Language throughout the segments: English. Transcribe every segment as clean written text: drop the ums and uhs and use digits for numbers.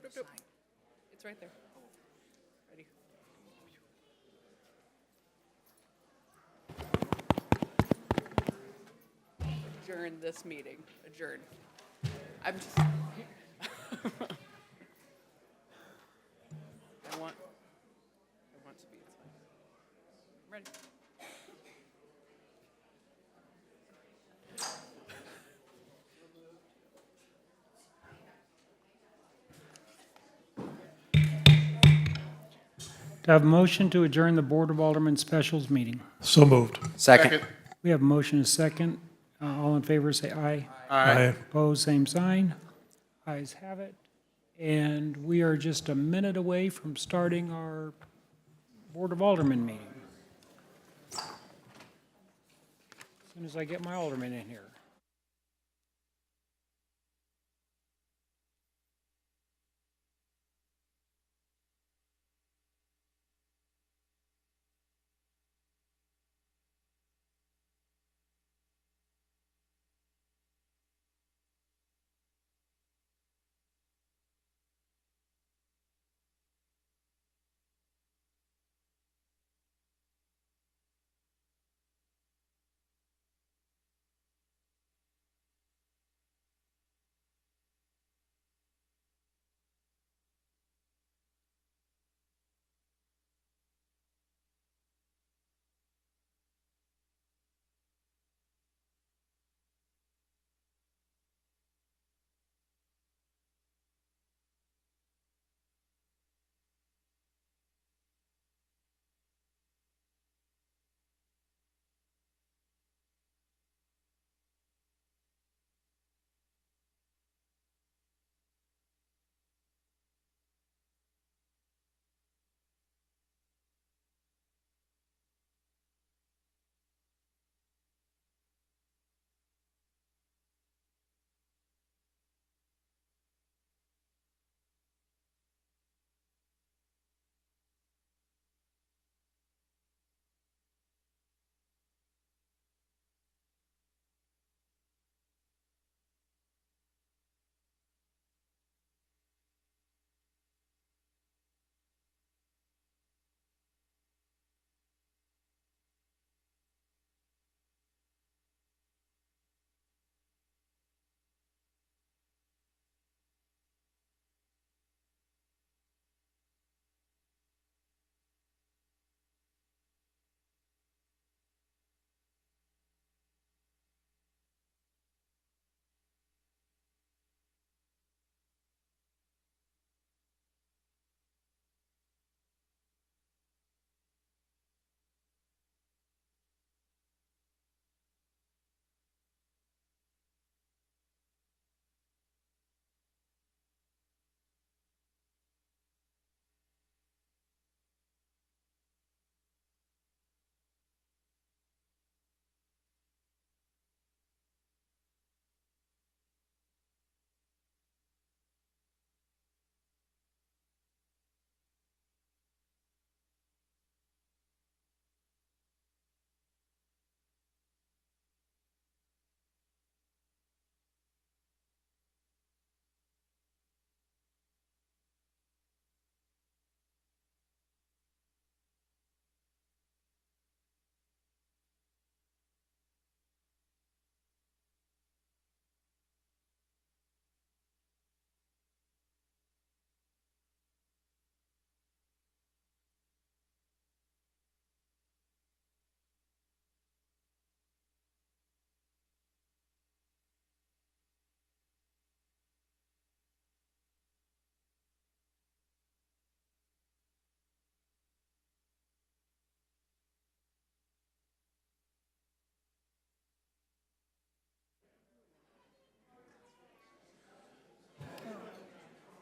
nope. It's right there. Ready. Adjourn this meeting. Adjourn. I'm just. I want to be inside. Ready. To have a motion to adjourn the Board of Aldermen Specials meeting. So moved. Second. We have a motion and a second. All in favor, say aye. Aye. Opposed, same sign. Ayes have it. And we are just a minute away from starting our Board of Aldermen meeting. As soon as I get my aldermen in here.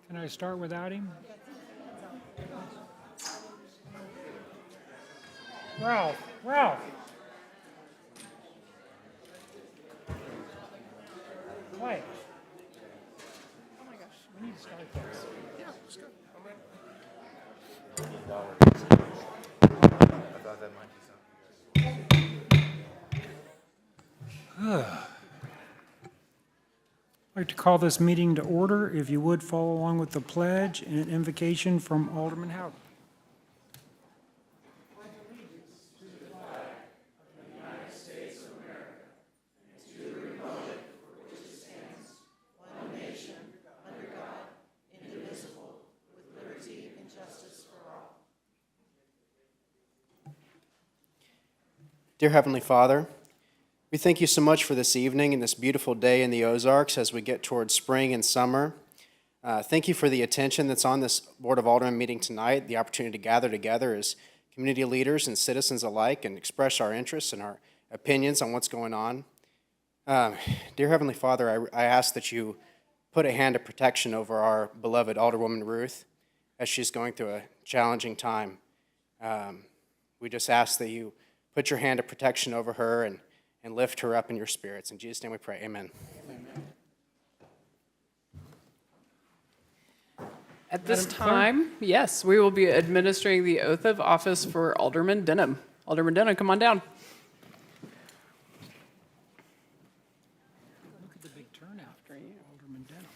Can I start without him? Ralph. Oh Quiet. my gosh. We need to start this. Yeah, let's go. I'm ready. I thought that might be something. I'd like to call this meeting to order. If you would, follow along with the pledge and an invocation from Alderman Howard. Dear Heavenly Father, we thank you so much for this evening and this beautiful day in the Ozarks as we get towards spring and summer. Thank you for the attention that's on this Board of Aldermen meeting tonight, the opportunity to gather together as community leaders and citizens alike and express our interests and our opinions on what's going on. Dear Heavenly Father, I ask that you put a hand of protection over our beloved Alderwoman Ruth as she's going through a challenging time. We just ask that you put your hand of protection over her and lift her up in your spirits. In Jesus' name we pray, amen. At this time, yes, we will be administering the oath of office for Alderman Denham. Alderman Denham, come on down. Look at the big turnout for Alderman Denham.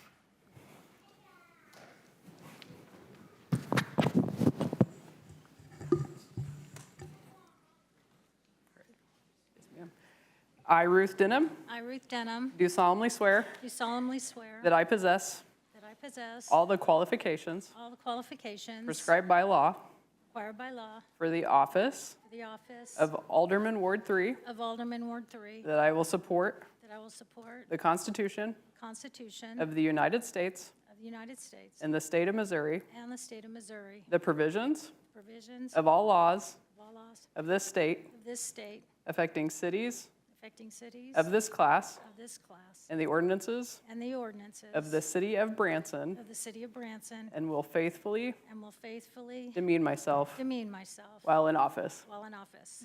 I, Ruth Denham, I, Ruth Denham, do solemnly swear do solemnly swear that I possess that I possess all the qualifications all the qualifications prescribed by law required by law for the office for the office of Alderman Ward 3, of Alderman Ward 3, that I will support that I will support the Constitution the Constitution of the United States of the United States and the state of Missouri, and the state of Missouri, the provisions provisions of all laws of all laws of this state of this state affecting cities affecting cities of this class of this class, and the ordinances and the ordinances of the city of Branson, of the city of Branson, and will faithfully and will faithfully demean myself demean myself while in office. while in office.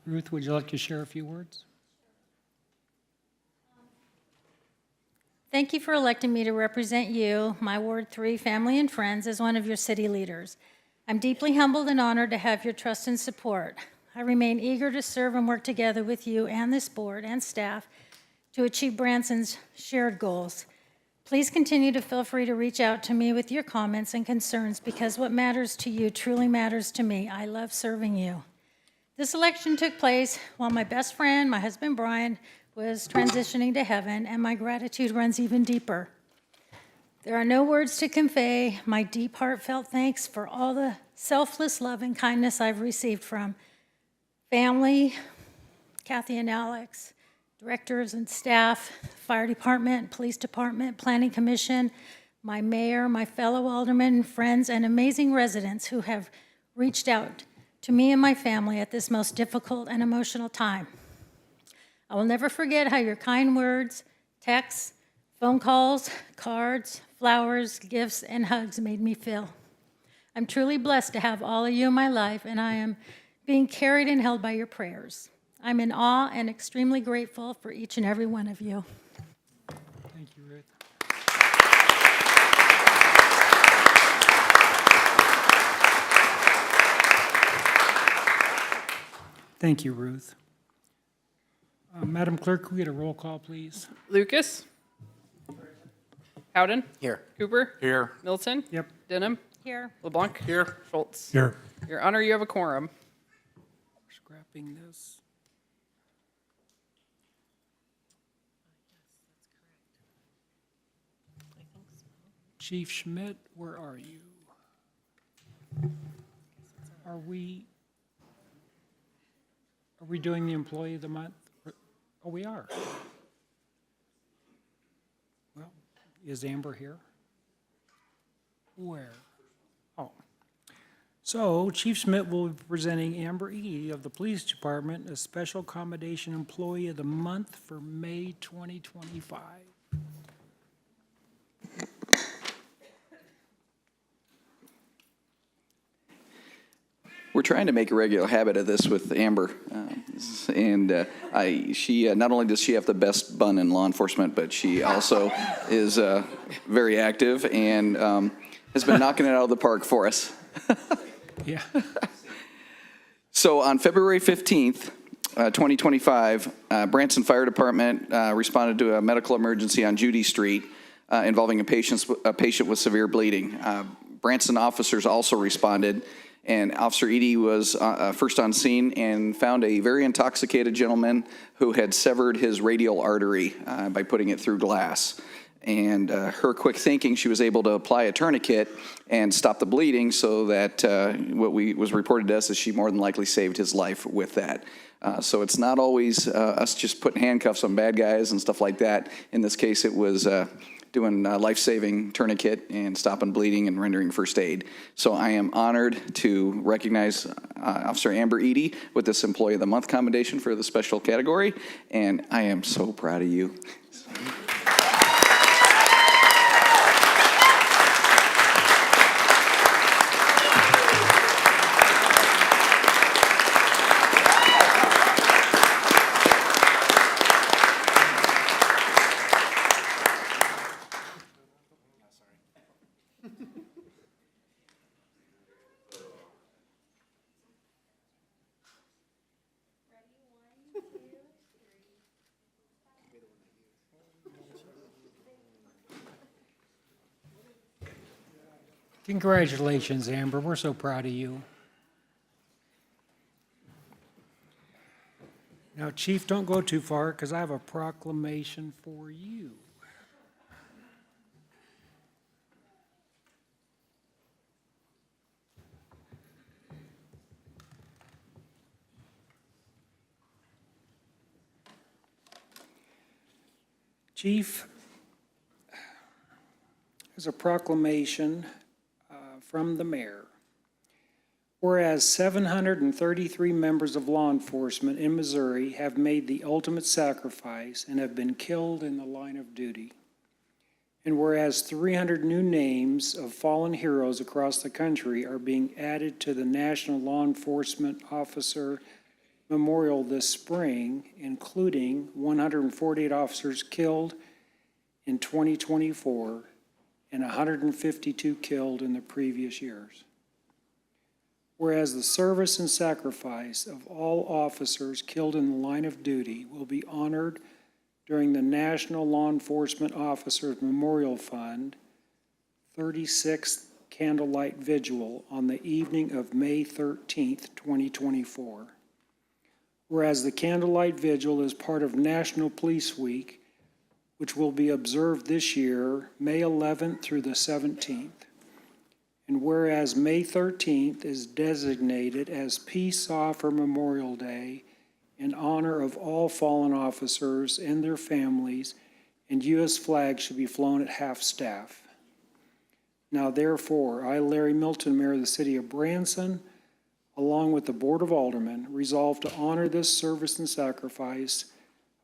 Ruth, would you like to share a few words? Thank you for electing me to represent you, my Ward 3 family and friends, as one of your city leaders. I'm deeply humbled and honored to have your trust and support. I remain eager to serve and work together with you and this board and staff to achieve Branson's shared goals. Please continue to feel free to reach out to me with your comments and concerns, because what matters to you truly matters to me. I love serving you. This election took place while my best friend, my husband Brian, was transitioning to heaven, and my gratitude runs even deeper. There are no words to convey my deep, heartfelt thanks for all the selfless love and kindness I've received from family, Kathy and Alex, directors and staff, fire department, police department, planning commission, my mayor, my fellow aldermen, friends, and amazing residents who have reached out to me and my family at this most difficult and emotional time. I will never forget how your kind words, texts, phone calls, cards, flowers, gifts, and hugs made me feel. I'm truly blessed to have all of you in my life, and I am being carried and held by your prayers. I'm in awe and extremely grateful for each and every one of you. Thank you, Ruth. Thank you, Ruth. Madam Clerk, can we get a roll call, please? Lucas? Howden? Here. Cooper? Here. Milton? Yep. Denham? Here. LeBlanc? Here. Schultz? Here. Your Honor, you have a quorum. Scrapping this. Chief Schmidt, where are you? Are we doing the Employee of the Month? Oh, we are. Well, is Amber here? Where? Oh. So Chief Schmidt will be presenting Amber E. of the Police Department as Special Accommodation Employee of the Month for May 2025. We're trying to make a regular habit of this with Amber. She not only does she have the best bun in law enforcement, but she also is very active and has been knocking it out of the park for us. Yeah. So on February 15th, 2025, Branson Fire Department responded to a medical emergency on Judy Street involving a patient with severe bleeding. Branson officers also responded, and Officer Edie was first on scene and found a very intoxicated gentleman who had severed his radial artery by putting it through glass. And her quick thinking, she was able to apply a tourniquet and stop the bleeding, so that what was reported to us is she more than likely saved his life with that. So it's not always us just putting handcuffs on bad guys and stuff like that. In this case, it was doing life-saving tourniquet and stopping bleeding and rendering first aid. So I am honored to recognize Officer Amber Edie with this Employee of the Month commendation for the special category, and I am so proud of you. Congratulations, Amber. We're so proud of you. Now, Chief, don't go too far, because I have a proclamation for you. Chief, there's a proclamation from the mayor. Whereas 733 members of law enforcement in Missouri have made the ultimate sacrifice and have been killed in the line of duty. And whereas 300 new names of fallen heroes across the country are being added to the National Law Enforcement Officer Memorial this spring, including 148 officers killed in 2024 and 152 killed in the previous years. Whereas the service and sacrifice of all officers killed in the line of duty will be honored during the National Law Enforcement Officers Memorial Fund 36th Candlelight Vigil on the evening of May 13th, 2024. Whereas the Candlelight Vigil is part of National Police Week, which will be observed this year, May 11th through the 17th. And whereas May 13th is designated as Peace Offer Memorial Day in honor of all fallen officers and their families, and U.S. flags should be flown at half-staff. Now therefore, I, Larry Milton, Mayor of the City of Branson, along with the Board of Aldermen, resolve to honor this service and sacrifice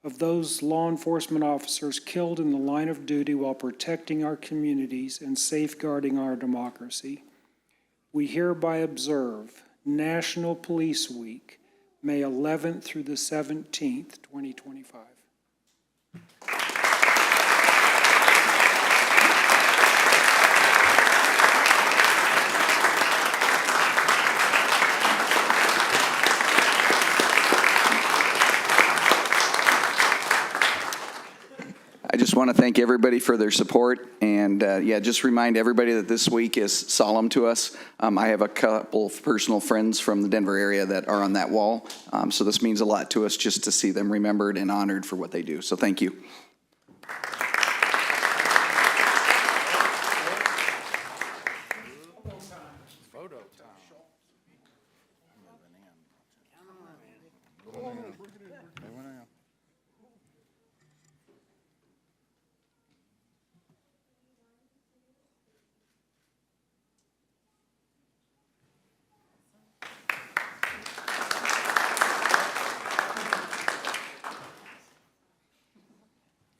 of those law enforcement officers killed in the line of duty while protecting our communities and safeguarding our democracy. We hereby observe National Police Week, May 11th through the 17th, 2025. I just want to thank everybody for their support, and just remind everybody that this week is solemn to us. I have a couple of personal friends from the Denver area that are on that wall, so this means a lot to us just to see them remembered and honored for what they do. So thank you.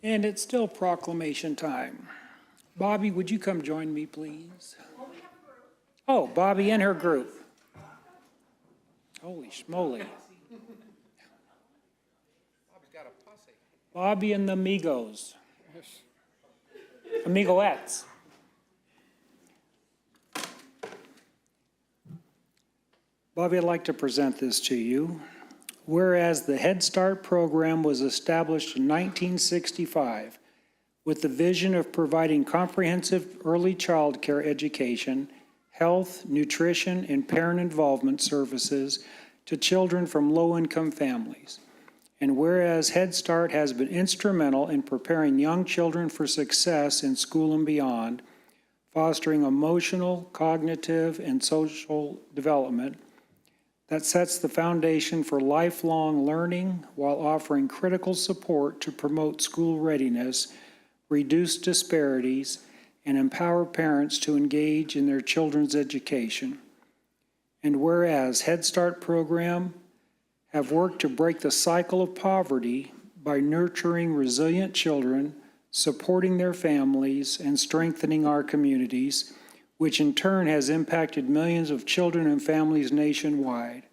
And it's still proclamation time. Bobby, would you come join me, please? Oh, Bobby and her group. Holy schmoly. Bobby and the Amigos. Amigoettes. Bobby, I'd like to present this to you. Whereas the Head Start program was established in 1965 with the vision of providing comprehensive early child care education, health, nutrition, and parent involvement services to children from low-income families. And whereas Head Start has been instrumental in preparing young children for success in school and beyond, fostering emotional, cognitive, and social development that sets the foundation for lifelong learning while offering critical support to promote school readiness, reduce disparities, and empower parents to engage in their children's education. And whereas Head Start program have worked to break the cycle of poverty by nurturing resilient children, supporting their families, and strengthening our communities, which in turn has impacted millions of children and families nationwide.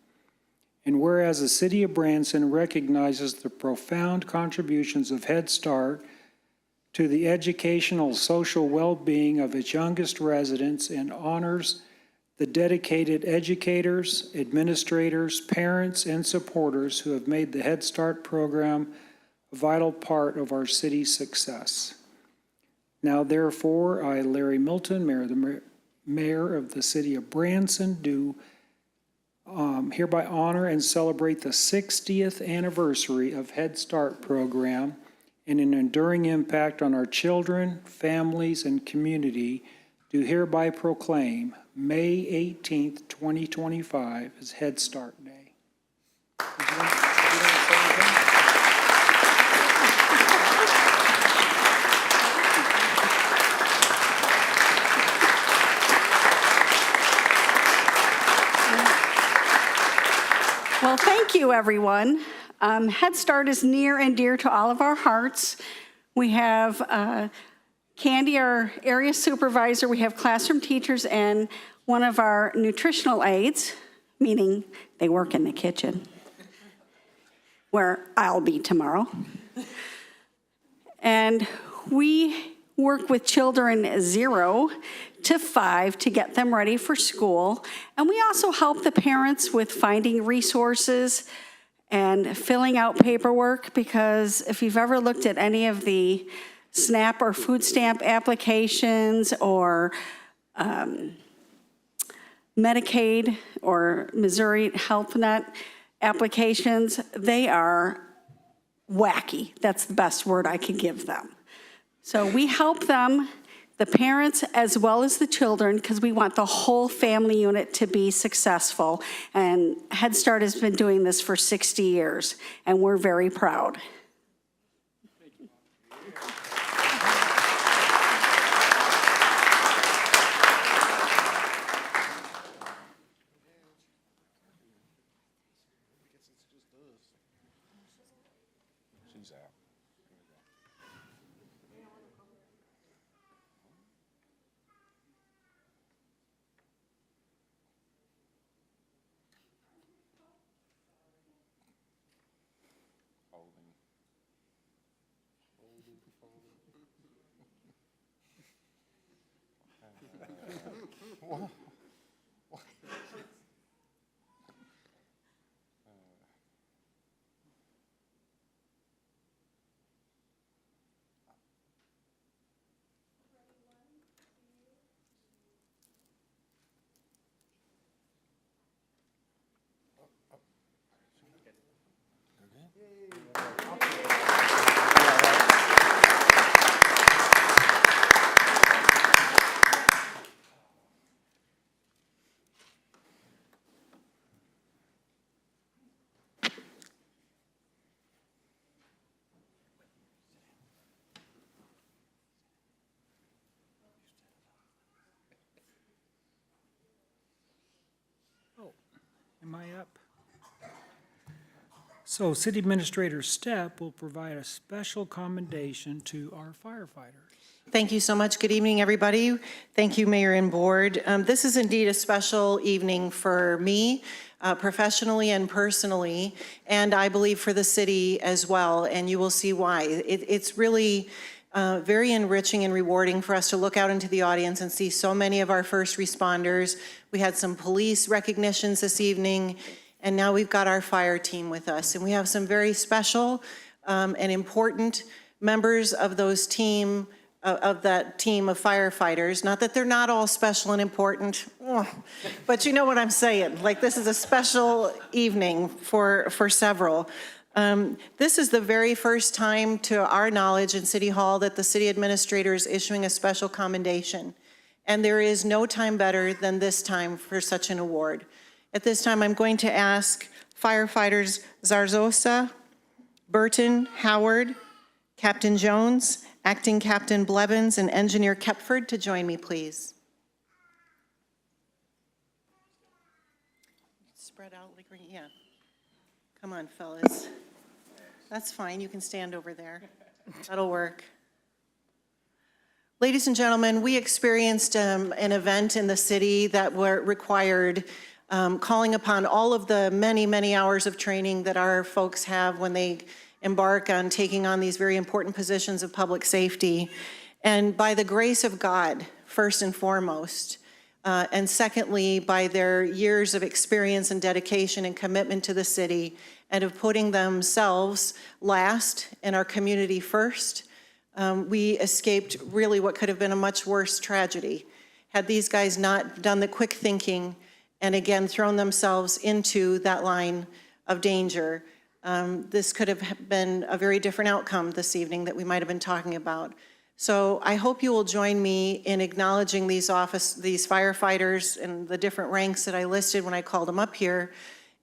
And whereas the City of Branson recognizes the profound contributions of Head Start to the educational social well-being of its youngest residents and honors the dedicated educators, administrators, parents, and supporters who have made the Head Start program a vital part of our city's success. Now, therefore, I, Larry Milton, Mayor of the City of Branson, do hereby honor and celebrate the 60th anniversary of Head Start program and an enduring impact on our children, families, and community, do hereby proclaim May 18th, 2025 as Head Start Day. Well, thank you, everyone. Head Start is near and dear to all of our hearts. We have Candy, our area supervisor, we have classroom teachers, and one of our nutritional aides, meaning they work in the kitchen, where I'll be tomorrow. And we work with children 0 to 5 to get them ready for school. And we also help the parents with finding resources and filling out paperwork, because if you've ever looked at any of the SNAP or food stamp applications or Medicaid or Missouri Health Net applications, they are wacky. That's the best word I can give them. So we help them, the parents as well as the children, because we want the whole family unit to be successful. And Head Start has been doing this for 60 years, and we're very proud. Am I up? So City Administrator Stepp will provide a special commendation to our firefighters. Thank you so much. Good evening, everybody. Thank you, Mayor and Board. This is indeed a special evening for me. professionally and personally, and I believe for the city as well, and you will see why. It's really very enriching and rewarding for us to look out into the audience and see so many of our first responders. We had some police recognitions this evening, and now we've got our fire team with us. And we have some very special and important members of that team of firefighters. Not that they're not all special and important, but you know what I'm saying. Like, this is a special evening for several. This is the very first time, to our knowledge, in City Hall that the city administrator is issuing a special commendation. And there is no time better than this time for such an award. At this time, I'm going to ask firefighters Zarzosa, Burton, Howard, Captain Jones, Acting Captain Blevins, and Engineer Kepford to join me, please. Spread out like, yeah. Come on, fellas. That's fine, you can stand over there. That'll work. Ladies and gentlemen, we experienced an event in the city that required calling upon all of the many, many hours of training that our folks have when they embark on taking on these very important positions of public safety. And by the grace of God, first and foremost, and secondly, by their years of experience and dedication and commitment to the city, and of putting themselves last and our community first, we escaped really what could have been a much worse tragedy. Had these guys not done the quick thinking and again thrown themselves into that line of danger, this could have been a very different outcome this evening that we might have been talking about. So I hope you will join me in acknowledging these firefighters and the different ranks that I listed when I called them up here,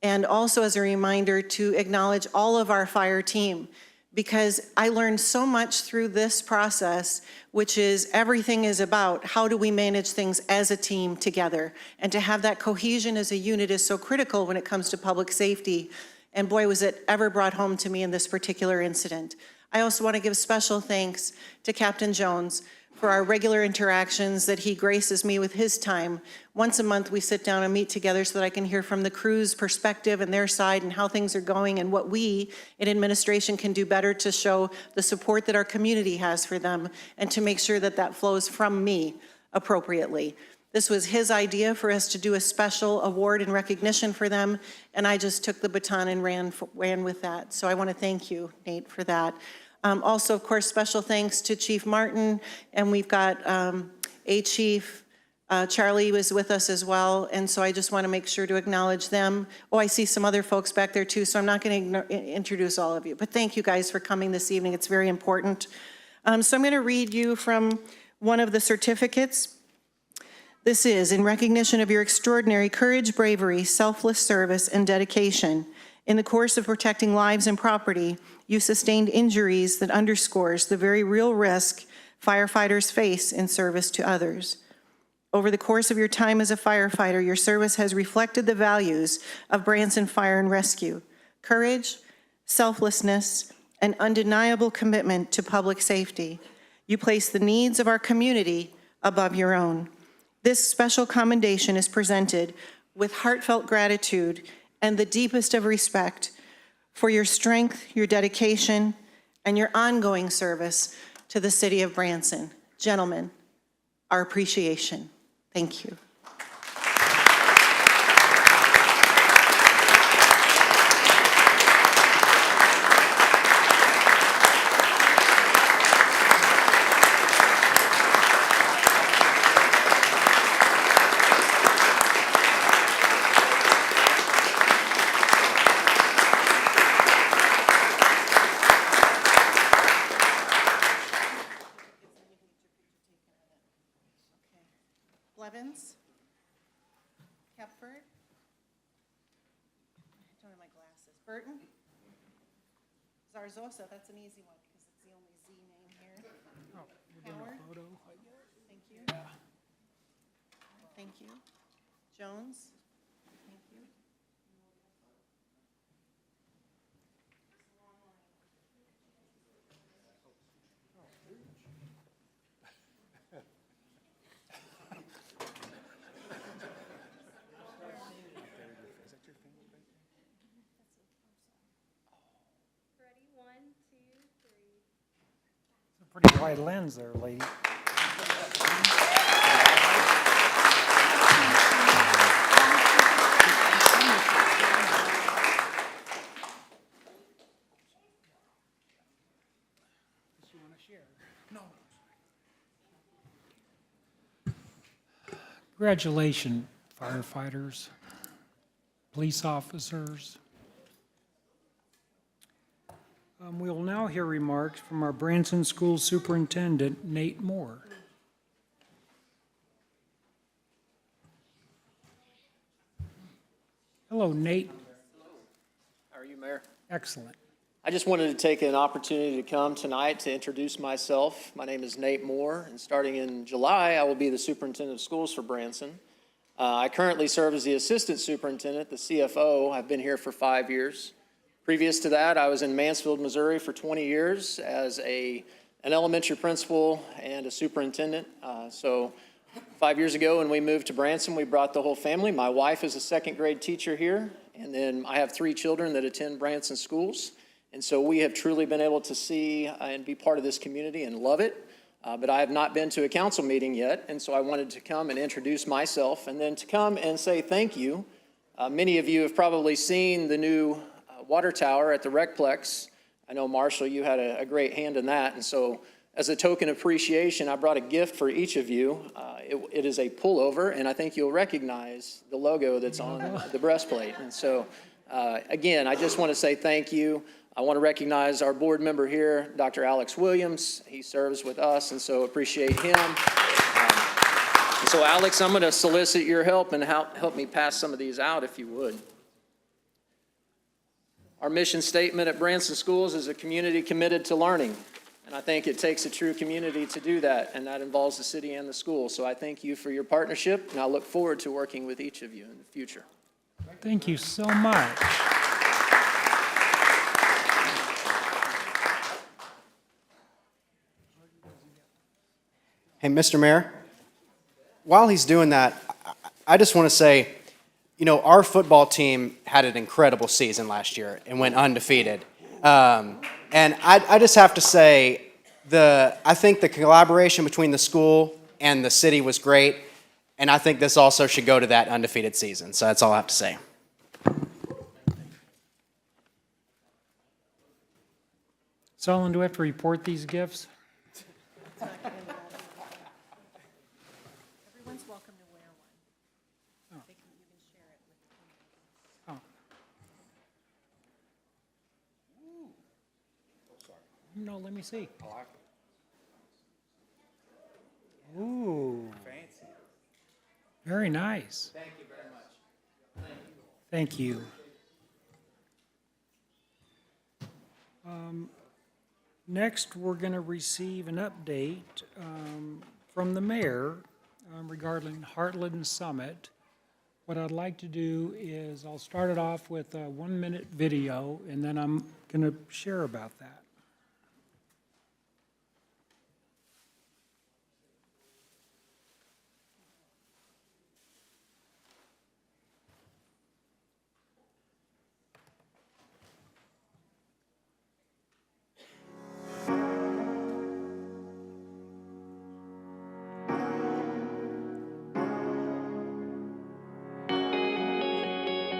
and also as a reminder to acknowledge all of our fire team, because I learned so much through this process, which is everything is about how do we manage things as a team together, and to have that cohesion as a unit is so critical when it comes to public safety. And boy, was it ever brought home to me in this particular incident. I also want to give special thanks to Captain Jones for our regular interactions, that he graces me with his time. Once a month, we sit down and meet together so that I can hear from the crew's perspective and their side and how things are going and what we in administration can do better to show the support that our community has for them and to make sure that that flows from me appropriately. This was his idea for us to do a special award in recognition for them, and I just took the baton and ran with that. So I want to thank you, Nate, for that. Also, of course, special thanks to Chief Martin, and we've got a chief, Charlie was with us as well, and so I just want to make sure to acknowledge them. Oh, I see some other folks back there too, so I'm not going to introduce all of you, but thank you guys for coming this evening. It's very important. So I'm going to read you from one of the certificates. This is in recognition of your extraordinary courage, bravery, selfless service, and dedication. In the course of protecting lives and property, you sustained injuries that underscores the very real risk firefighters face in service to others. Over the course of your time as a firefighter, your service has reflected the values of Branson Fire and Rescue: courage, selflessness, and undeniable commitment to public safety. You place the needs of our community above your own. This special commendation is presented with heartfelt gratitude and the deepest of respect for your strength, your dedication, and your ongoing service to the city of Branson. Gentlemen, our appreciation. Thank you. Blevins, Kepford, I don't have my glasses, Burton, Zarzosa, that's an easy one because it's the only Z name here. Howard, thank you. Thank you. Jones, thank you. Pretty wide lens there, lady. Congratulations, firefighters, police officers. We will now hear remarks from our Branson School Superintendent, Nate Moore. Hello, Nate. How are you, Mayor? Excellent. I just wanted to take an opportunity to come tonight to introduce myself. My name is Nate Moore, and starting in July, I will be the Superintendent of Schools for Branson. I currently serve as the Assistant Superintendent, the CFO. I've been here for 5 years. Previous to that, I was in Mansfield, Missouri for 20 years as an elementary principal and a superintendent. So 5 years ago when we moved to Branson, we brought the whole family. My wife is a second grade teacher here, and then I have 3 children that attend Branson schools. And so we have truly been able to see and be part of this community and love it. But I have not been to a council meeting yet, and so I wanted to come and introduce myself and then to come and say thank you. Many of you have probably seen the new water tower at the Recplex. I know, Marshall, you had a great hand in that, and so as a token of appreciation, I brought a gift for each of you. It is a pullover, and I think you'll recognize the logo that's on the breastplate. And so, again, I just want to say thank you. I want to recognize our board member here, Dr. Alex Williams. He serves with us, and so appreciate him. So, Alex, I'm going to solicit your help and help me pass some of these out, if you would. Our mission statement at Branson Schools is a community committed to learning. And I think it takes a true community to do that, and that involves the city and the school. So I thank you for your partnership, and I look forward to working with each of you in the future. Thank you so much. Hey, Mr. Mayor, while he's doing that, I just want to say, you know, our football team had an incredible season last year and went undefeated. And I just have to say, I think the collaboration between the school and the city was great, and I think this also should go to that undefeated season. So that's all I have to say. Solon, do I have to report these gifts? Everyone's welcome to wear one. You can share it with the community. No, let me see. Ooh. Fancy. Very nice. Thank you very much. Thank you. Next, we're going to receive an update from the mayor regarding Heartland Summit. What I'd like to do is I'll start it off with a 1-minute video, and then I'm going to share about that.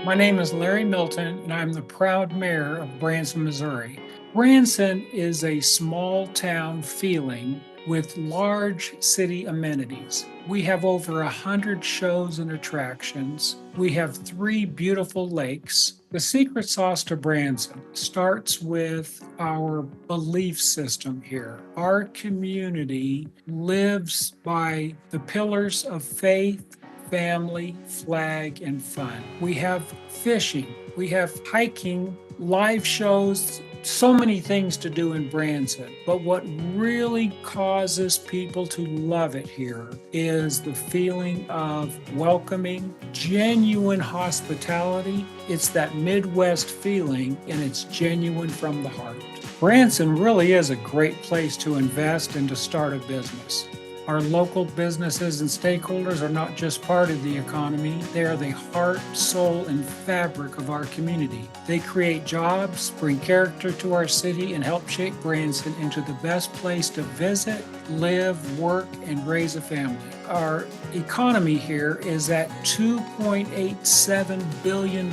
My name is Larry Milton, and I'm the proud mayor of Branson, Missouri. Branson is a small town feeling with large city amenities. We have over 100 shows and attractions. We have 3 beautiful lakes. The secret sauce to Branson starts with our belief system here. Our community lives by the pillars of faith, family, flag, and fun. We have fishing, we have hiking, live shows, so many things to do in Branson. But what really causes people to love it here is the feeling of welcoming, genuine hospitality. It's that Midwest feeling, and it's genuine from the heart. Branson really is a great place to invest and to start a business. Our local businesses and stakeholders are not just part of the economy, they are the heart, soul, and fabric of our community. They create jobs, bring character to our city, and help shape Branson into the best place to visit, live, work, and raise a family. Our economy here is at $2.87 billion.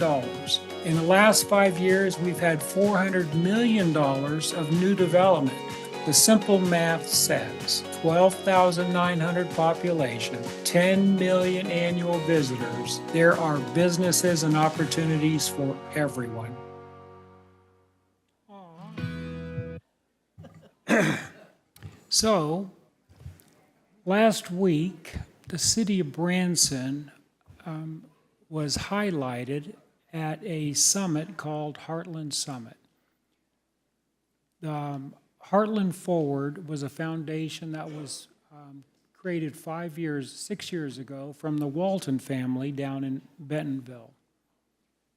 In the last 5 years, we've had $400 million of new development. The simple math says 12,900 population, 10 million annual visitors. There are businesses and opportunities for everyone. So, last week, the city of Branson was highlighted at a summit called Heartland Summit. Heartland Forward was a foundation that was created 6 years ago from the Walton family down in Bentonville.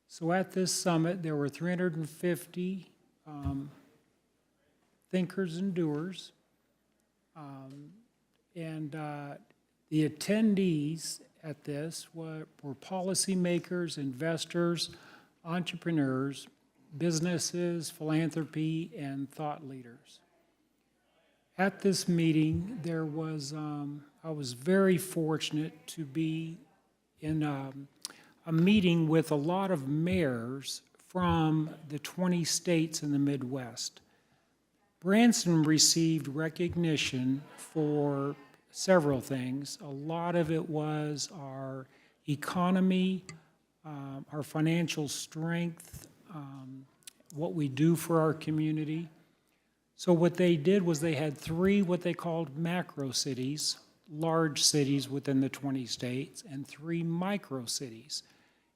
So at this summit, there were 350 thinkers and doers. And the attendees at this were policymakers, investors, entrepreneurs, businesses, philanthropy, and thought leaders. At this meeting, there was, I was very fortunate to be in a meeting with a lot of mayors from the 20 states in the Midwest. Branson received recognition for several things. A lot of it was our economy, our financial strength, what we do for our community. So what they did was they had 3 what they called macro cities, large cities within the 20 states, and 3 micro cities.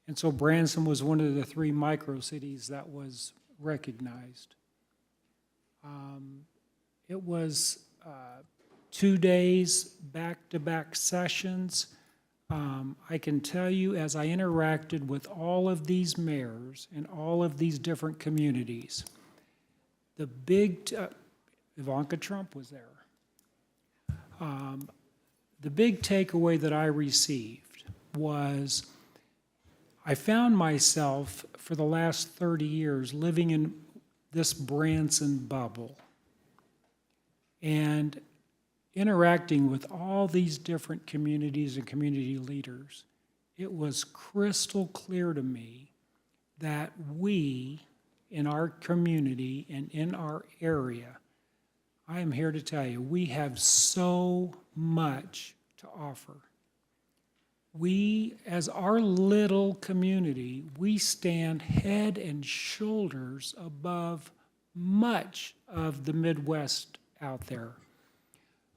And so Branson was one of the 3 micro cities that was recognized. It was 2 days, back-to-back sessions. I can tell you, as I interacted with all of these mayors in all of these different communities, the big, Ivanka Trump was there. The big takeaway that I received was I found myself for the last 30 years living in this Branson bubble and interacting with all these different communities and community leaders. It was crystal clear to me that we, in our community and in our area, I am here to tell you, we have so much to offer. We, as our little community, we stand head and shoulders above much of the Midwest out there.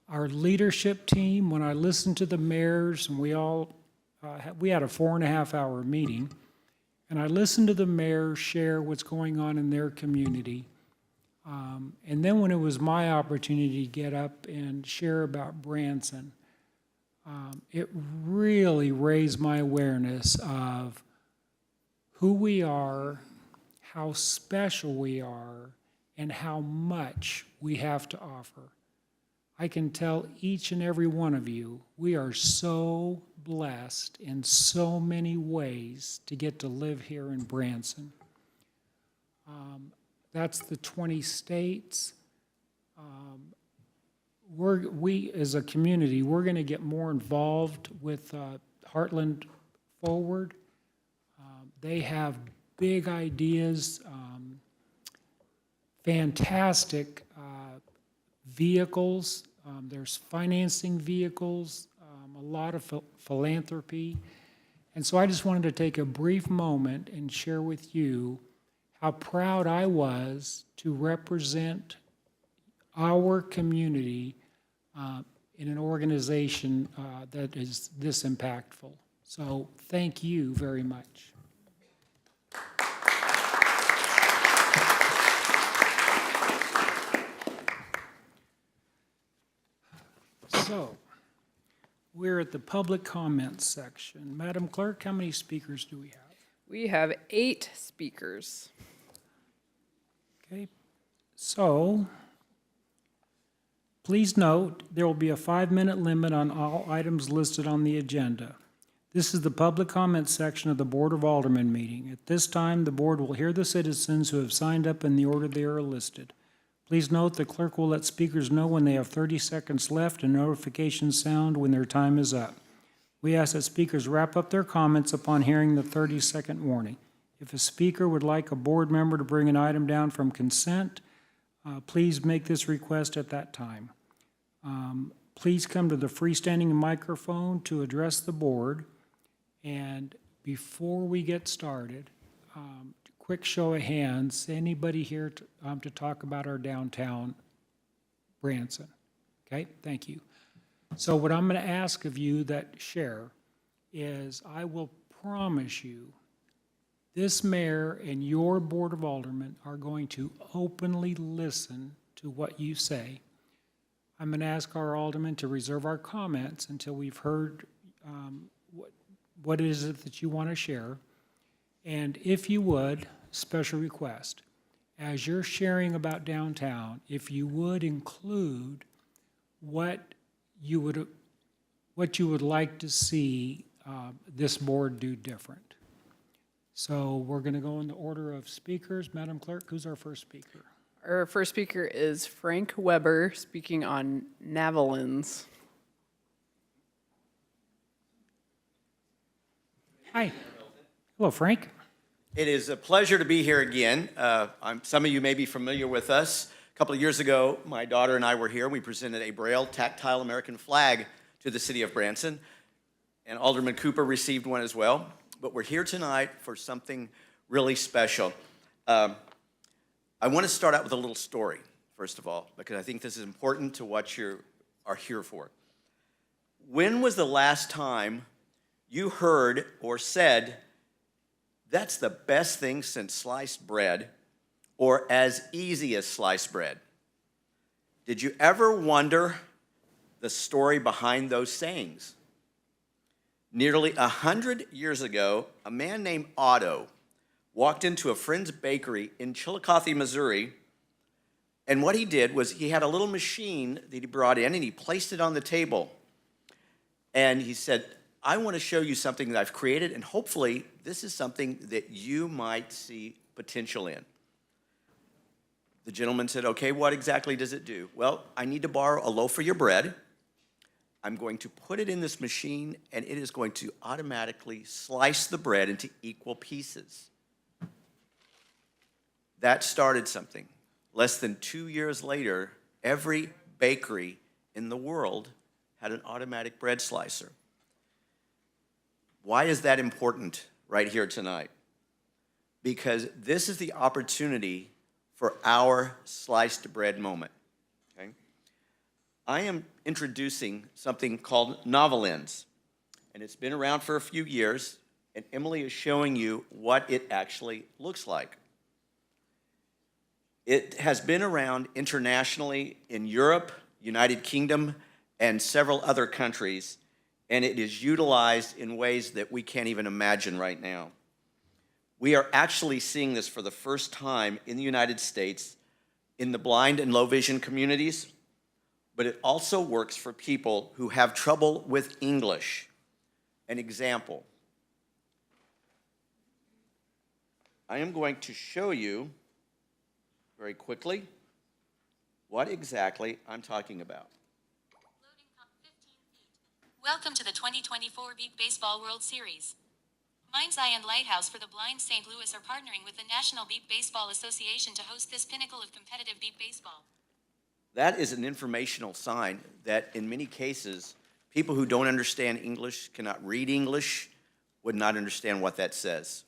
Our leadership team, when I listened to the mayors, and we had a 4.5-hour meeting, and I listened to the mayors share what's going on in their community. And then when it was my opportunity to get up and share about Branson, it really raised my awareness of who we are, how special we are, and how much we have to offer. I can tell each and every one of you, we are so blessed in so many ways to get to live here in Branson. That's the 20 states. We as a community, we're going to get more involved with Heartland Forward. They have big ideas, fantastic vehicles. There's financing vehicles, a lot of philanthropy. And so I just wanted to take a brief moment and share with you how proud I was to represent our community in an organization that is this impactful. So thank you very much. So, we're at the public comments section. Madam Clerk, how many speakers do we have? We have 8 speakers. Okay, so Please note, there will be a 5-minute limit on all items listed on the agenda. This is the public comment section of the Board of Aldermen meeting. At this time, the board will hear the citizens who have signed up in the order they are listed. Please note the clerk will let speakers know when they have 30 seconds left and notifications sound when their time is up. We ask that speakers wrap up their comments upon hearing the 30-second warning. If a speaker would like a board member to bring an item down from consent, please make this request at that time. Please come to the freestanding microphone to address the board. And before we get started, quick show of hands, anybody here to talk about our downtown Branson? Okay, thank you. So what I'm going to ask of you that share is I will promise you this mayor and your board of aldermen are going to openly listen to what you say. I'm going to ask our aldermen to reserve our comments until we've heard what is it that you want to share. And if you would, special request, as you're sharing about downtown, if you would include what you would like to see this board do different. So we're going to go in the order of speakers. Madam Clerk, who's our first speaker? Our first speaker is Frank Weber, speaking on Navalins. Hi. Hello, Frank. It is a pleasure to be here again. Some of you may be familiar with us. A couple of years ago, my daughter and I were here. We presented a Braille tactile American flag to the city of Branson, and Alderman Cooper received one as well. But we're here tonight for something really special. I want to start out with a little story, first of all, because I think this is important to what you are here for. When was the last time you heard or said, "That's the best thing since sliced bread," or "as easy as sliced bread"? Did you ever wonder the story behind those sayings? Nearly 100 years ago, a man named Otto walked into a friend's bakery in Chillicothe, Missouri, and what he did was he had a little machine that he brought in and he placed it on the table. And he said, "I want to show you something that I've created, and hopefully this is something that you might see potential in." The gentleman said, "Okay, what exactly does it do?" "Well, I need to borrow a loaf of your bread. I'm going to put it in this machine, and it is going to automatically slice the bread into equal pieces." That started something. Less than 2 years later, every bakery in the world had an automatic bread slicer. Why is that important right here tonight? Because this is the opportunity for our sliced bread moment. Okay? I am introducing something called Navalins, and it's been around for a few years, and Emily is showing you what it actually looks like. It has been around internationally in Europe, United Kingdom, and several other countries, and it is utilized in ways that we can't even imagine right now. We are actually seeing this for the first time in the United States in the blind and low vision communities, but it also works for people who have trouble with English. An example. I am going to show you very quickly what exactly I'm talking about. Loading pump 15 feet. Welcome to the 2024 Beep Baseball World Series. Mind's Eye and Lighthouse for the Blind St. Louis are partnering with the National Beep Baseball Association to host this pinnacle of competitive beep baseball. That is an informational sign that in many cases, people who don't understand English, cannot read English, would not understand what that says.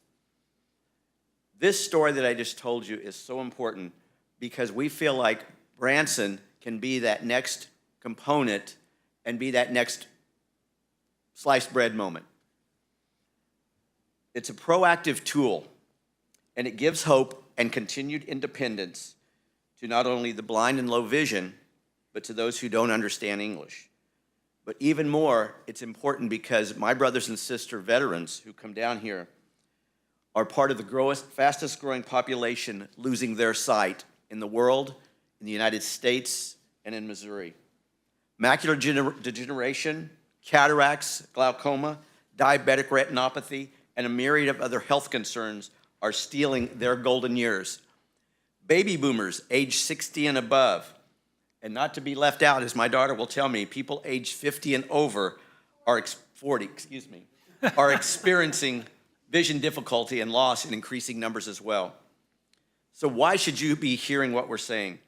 This story that I just told you is so important because we feel like Branson can be that next component and be that next sliced bread moment. It's a proactive tool, and it gives hope and continued independence to not only the blind and low vision, but to those who don't understand English. But even more, it's important because my brothers and sister veterans who come down here are part of the fastest growing population losing their sight in the world, in the United States, and in Missouri. macular degeneration, cataracts, glaucoma, diabetic retinopathy, and a myriad of other health concerns are stealing their golden years. Baby boomers age 60 and above, and not to be left out, as my daughter will tell me, people age 50 and over are 40, excuse me, are experiencing vision difficulty and loss in increasing numbers as well. So why should you be hearing what we're saying?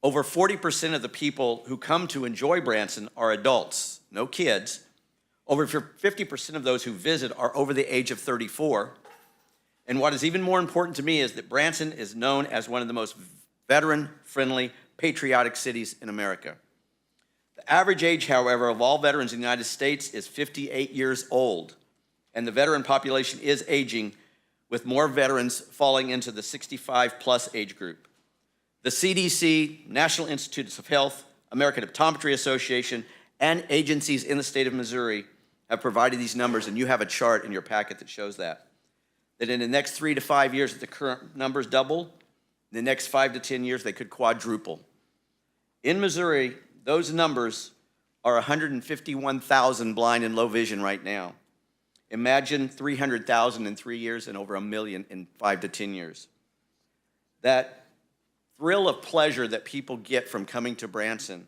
Over 40% of the people who come to enjoy Branson are adults, no kids. Over 50% of those who visit are over the age of 34. And what is even more important to me is that Branson is known as one of the most veteran-friendly, patriotic cities in America. The average age, however, of all veterans in the United States is 58 years old, and the veteran population is aging, with more veterans falling into the 65-plus age group. The CDC, National Institutes of Health, American Optometry Association, and agencies in the state of Missouri have provided these numbers, and you have a chart in your packet that shows that in the next 3 to 5 years, if the current numbers double, in the next 5 to 10 years, they could quadruple. In Missouri, those numbers are 151,000 blind and low vision right now. Imagine 300,000 in 3 years and over 1 million in 5 to 10 years. That thrill of pleasure that people get from coming to Branson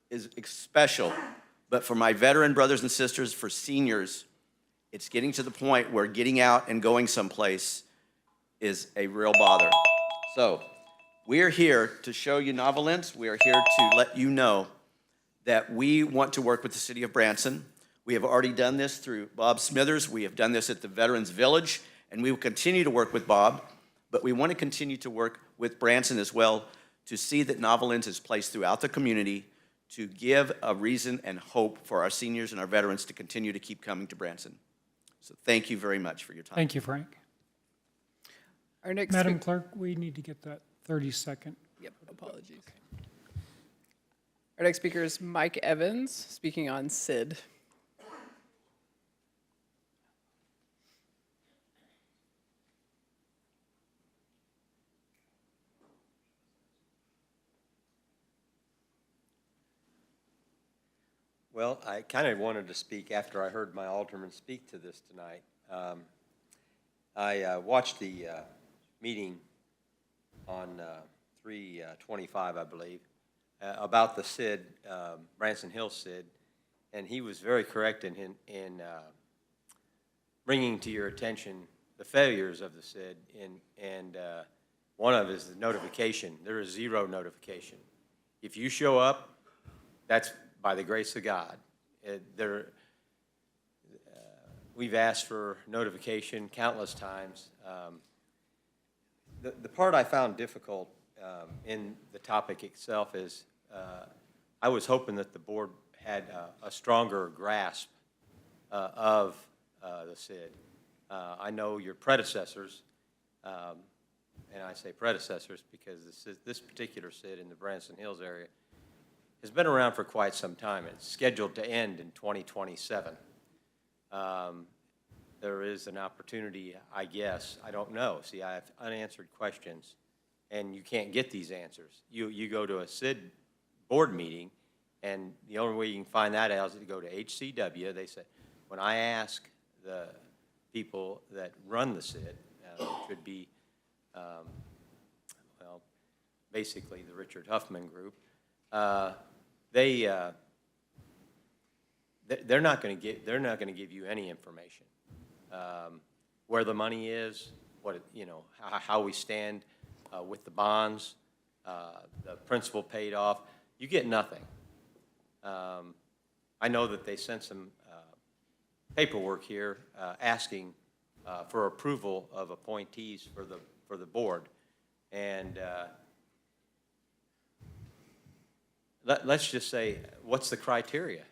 is special. But for my veteran brothers and sisters, for seniors, it's getting to the point where getting out and going someplace is a real bother. So we are here to show you Novolence. We are here to let you know that we want to work with the city of Branson. We have already done this through Bob Smithers. We have done this at the Veterans Village, and we will continue to work with Bob, but we want to continue to work with Branson as well to see that Novolence is placed throughout the community to give a reason and hope for our seniors and our veterans to continue to keep coming to Branson. So thank you very much for your time. Thank you, Frank. Our next Madam Clerk, we need to get that 30-second. Yep, apologies. Our next speaker is Mike Evans, speaking on SID. Well, I kind of wanted to speak after I heard my alderman speak to this tonight. I watched the meeting on 3/25, I believe, about the SID, Branson Hills SID, and he was very correct in bringing to your attention the failures of the SID, and one of it is the notification. There is zero notification. If you show up, that's by the grace of God. We've asked for notification countless times. The part I found difficult in the topic itself is I was hoping that the board had a stronger grasp of the SID. I know your predecessors, and I say predecessors because this particular SID in the Branson Hills area has been around for quite some time. It's scheduled to end in 2027. There is an opportunity, I guess, I don't know. See, I have unanswered questions, and you can't get these answers. You go to a SID board meeting, and the only way you can find that out is to go to HCW. They say, when I ask the people that run the SID, which would be, well, basically the Richard Huffman group, they're not going to give you any information. Where the money is, how we stand with the bonds, the principal paid off. You get nothing. I know that they sent some paperwork here asking for approval of appointees for the board, and let's just say, what's the criteria?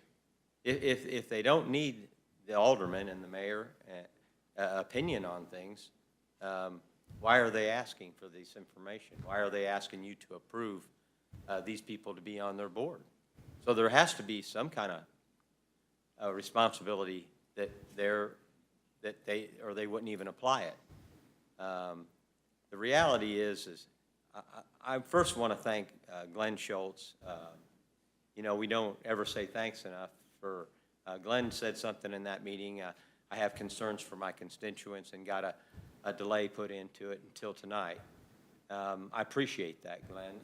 If they don't need the alderman and the mayor opinion on things, why are they asking for this information? Why are they asking you to approve these people to be on their board? So there has to be some kind of responsibility that they wouldn't even apply it. The reality is I first want to thank Glenn Schultz. you know, we don't ever say thanks enough for, Glenn said something in that meeting, I have concerns for my constituents and got a delay put into it until tonight. I appreciate that, Glenn.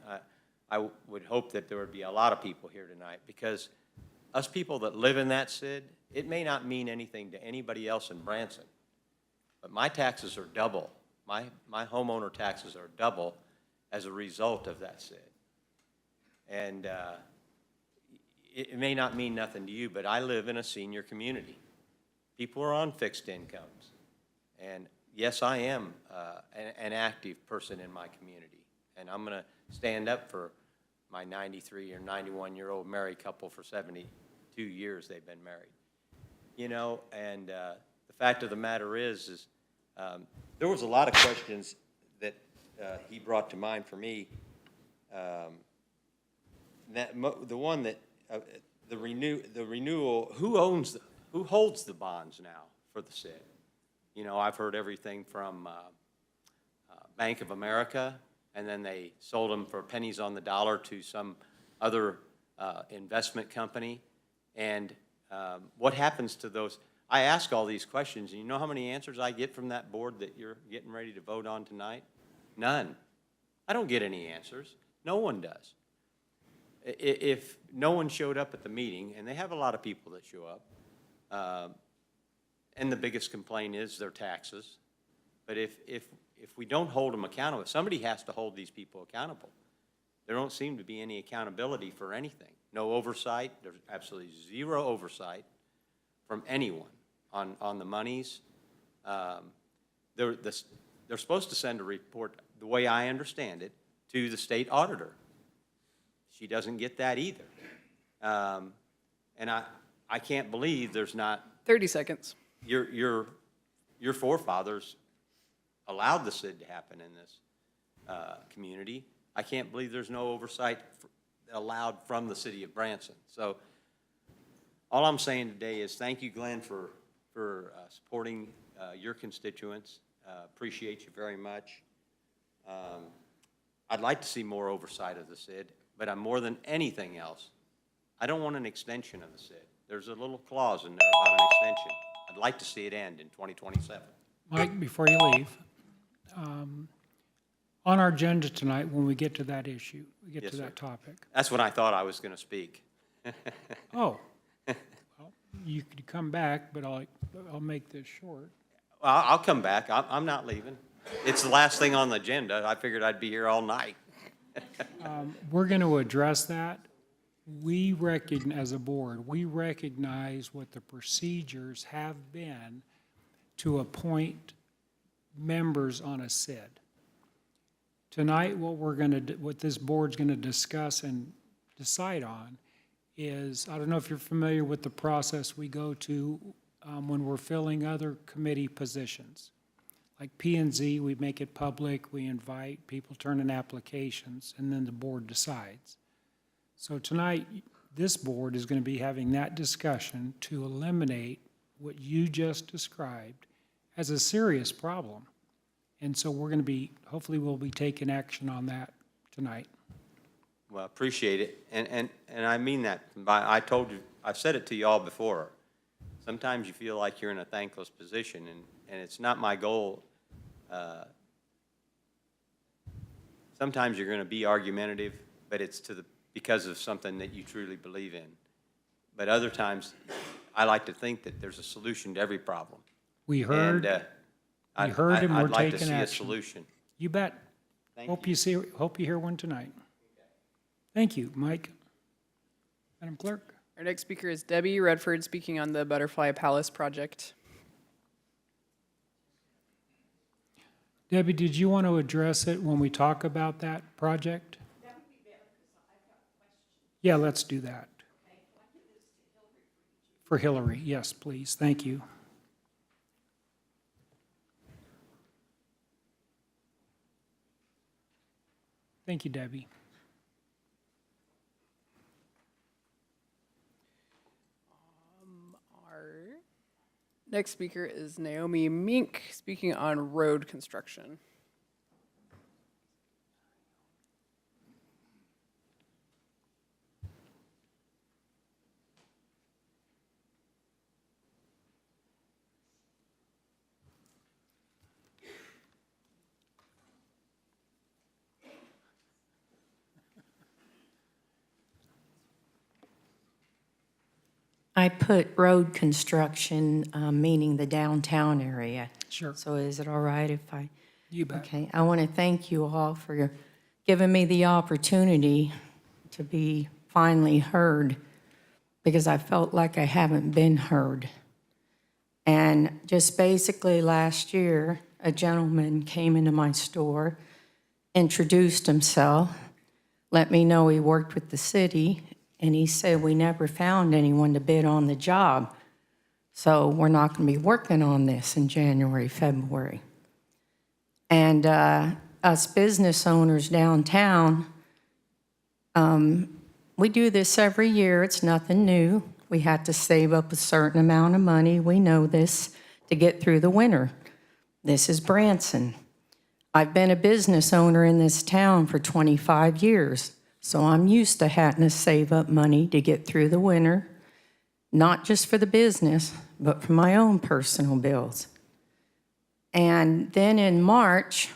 I would hope that there would be a lot of people here tonight, because us people that live in that SID, it may not mean anything to anybody else in Branson, but my taxes are double. My homeowner taxes are double as a result of that SID. And it may not mean nothing to you, but I live in a senior community. People are on fixed incomes. And yes, I am an active person in my community. And I'm going to stand up for my 93 or 91-year-old married couple for 72 years they've been married. You know, and the fact of the matter is there was a lot of questions that he brought to mind for me. The one that the renewal, who holds the bonds now for the SID? You know, I've heard everything from Bank of America, and then they sold them for pennies on the dollar to some other investment company. And what happens to those? I ask all these questions, and you know how many answers I get from that board that you're getting ready to vote on tonight? None. I don't get any answers. No one does. If no one showed up at the meeting, and they have a lot of people that show up, and the biggest complaint is their taxes, but if we don't hold them accountable, somebody has to hold these people accountable. There don't seem to be any accountability for anything. No oversight. There's absolutely zero oversight from anyone on the monies. They're supposed to send a report, the way I understand it, to the state auditor. She doesn't get that either. And I can't believe there's not. 30 seconds. Your forefathers allowed the SID to happen in this community. I can't believe there's no oversight allowed from the city of Branson. So all I'm saying today is thank you, Glenn, for supporting your constituents. Appreciate you very much. I'd like to see more oversight of the SID, but I'm more than anything else, I don't want an extension of the SID. There's a little clause in there about an extension. I'd like to see it end in 2027. Mike, before you leave, on our agenda tonight, when we get to that issue, we get Yes, to sir. that topic. That's when I thought I was going to speak. Oh, well, you could come back, but I'll make this short. Well, I'll come back. I'm not leaving. It's the last thing on the agenda. I figured I'd be here all night. We're going to address that. We recognize, as a board, we recognize what the procedures have been to appoint members on a SID. Tonight, what this board's going to discuss and decide on is, I don't know if you're familiar with the process we go to when we're filling other committee positions. Like P&Z, we make it public, we invite, people turn in applications, and then the board decides. So tonight, this board is going to be having that discussion to eliminate what you just described as a serious problem. And so we're going to be, hopefully we'll be taking action on that tonight. Well, appreciate it. And I mean that. I told you, I've said it to you all before. Sometimes you feel like you're in a thankless position, and it's not my goal. Sometimes you're going to be argumentative, but it's because of something that you truly believe in. But other times, I like to think that there's a solution to every problem. We heard, And we heard and we're I'd like to taking see a action. solution. You bet. Thank Hope you. you hear one tonight. Thank you, Mike. Madam Clerk. Our next speaker is Debbie Redford, speaking on the Butterfly Palace project. Debbie, did you want to address it when we talk about that project? That would be better because I've got questions. Yeah, let's do that. Okay. Can I give this to Hillary? For Hillary, yes, please. Thank you. Thank you, Debbie. Our next speaker is Naomi Mink, speaking on road construction. I put road construction, meaning the downtown area. Sure. So is it all right if I? You bet. Okay, I want to thank you all for giving me the opportunity to be finally heard, because I felt like I haven't been heard. And just basically last year, a gentleman came into my store, introduced himself, let me know he worked with the city, and he said, we never found anyone to bid on the job, so we're not going to be working on this in January, February. And us business owners downtown, we do this every year. It's nothing new. We have to save up a certain amount of money. We know this to get through the winter. This is Branson. I've been a business owner in this town for 25 years, so I'm used to having to save up money to get through the winter, not just for the business, but for my own personal bills. And then in March,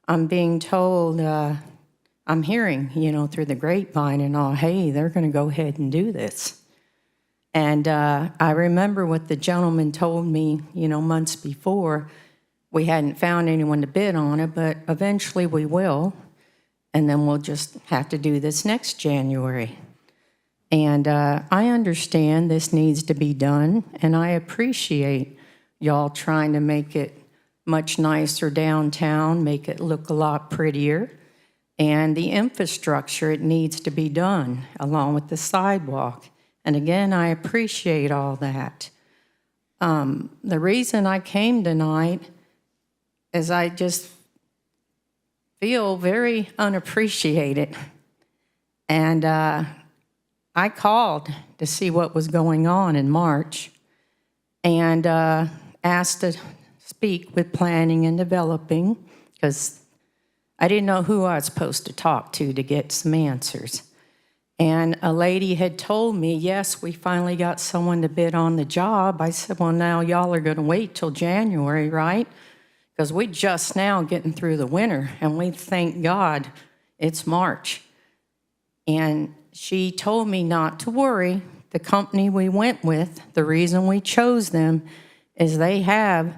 I'm being told, I'm hearing, through the grapevine and all, hey, they're going to go ahead and do this. And I remember what the gentleman told me, months before. We hadn't found anyone to bid on it, but eventually we will. And then we'll just have to do this next January. And I understand this needs to be done, and I appreciate y'all trying to make it much nicer downtown, make it look a lot prettier. And the infrastructure, it needs to be done, along with the sidewalk. And again, I appreciate all that. The reason I came tonight is I just feel very unappreciated. And I called to see what was going on in March and asked to speak with planning and developing, because I didn't know who I was supposed to talk to get some answers. And a lady had told me, yes, we finally got someone to bid on the job. I said, well, now y'all are going to wait till January, right? Because we just now getting through the winter, and we thank God it's March. And she told me not to worry. The company we went with, the reason we chose them is they have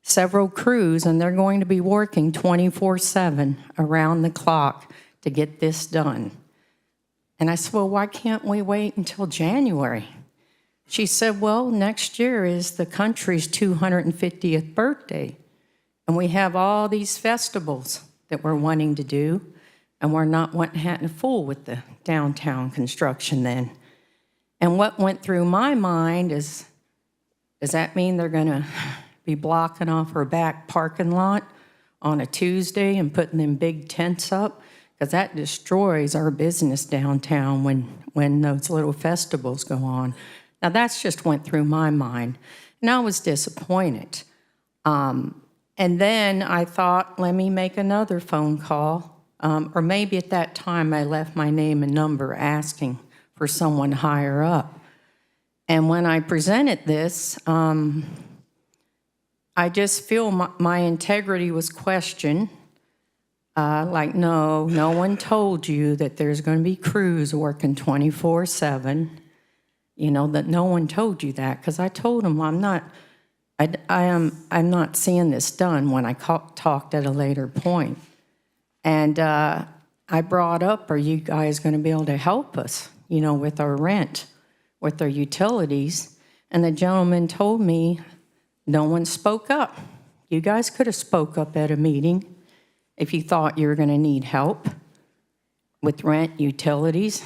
several crews, and they're going to be working 24/7 around the clock to get this done. And I said, well, why can't we wait until January? She said, well, next year is the country's 250th birthday, and we have all these festivals that we're wanting to do, and we're not wanting to fool with the downtown construction then. And what went through my mind is, does that mean they're going to be blocking off our back parking lot on a Tuesday and putting them big tents up? Because that destroys our business downtown when those little festivals go on. Now, that's just went through my mind, and I was disappointed. And then I thought, let me make another phone call, or maybe at that time I left my name and number asking for someone higher up. And when I presented this, I just feel my integrity was questioned. Like, no one told you that there's going to be crews working 24/7. That no one told you that, because I told them I'm not seeing this done when I talked at a later point. And I brought up, are you guys going to be able to help us, with our rent, with our utilities? And the gentleman told me, no one spoke up. You guys could have spoke up at a meeting if you thought you were going to need help with rent, utilities.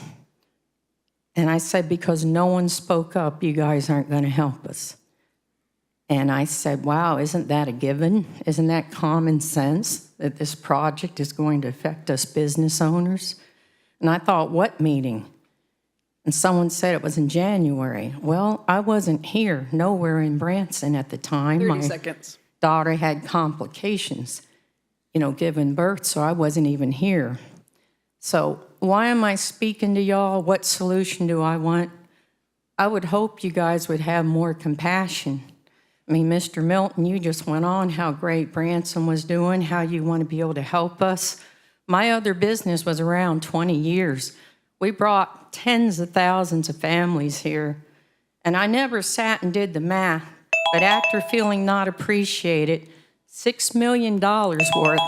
And I said, because no one spoke up, you guys aren't going to help us. And I said, wow, isn't that a given? Isn't that common sense that this project is going to affect us business owners? And I thought, what meeting? And someone said it was in January. Well, I wasn't here, nowhere in Branson at the time. 30 seconds. Daughter had complications, giving birth, so I wasn't even here. So why am I speaking to y'all? What solution do I want? I would hope you guys would have more compassion. I mean, Mr. Milton, you just went on how great Branson was doing, how you want to be able to help us. My other business was around 20 years. We brought tens of thousands of families here And I never sat and did the math, but after feeling not appreciated, $6 million worth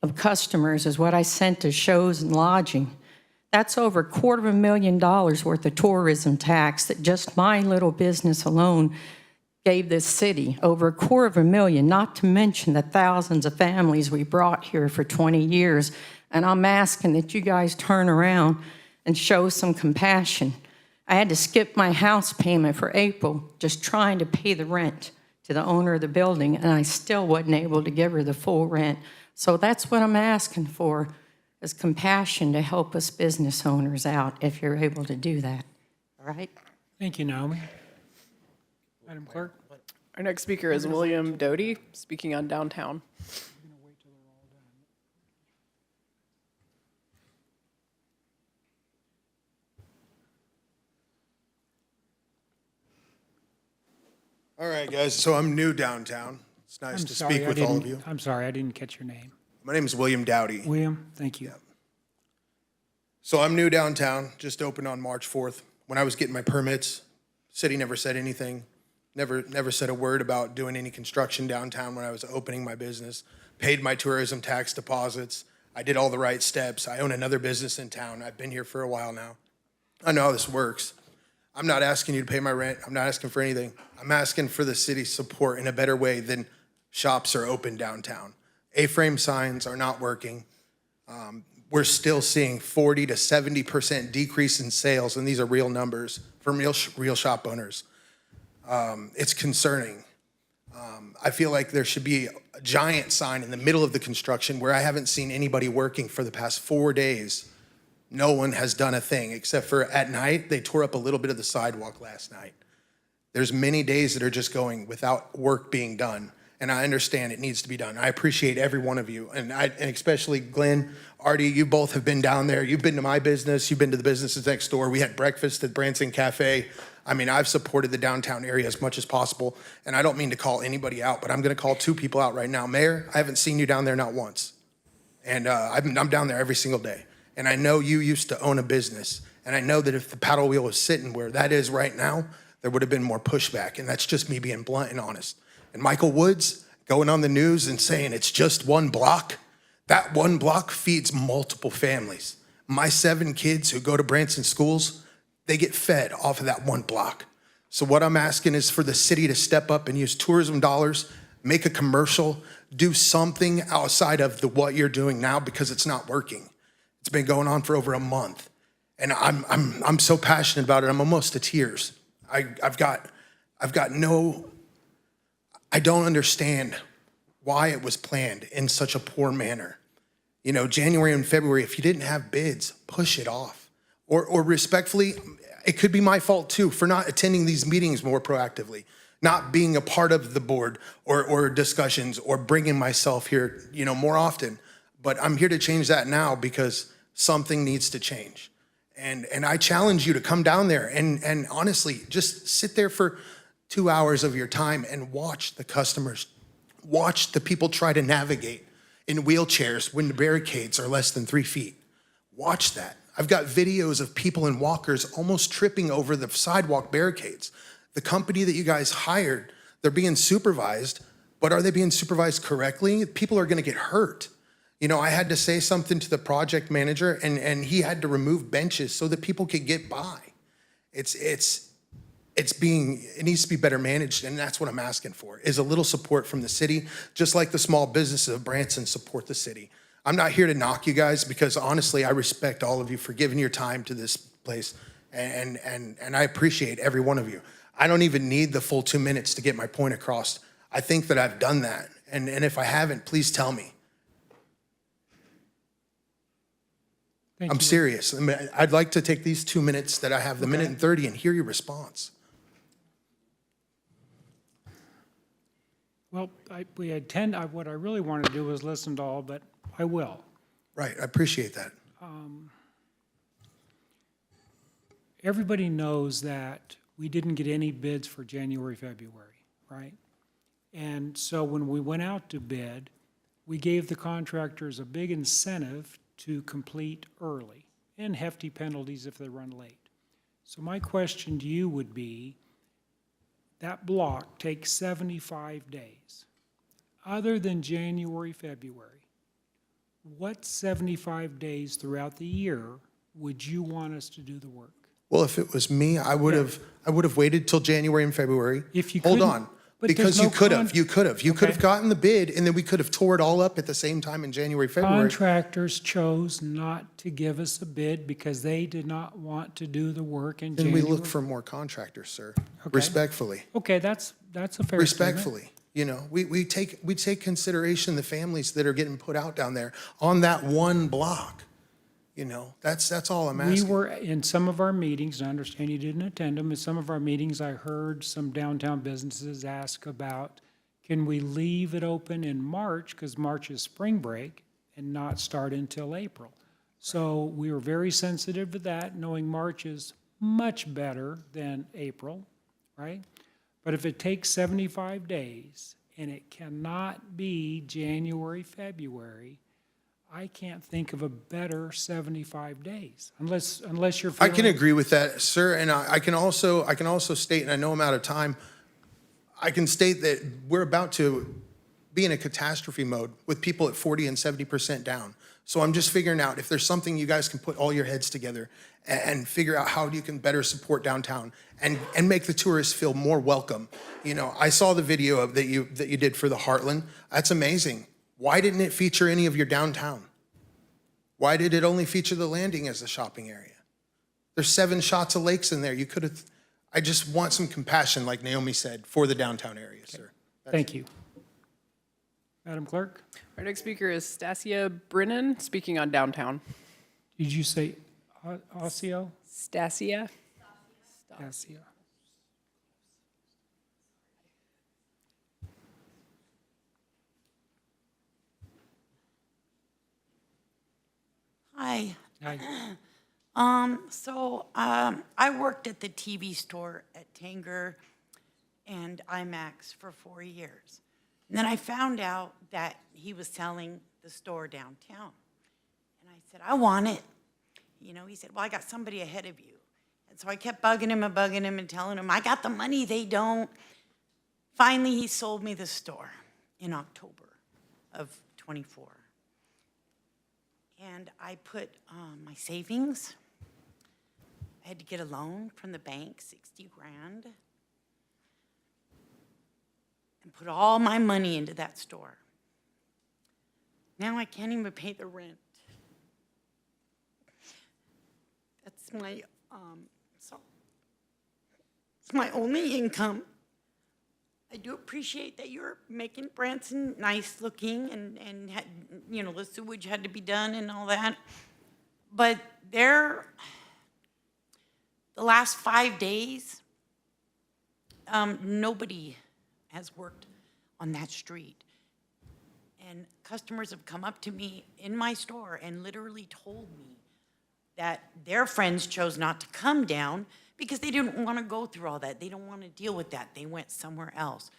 of customers is what I sent to shows and lodging. That's over $250,000 worth of tourism tax that just my little business alone gave this city, over $250,000, not to mention the thousands of families we brought here for 20 years. And I'm asking that you guys turn around and show some compassion. I had to skip my house payment for April just trying to pay the rent to the owner of the building, and I still wasn't able to give her the full rent. So that's what I'm asking for, is compassion to help us business owners out, if you're able to do that. All right? Thank you, Naomi. Madam Clerk? Our next speaker is William Doty, speaking on downtown. All right, guys, so I'm new downtown. It's nice I'm to sorry, speak with all of you. I'm sorry, I didn't catch your name. My name is William Dowdy. William, thank you. So I'm new downtown, just opened on March 4th. When I was getting my permits, city never said anything, never said a word about doing any construction downtown when I was opening my business. Paid my tourism tax deposits. I did all the right steps. I own another business in town. I've been here for a while now. I know how this works. I'm not asking you to pay my rent. I'm not asking for anything. I'm asking for the city's support in a better way than shops are open downtown. A-frame signs are not working. We're still seeing 40 to 70% decrease in sales, and these are real numbers from real shop owners. It's concerning. I feel like there should be a giant sign in the middle of the construction where I haven't seen anybody working for the past 4 days. No one has done a thing except for at night, they tore up a little bit of the sidewalk last night. There's many days that are just going without work being done. And I understand it needs to be done. I appreciate every one of you. And especially Glenn, Artie, you both have been down there. You've been to my business. You've been to the businesses next door. We had breakfast at Branson Cafe. I mean, I've supported the downtown area as much as possible. And I don't mean to call anybody out, but I'm going to call 2 people out right now. Mayor, I haven't seen you down there not once. And I'm down there every single day. And I know you used to own a business. And I know that if the paddle wheel was sitting where that is right now, there would have been more pushback. And that's just me being blunt and honest. And Michael Woods going on the news and saying it's just one block, that one block feeds multiple families. My 7 kids who go to Branson schools, they get fed off of that one block. So what I'm asking is for the city to step up and use tourism dollars, make a commercial, do something outside of what you're doing now because it's not working. It's been going on for over a month. And I'm so passionate about it. I'm almost to tears. I've got no, I don't understand why it was planned in such a poor manner. You know, January and February, if you didn't have bids, push it off. Or respectfully, it could be my fault too for not attending these meetings more proactively, not being a part of the board or discussions or bringing myself here, you know, more often. But I'm here to change that now because something needs to change. And I challenge you to come down there and honestly, just sit there for 2 hours of your time and watch the customers, watch the people try to navigate in wheelchairs when the barricades are less than 3 feet. Watch that. I've got videos of people in walkers almost tripping over the sidewalk barricades. The company that you guys hired, they're being supervised, but are they being supervised correctly? People are gonna get hurt. You know, I had to say something to the project manager and he had to remove benches so that people could get by. It needs to be better managed, and that's what I'm asking for, is a little support from the city, just like the small businesses of Branson support the city. I'm not here to knock you guys because honestly, I respect all of you for giving your time to this place, and I appreciate every one of you. I don't even need the full 2 minutes to get my point across. I think that I've done that, and if I haven't, please tell me. I'm serious. I'd like to take these 2 minutes that I have, the minute and 30, and hear your response. Well, what I really wanted to do was listen to all, but I will. Right, I appreciate that. Everybody knows that we didn't get any bids for January, February, right? And so when we went out to bid, we gave the contractors a big incentive to complete early and hefty penalties if they run late. So my question to you would be, that block takes 75 days. Other than January, February, what 75 days throughout the year would you want us to do the work? Well, if it was me, I would have waited till January and February. If you Hold couldn't- on. but Because there's you no could con- have, you could have Okay. gotten the bid and then we could have tore it all up at the same time in January, February. Contractors chose not to give us a bid because they did not want to do the work in Then we January. look for more contractors, sir. Okay. Respectfully. Okay, that's a fair statement. Respectfully. You know, we take consideration the families that are getting put out down there on that one block. You know, that's all I'm We asking. were, in some of our meetings, and I understand you didn't attend them, in some of our meetings, I heard some downtown businesses ask about, can we leave it open in March, because March is spring break, and not start until April? So we were very sensitive to that, knowing March is much better than April, right? But if it takes 75 days, and it cannot be January, February, I can't think of a better 75 days, unless you're I feeling. can agree with that, sir, and I can also state, and I know I'm out of time, I can state that we're about to be in a catastrophe mode with people at 40 and 70% down. So I'm just figuring out if there's something you guys can put all your heads together and figure out how you can better support downtown and make the tourists feel more welcome. You know, I saw the video that you did for the Heartland. That's amazing. Why didn't it feature any of your downtown? Why did it only feature the landing as a shopping area? There's 7 shots of lakes in there. You could have, I just want some compassion, like Naomi said, for the downtown area, sir. Thank you. Madam Clerk, Our next speaker is Stasia Brennan, speaking on downtown. did you say Osseo? Stasia? Osseo. Hi. Hi. I worked at the TV store at Tanger and IMAX for 4 years. And then I found out that he was selling the store downtown. And I said, I want it. You know, he said, well, I got somebody ahead of you. And so I kept bugging him and telling him, I got the money, they don't. Finally, he sold me the store in October of '24. And I put my savings. I had to get a loan from the bank, 60 grand, and put all my money into that store. Now I can't even pay the rent. That's my, it's my only income. I do appreciate that you're making Branson nice looking and you know, the sewage had to be done and all that. But the last 5 days, nobody has worked on that street. And customers have come up to me in my store and literally told me that their friends chose not to come down because they didn't want to go through all that. They don't want to deal with that. They went somewhere else.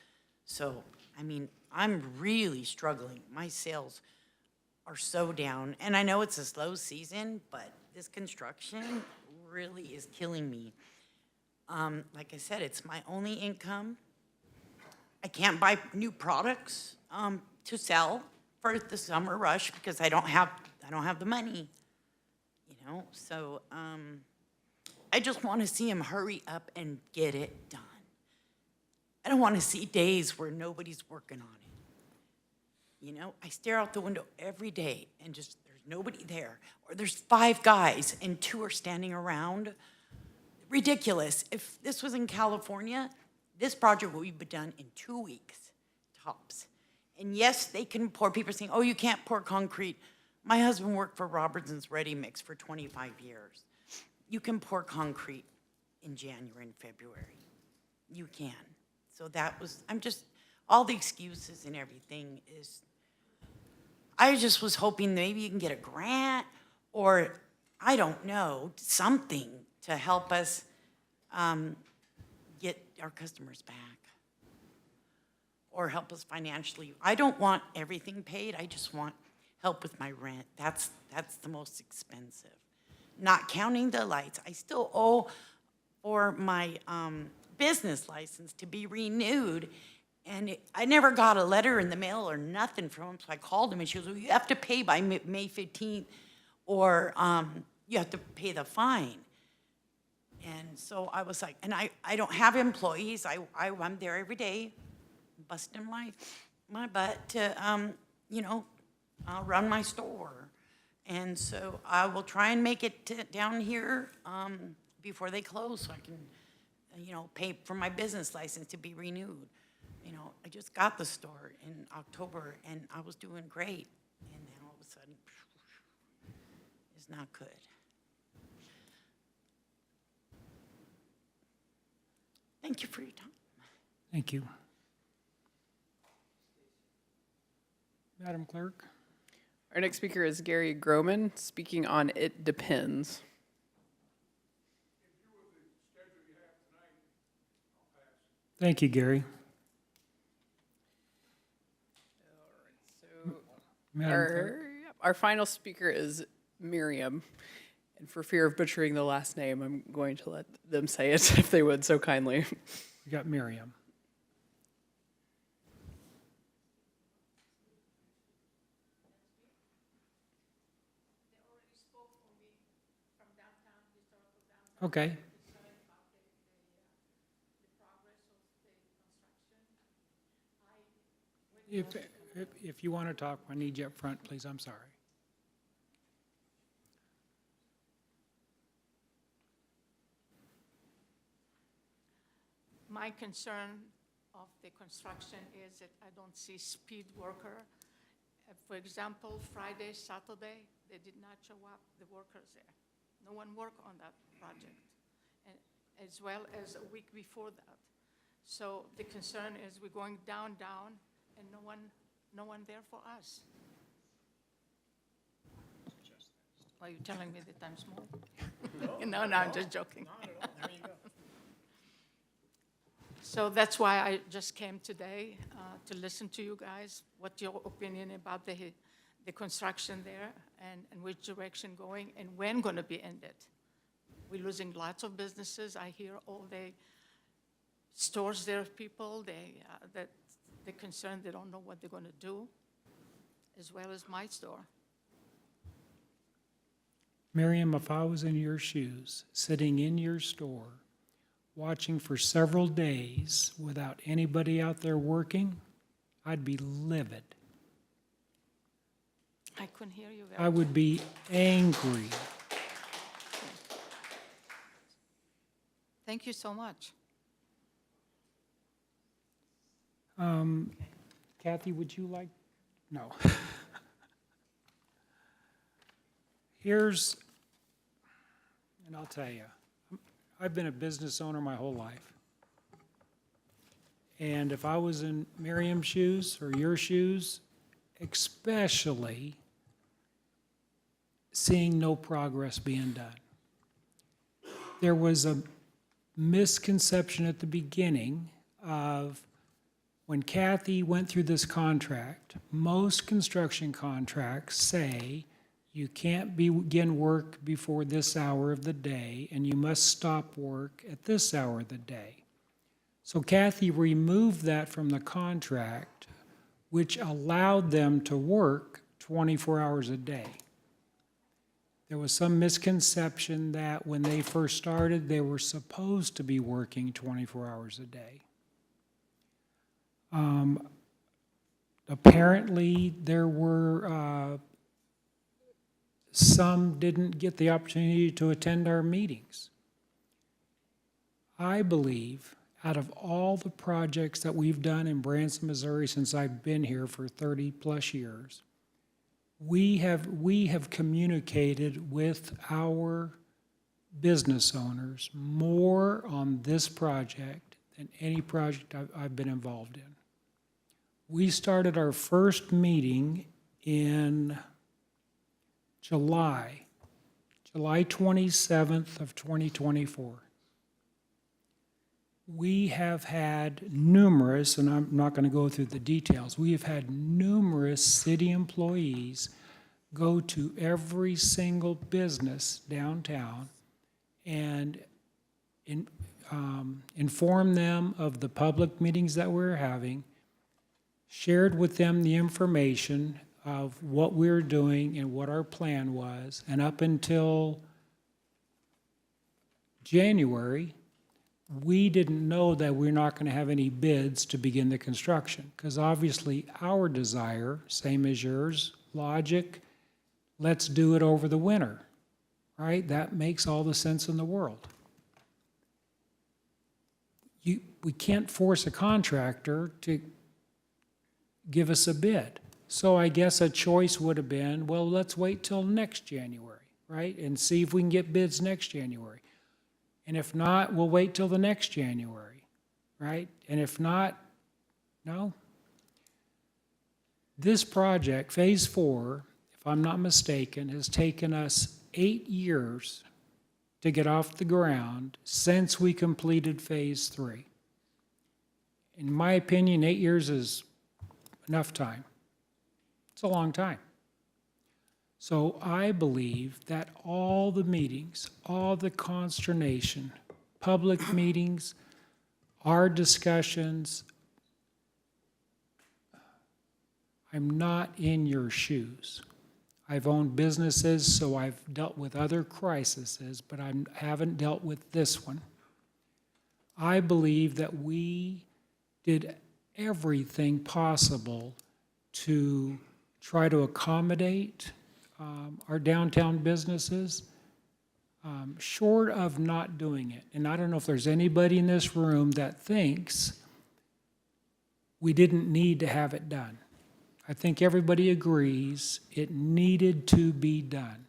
So, I mean, I'm really struggling. My sales are so down. And I know it's a slow season, but this construction really is killing me. Like I said, it's my only income. I can't buy new products to sell for the summer rush because I don't have the money. You know, so I just want to see him hurry up and get it done. I don't want to see days where nobody's working on it. You know, I stare out the window every day and just there's nobody there. Or there's 5 guys and 2 are standing around. Ridiculous. If this was in California, this project would be done in 2 weeks, tops. And yes, they can pour. People are saying, oh, you can't pour concrete. My husband worked for Robertson's Ready Mix for 25 years. You can pour concrete in January and February. You can. So all the excuses and everything is, I just was hoping maybe you can get a grant or, I don't know, something to help us get our customers back or help us financially. I don't want everything paid. I just want help with my rent. That's the most expensive. Not counting the lights. I still owe for my business license to be renewed. And I never got a letter in the mail or nothing from him, so I called him and she goes, well, you have to pay by May 15th or you have to pay the fine. And so I was like, and I don't have employees. I'm there every day, busting my butt to, you know, run my store. And so I will try and make it down here before they close so I can, you know, pay for my business license to be renewed. You know, I just got the store in October and I was doing great. And then all of a sudden, it's not good. Thank you for your time. Thank you. Madam Clerk? Our next speaker is Gary Groman, speaking on It Depends. Thank you, Gary. Madam Clerk? Our final speaker is Miriam. And for fear of butchering the last name, I'm going to let them say it if they would so kindly. We got Miriam. Okay. If you want to talk, I need you up front, please. I'm sorry. My concern of the construction is that I don't see speed worker. For example, Friday, Saturday, they did not show up, the workers there. No one worked on that project, and as well as a week before that. So the concern is we're going down, and no one there for us. Are you telling me the time's more? No, I'm just joking. There you go. So that's why I just came today to listen to you guys, what your opinion about the construction there and which direction going and when going to be ended. We're losing lots of businesses. I hear all the stores there, people, that they're concerned they don't know what they're going to do, as well as my store. Miriam, if I was in your shoes, sitting in your store, watching for several days without anybody out there working, I'd be livid. I couldn't hear you very I would be angry. Thank you so much. Kathy, would you like? No. And I'll tell you, I've been a business owner my whole life. And if I was in Miriam's shoes or your shoes, especially seeing no progress being done. There was a misconception at the beginning of when Kathy went through this contract. Most construction contracts say you can't begin work before this hour of the day, and you must stop work at this hour of the day. So Kathy removed that from the contract, which allowed them to work 24 hours a day. There was some misconception that when they first started, they were supposed to be working 24 hours a day. Apparently, there were some didn't get the opportunity to attend our meetings. I believe out of all the projects that we've done in Branson, Missouri since I've been here for 30 plus years, we have communicated with our business owners more on this project than any project I've been involved in. We started our first meeting in July 27th of 2024. We have had numerous, and I'm not going to go through the details, we have had numerous city employees go to every single business downtown and informed them of the public meetings that we were having, shared with them the information of what we were doing and what our plan was, and up until January, we didn't know that we're not going to have any bids to begin the construction, because obviously our desire, same as yours, logic, let's do it over the winter, right? That makes all the sense in the world. We can't force a contractor to give us a bid. So I guess a choice would have been, well, let's wait till next January, right? And see if we can get bids next January. And if not, we'll wait till the next January, right? And if not, no. This project, Phase 4, if I'm not mistaken, has taken us 8 years to get off the ground since we completed Phase 3. In my opinion, 8 years is enough time. It's a long time. So I believe that all the meetings, all the consternation, public meetings, our discussions, I'm not in your shoes. I've owned businesses, so I've dealt with other crises, but I haven't dealt with this one. I believe that we did everything possible to try to accommodate our downtown businesses, short of not doing it. And I don't know if there's anybody in this room that thinks we didn't need to have it done. I think everybody agrees it needed to be done,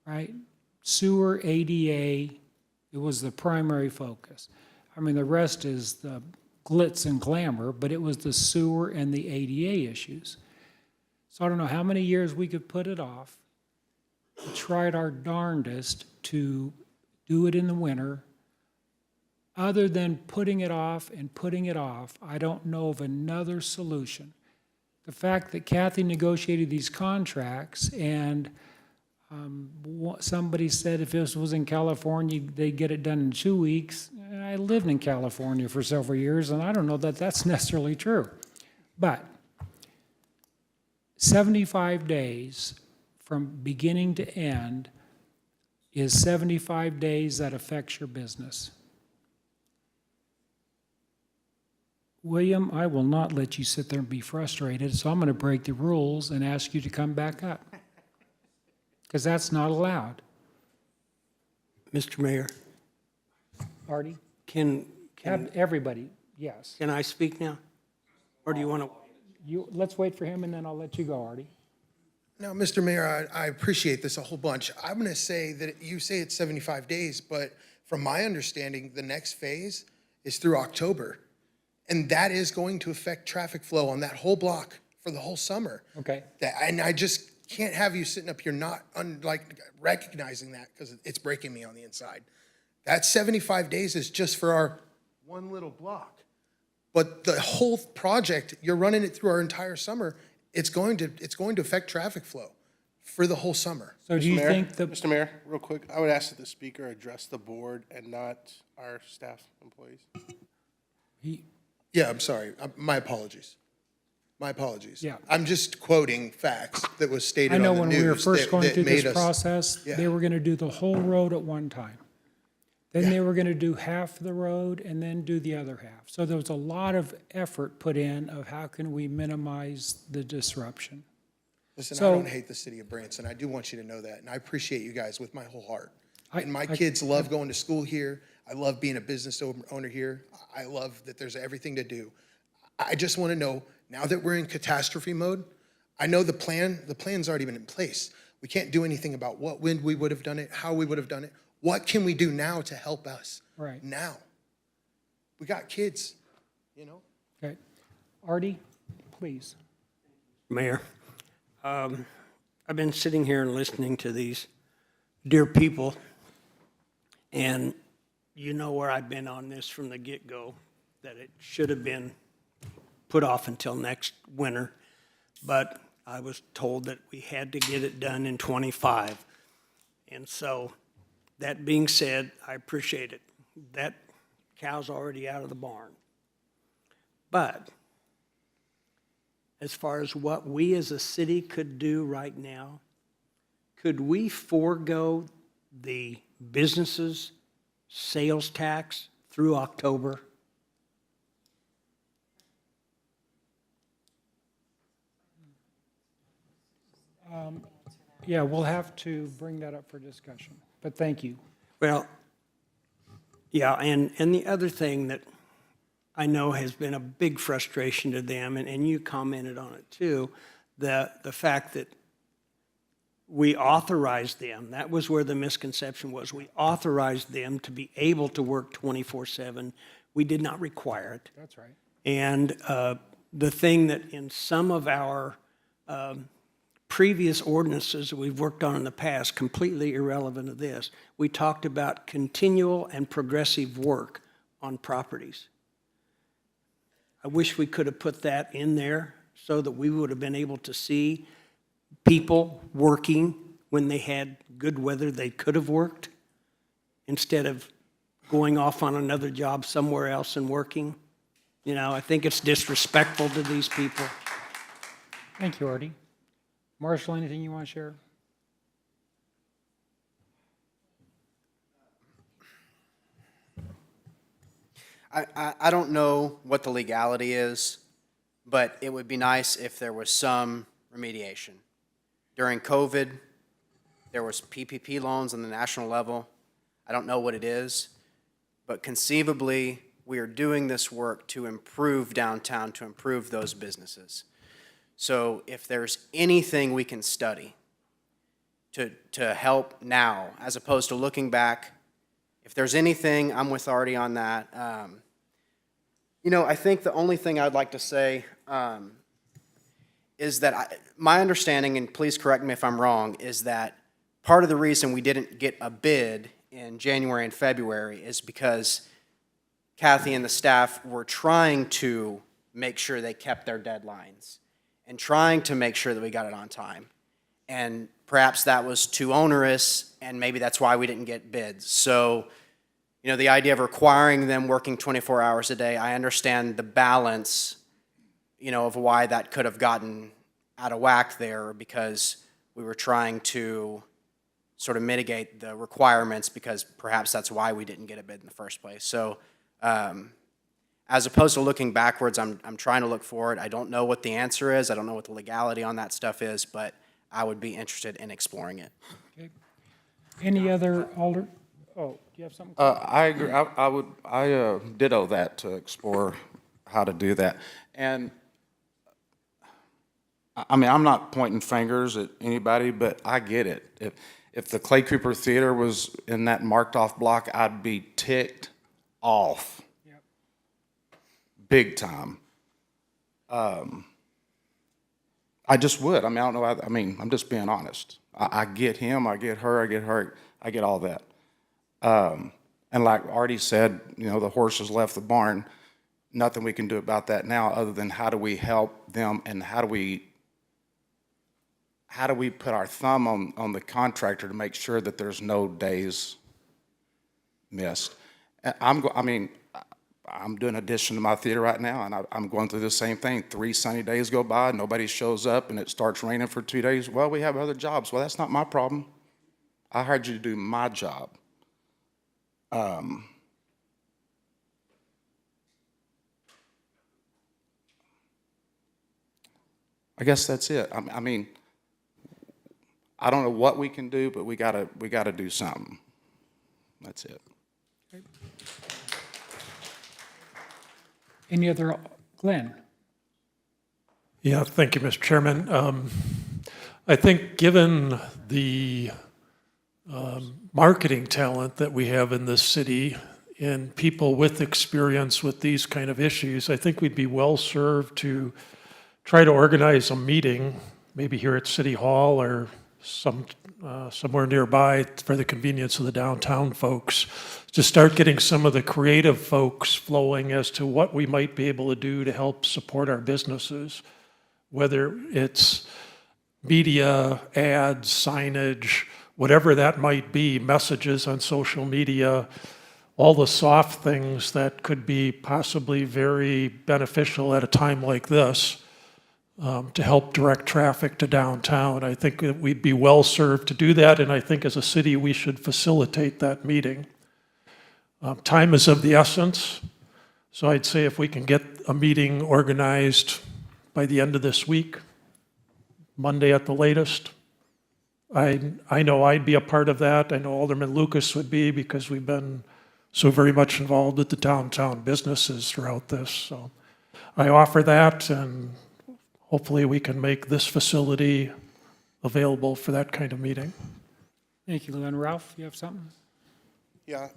right? Sewer, ADA, it was the primary focus. I mean, the rest is the glitz and glamour, but it was the sewer and the ADA issues. So I don't know how many years we could put it off. We tried our darndest to do it in the winter. Other than putting it off and putting it off, I don't know of another solution. The fact that Kathy negotiated these contracts and somebody said if this was in California, they'd get it done in 2 weeks. I lived in California for several years, and I don't know that that's necessarily true. But 75 days from beginning to end is 75 days that affects your business. William, I will not let you sit there and be frustrated, so I'm going to break the rules and ask you to come back up, because that's not allowed. Mr. Mayor, Artie? can Everybody, yes. can I speak now? Or do you want to? Let's wait for him, and then I'll let you go, Artie. Now, Mr. Mayor, I appreciate this a whole bunch. I'm going to say that you say it's 75 days, but from my understanding, the next phase is through October. And that is going to affect traffic flow on that whole block for the whole summer. Okay. And I just can't have you sitting up here not recognizing that, because it's breaking me on the inside. That 75 days is just for our one little block. But the whole project, you're running it through our entire summer, it's going to affect traffic flow for the whole summer. So do you think Mr. Mayor, real quick, I would ask that the speaker address the board and not our staff employees. Yeah, I'm sorry. My apologies. My apologies. Yeah. I'm just quoting facts that was stated I know on the when news. we were first going through this made us- process, they were going to do the whole road at one time. Then they were going to do half the road and then do the other half. So there was a lot of effort put in of how can we minimize the disruption. Listen, So- I don't hate the city of Branson. I do want you to know that, and I appreciate you guys with my whole heart. And my kids love going to school here. I love being a business owner here. I love that there's everything to do. I just want to know, now that we're in catastrophe mode, I know the plan's already been in place. We can't do anything about when we would have done it, how we would have done it. What can we do now to help us? Right. Now. We got kids, you know? Okay. Artie, please. Mayor, I've been sitting here and listening to these dear people, and you know where I've been on this from the get-go, that it should have been put off until next winter, but I was told that we had to get it done in '25. And so, that being said, I appreciate it. That Cow's already out of the barn. But as far as what we as a city could do right now, could we forego the businesses' sales tax through October? Yeah, we'll have to bring that up for discussion, but thank you. Well, yeah, and the other thing that I know has been a big frustration to them, and you commented on it too, the fact that we authorized them, that was where the misconception was, we authorized them to be able to work 24/7. We did not require it. That's right. And the thing that in some of our previous ordinances that we've worked on in the past, completely irrelevant to this, we talked about continual and progressive work on properties. I wish we could have put that in there so that we would have been able to see people working when they had good weather they could have worked, instead of going off on another job somewhere else and working. You know, I think it's disrespectful to these people. Thank you, Artie. Marshall, anything you want to share? I don't know what the legality is, but it would be nice if there was some remediation. During COVID, there was PPP loans on the national level. I don't know what it is, but conceivably, we are doing this work to improve downtown, to improve those businesses. So if there's anything we can study to help now, as opposed to looking back, if there's anything, I'm with Artie on that. You know, I think the only thing I'd like to say is that my understanding, and please correct me if I'm wrong, is that part of the reason we didn't get a bid in January and February is because Kathy and the staff were trying to make sure they kept their deadlines and trying to make sure that we got it on time. And perhaps that was too onerous, and maybe that's why we didn't get bids. So, you know, the idea of requiring them working 24 hours a day, I understand the balance, you know, of why that could have gotten out of whack there, because we were trying to sort of mitigate the requirements, because perhaps that's why we didn't get a bid in the first place. So as opposed to looking backwards, I'm trying to look forward. I don't know what the answer is. I don't know what the legality on that stuff is, but I would be interested in exploring it. Okay. Any other alder? Oh, do you have something? I agree. I ditto that, to explore how to do that. And I mean, I'm not pointing fingers at anybody, but I get it. If the Clay Cooper Theater was in that marked off block, I'd be ticked off. Yep. Big time. I just would. I mean, I don't know. I mean, I'm just being honest. I get him. I get her. I get her. I get all that. And like Artie said, you know, the horses left the barn. Nothing we can do about that now, other than how do we help them, and how do we put our thumb on the contractor to make sure that there's no days missed. I'm doing addition to my theater right now, and I'm going through the same thing. 3 sunny days go by, nobody shows up, and it starts raining for 2 days. Well, we have other jobs. Well, that's not my problem. I hired you to do my job. I guess that's it. I mean, I don't know what we can do, but we gotta do something. That's it. Okay. Any other, Glenn? Yeah, thank you, Mr. Chairman. I think given the marketing talent that we have in this city and people with experience with these kind of issues, I think we'd be well served to try to organize a meeting, maybe here at City Hall or somewhere nearby for the convenience of the downtown folks, to start getting some of the creative folks flowing as to what we might be able to do to help support our businesses, whether it's media, ads, signage, whatever that might be, messages on social media, all the soft things that could be possibly very beneficial at a time like this to help direct traffic to downtown. I think that we'd be well served to do that, and I think as a city we should facilitate that meeting. Time is of the essence, so I'd say if we can get a meeting organized by the end of this week, Monday at the latest. I know I'd be a part of that. I know Alderman Lucas would be, because we've been so very much involved with the downtown businesses throughout this. So I offer that, and hopefully we can make this facility available for that kind of meeting. Thank you, Lou. And Ralph, you have something? Yeah.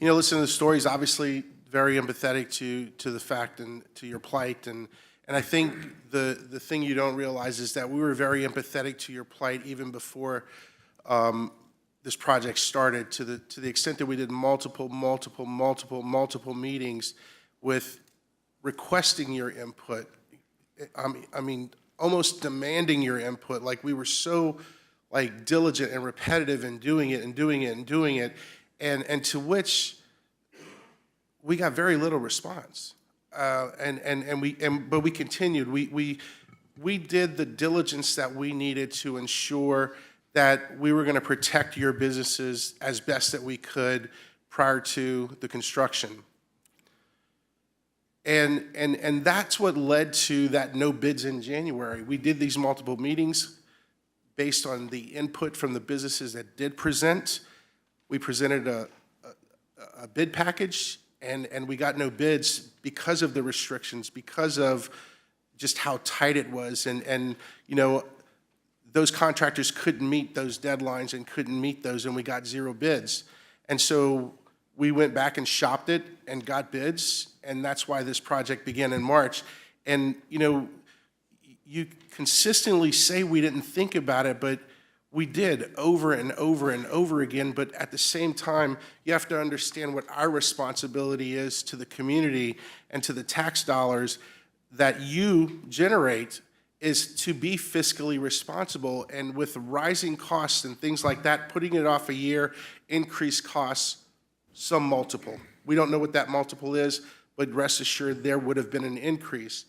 You know, listen to the stories, obviously very empathetic to the fact and to your plight. And I think the thing you don't realize is that we were very empathetic to your plight even before this project started, to the extent that we did multiple meetings with requesting your input. I mean, almost demanding your input. Like, we were so like diligent and repetitive in doing it, and to which we got very little response. But we continued. We did the diligence that we needed to ensure that we were going to protect your businesses as best that we could prior to the construction. And that's what led to that no bids in January. We did these multiple meetings based on the input from the businesses that did present. We presented a bid package, and we got no bids because of the restrictions, because of just how tight it was. And you know, those contractors couldn't meet those deadlines and couldn't meet those, and we got 0 bids. And so we went back and shopped it and got bids, and that's why this project began in March. And you know, you consistently say we didn't think about it, but we did over and over and over again. But at the same time, you have to understand what our responsibility is to the community and to the tax dollars that you generate is to be fiscally responsible. And with rising costs and things like that, putting it off a year, increased costs, some multiple. We don't know what that multiple is, but rest assured there would have been an increase.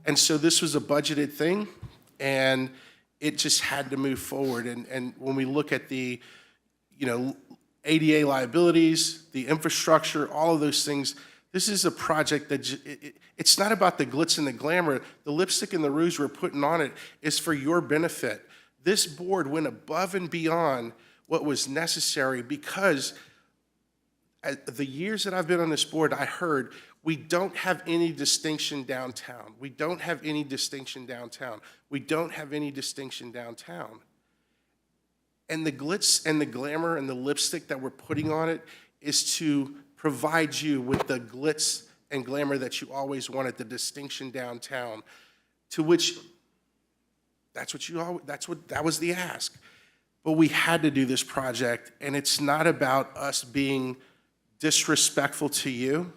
And so this was a budgeted thing, and it just had to move forward. And when we look at the, you know, ADA liabilities, the infrastructure, all of those things, this is a project that it's not about the glitz and the glamour. The lipstick and the rouge we're putting on it is for your benefit. This board went above and beyond what was necessary, because the years that I've been on this board, I heard, we don't have any distinction downtown. We don't have any distinction downtown. We don't have any distinction downtown. And the glitz and the glamour and the lipstick that we're putting on it is to provide you with the glitz and glamour that you always wanted, the distinction downtown, to which that was the ask. But we had to do this project, and it's not about us being disrespectful to you.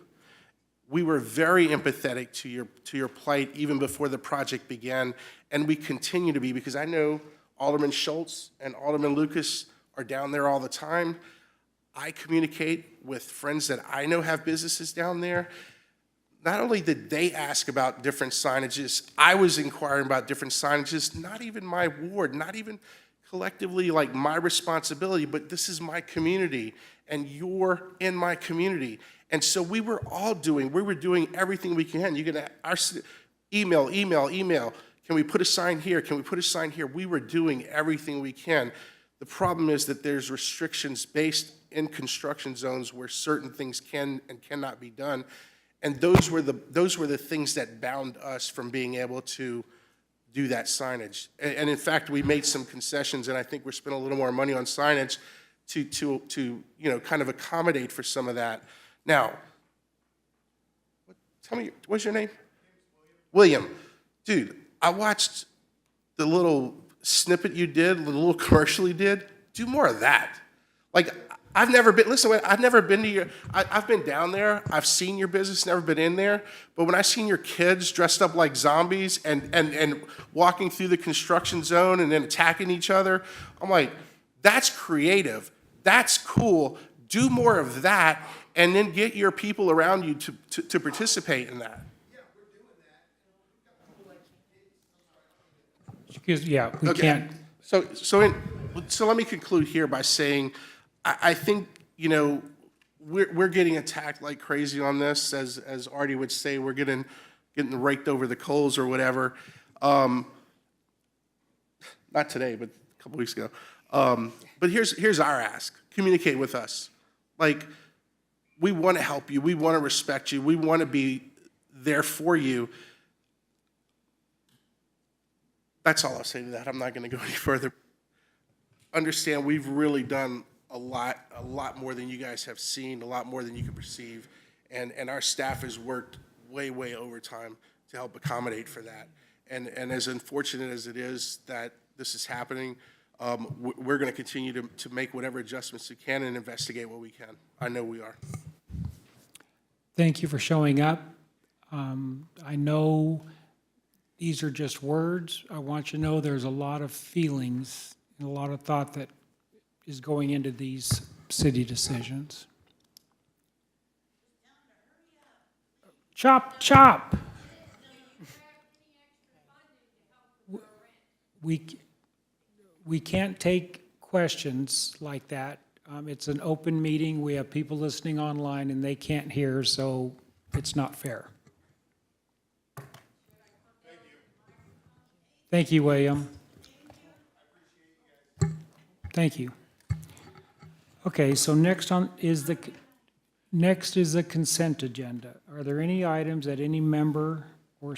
We were very empathetic to your plight even before the project began, and we continue to be, because I know Alderman Schultz and Alderman Lucas are down there all the time. I communicate with friends that I know have businesses down there. Not only did they ask about different signages, I was inquiring about different signages, not even my ward, not even collectively like my responsibility, but this is my community, and you're in my community. And so we were doing everything we can. You can email. Can we put a sign here? Can we put a sign here? We were doing everything we can. The problem is that there's restrictions based in construction zones where certain things can and cannot be done. And those were the things that bound us from being able to do that signage. And in fact, we made some concessions, and I think we're spending a little more money on signage to you know, kind of accommodate for some of that. Now, tell me, what's your name? William. Dude, I watched the little snippet you did, the little commercial you did. Do more of that. Like, I've never been to your, I've been down there, I've seen your business, never been in there, but when I seen your kids dressed up like zombies and walking through the construction zone and then attacking each other, I'm like, that's creative, that's cool. Do more of that, and then get your people around you to participate in that. Excuse, yeah, we Okay. can't, So let me conclude here by saying, I think, you know, we're getting attacked like crazy on this, as Artie would say, we're getting raked over the coals or whatever. Not today, but a couple weeks ago. But here's our ask: communicate with us. Like, we want to help you, we want to respect you, we want to be there for you. That's all I'll say to that. I'm not going to go any further. Understand, we've really done a lot more than you guys have seen, a lot more than you can perceive, and our staff has worked way overtime to help accommodate for that. And as unfortunate as it is that this is happening, we're going to continue to make whatever adjustments we can and investigate what we can. I know we are. thank you for showing up. I know these are just words. I want you to know there's a lot of feelings and a lot of thought that is going into these city decisions. Chop, chop. We can't take questions like that. It's an open meeting. We have people listening online and they can't hear, so it's not fair. Thank you, William. Thank you. Okay, so next is the consent agenda. Are there any items that any member or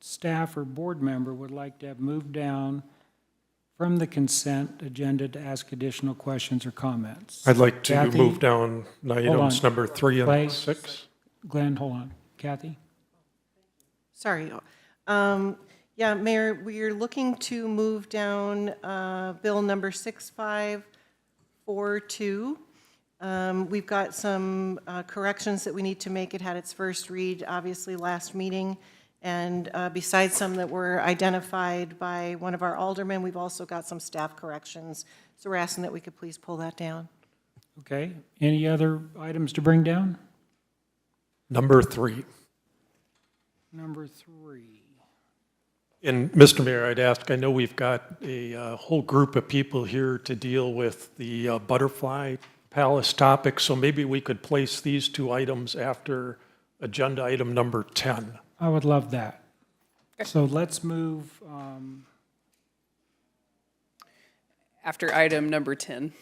staff or board member would like to have moved down from the consent agenda to ask additional questions or comments? I'd like to Kathy? move down items on. number 3 and Clay? 6. Glenn, hold on. Kathy? Sorry. Yeah, Mayor, we're looking to move down Bill number 6542. We've got some corrections that we need to make. It had its first read, obviously, last meeting. And besides some that were identified by one of our aldermen, we've also got some staff corrections. So we're asking that we could please pull that down. Okay. Any other items to bring down? Number 3. Number 3. And Mr. Mayor, I'd ask, I know we've got a whole group of people here to deal with the Butterfly Palace topic, so maybe we could place these 2 items after agenda item number 10. I would love that. So let's move, After item number 10.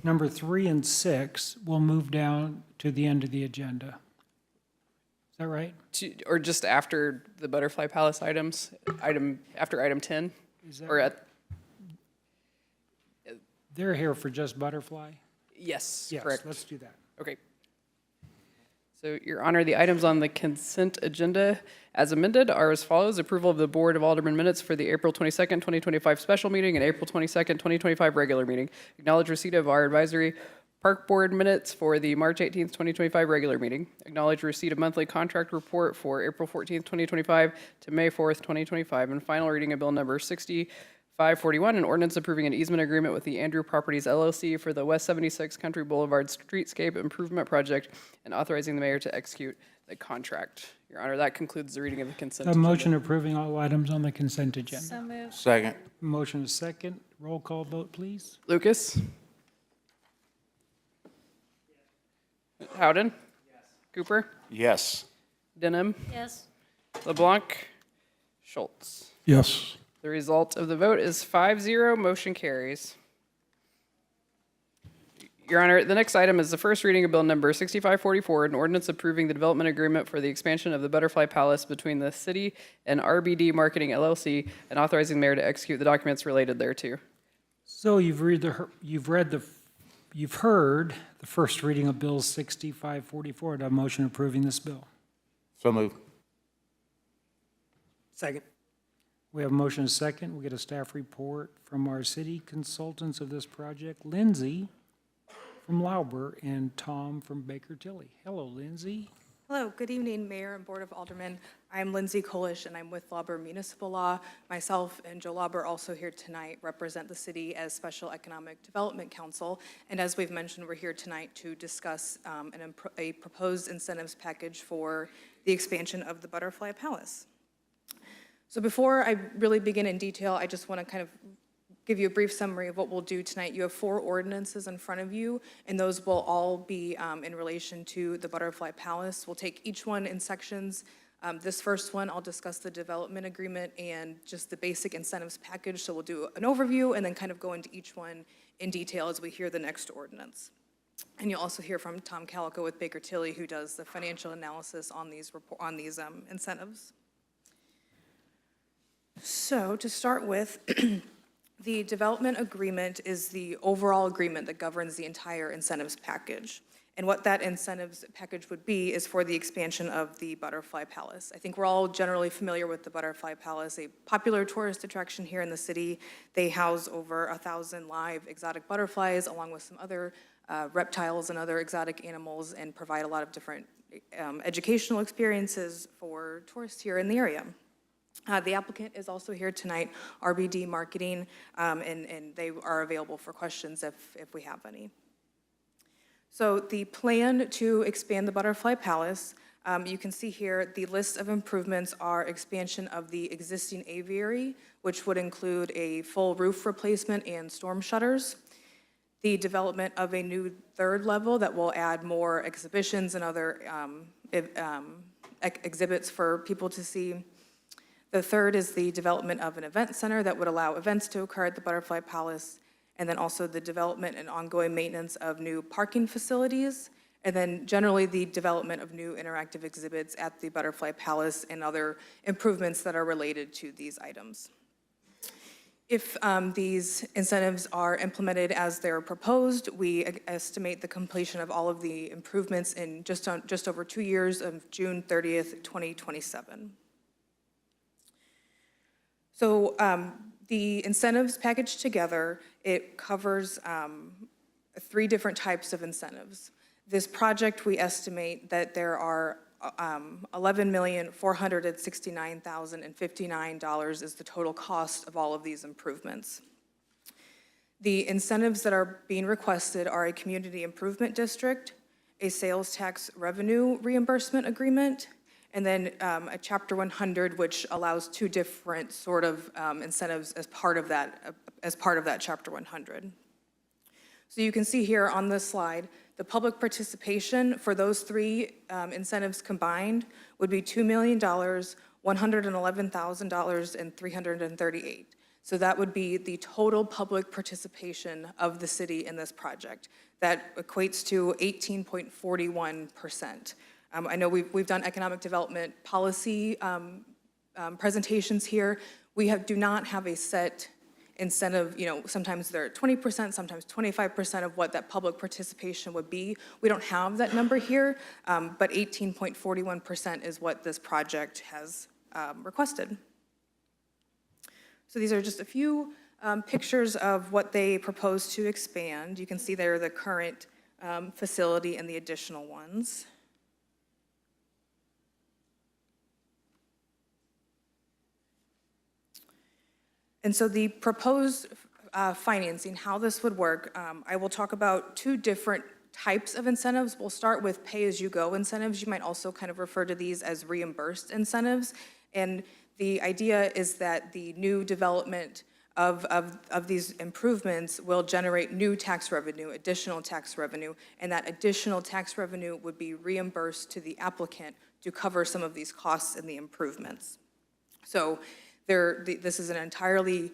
number 3 and 6, we'll move down to the end of the agenda. Is that right? Or just after the Butterfly Palace items, after item 10? Is that Or at, They're here for just Butterfly? yes, Yes, correct. let's do that. Okay. So, Your Honor, the items on the consent agenda as amended are as follows. Approval of the Board of Aldermen minutes for the April 22nd, 2025 special meeting and April 22nd, 2025 regular meeting. Acknowledge receipt of our advisory Park Board minutes for the March 18th, 2025 regular meeting. Acknowledge receipt of monthly contract report for April 14th, 2025 to May 4th, 2025. And final reading of bill number 6541, an ordinance approving an easement agreement with the Andrew Properties LLC for the West 76 Country Boulevard Streetscape Improvement Project and authorizing the mayor to execute the contract. Your Honor, that concludes the reading of the consent A agenda. motion approving all items on the consent agenda. So moved. Second. Motion is second. Roll call vote, please. Lucas? Howden? Cooper? Yes. Denham? Yes. LeBlanc? Schultz? Yes. The result of the vote is 5-0, motion carries. Your Honor, the next item is the first reading of bill number 6544, an ordinance approving the development agreement for the expansion of the Butterfly Palace between the city and RBD Marketing LLC and authorizing the mayor to execute the documents related thereto. So you've heard the first reading of Bill 6544. Do I have a motion approving this bill? So move. Second. We have a motion and a second. We get a staff report from our city consultants of this project, Lindsay from Lauber and Tom from Baker Tilly. Hello, Lindsay. Hello, good evening, Mayor and Board of Aldermen. I'm Lindsay Kolish, and I'm with Lauber Municipal Law. Myself and Joe Lauber also here tonight represent the city as Special Economic Development Council. And as we've mentioned, we're here tonight to discuss a proposed incentives package for the expansion of the Butterfly Palace. So before I really begin in detail, I just want to kind of give you a brief summary of what we'll do tonight. You have 4 ordinances in front of you, and those will all be in relation to the Butterfly Palace. We'll take each one in sections. This first one, I'll discuss the development agreement and just the basic incentives package. So we'll do an overview and then kind of go into each one in detail as we hear the next ordinance. And you'll also hear from Tom Calico with Baker Tilly, who does the financial analysis on these incentives. So to start with, the development agreement is the overall agreement that governs the entire incentives package. And what that incentives package would be is for the expansion of the Butterfly Palace. I think we're all generally familiar with the Butterfly Palace, a popular tourist attraction here in the city. They house over 1,000 live exotic butterflies, along with some other reptiles and other exotic animals, and provide a lot of different educational experiences for tourists here in the area. The applicant is also here tonight, RBD Marketing, and they are available for questions if we have any. So the plan to expand the Butterfly Palace, you can see here the list of improvements are expansion of the existing aviary, which would include a full roof replacement and storm shutters, the development of a new 3rd level that will add more exhibitions and other exhibits for people to see. The 3rd is the development of an event center that would allow events to occur at the Butterfly Palace, and then also the development and ongoing maintenance of new parking facilities, and then generally the development of new interactive exhibits at the Butterfly Palace and other improvements that are related to these items. If these incentives are implemented as they're proposed, we estimate the completion of all of the improvements in just over 2 years of June 30th, 2027. So the incentives packaged together, it covers 3 different types of incentives. This project, we estimate that there are $11,469,059 is the total cost of all of these improvements. The incentives that are being requested are a community improvement district, a sales tax revenue reimbursement agreement, and then a Chapter 100, which allows 2 different sort of incentives as part of that Chapter 100. So you can see here on this slide, the public participation for those 3 incentives combined would be $2 million, $111,000, and $338. So that would be the total public participation of the city in this project. That equates to 18.41%. I know we've done economic development policy presentations here. We do not have a set incentive, sometimes they're 20%, sometimes 25% of what that public participation would be. We don't have that number here, but 18.41% is what this project has requested. So these are just a few pictures of what they propose to expand. You can see there the current facility and the additional ones. And so the proposed financing, how this would work, I will talk about 2 different types of incentives. We'll start with pay-as-you-go incentives. You might also kind of refer to these as reimbursed incentives. And the idea is that the new development of these improvements will generate new tax revenue, additional tax revenue, and that additional tax revenue would be reimbursed to the applicant to cover some of these costs and the improvements. So this is an entirely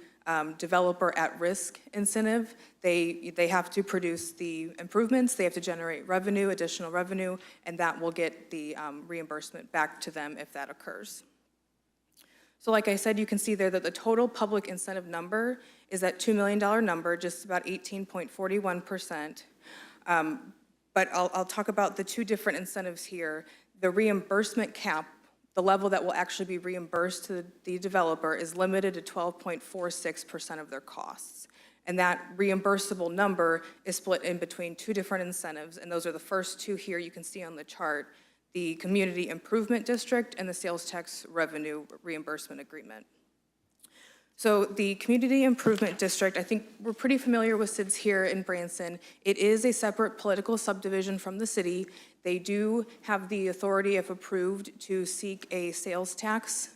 developer at-risk incentive. They have to produce the improvements, they have to generate revenue, additional revenue, and that will get the reimbursement back to them if that occurs. So like I said, you can see there that the total public incentive number is that $2 million number, just about 18.41%. But I'll talk about the 2 different incentives here. The reimbursement cap, the level that will actually be reimbursed to the developer, is limited to 12.46% of their costs. And that reimbursable number is split in between 2 different incentives, and those are the first 2 here you can see on the chart. the Community Improvement District, and the Sales Tax Revenue Reimbursement Agreement. So the Community Improvement District, I think we're pretty familiar with SIDS here in Branson. It is a separate political subdivision from the city. They do have the authority, if approved, to seek a sales tax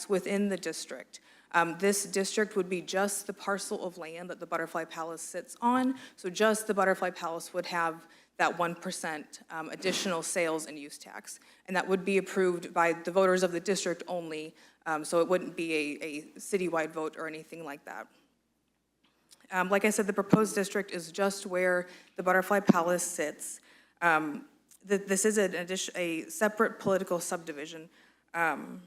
within the district. This district would be just the parcel of land that the Butterfly Palace sits on. So just the Butterfly Palace would have that 1% additional sales and use tax. And that would be approved by the voters of the district only, so it wouldn't be a citywide vote or anything like that. Like I said, the proposed district is just where the Butterfly Palace sits. This is a separate political subdivision. And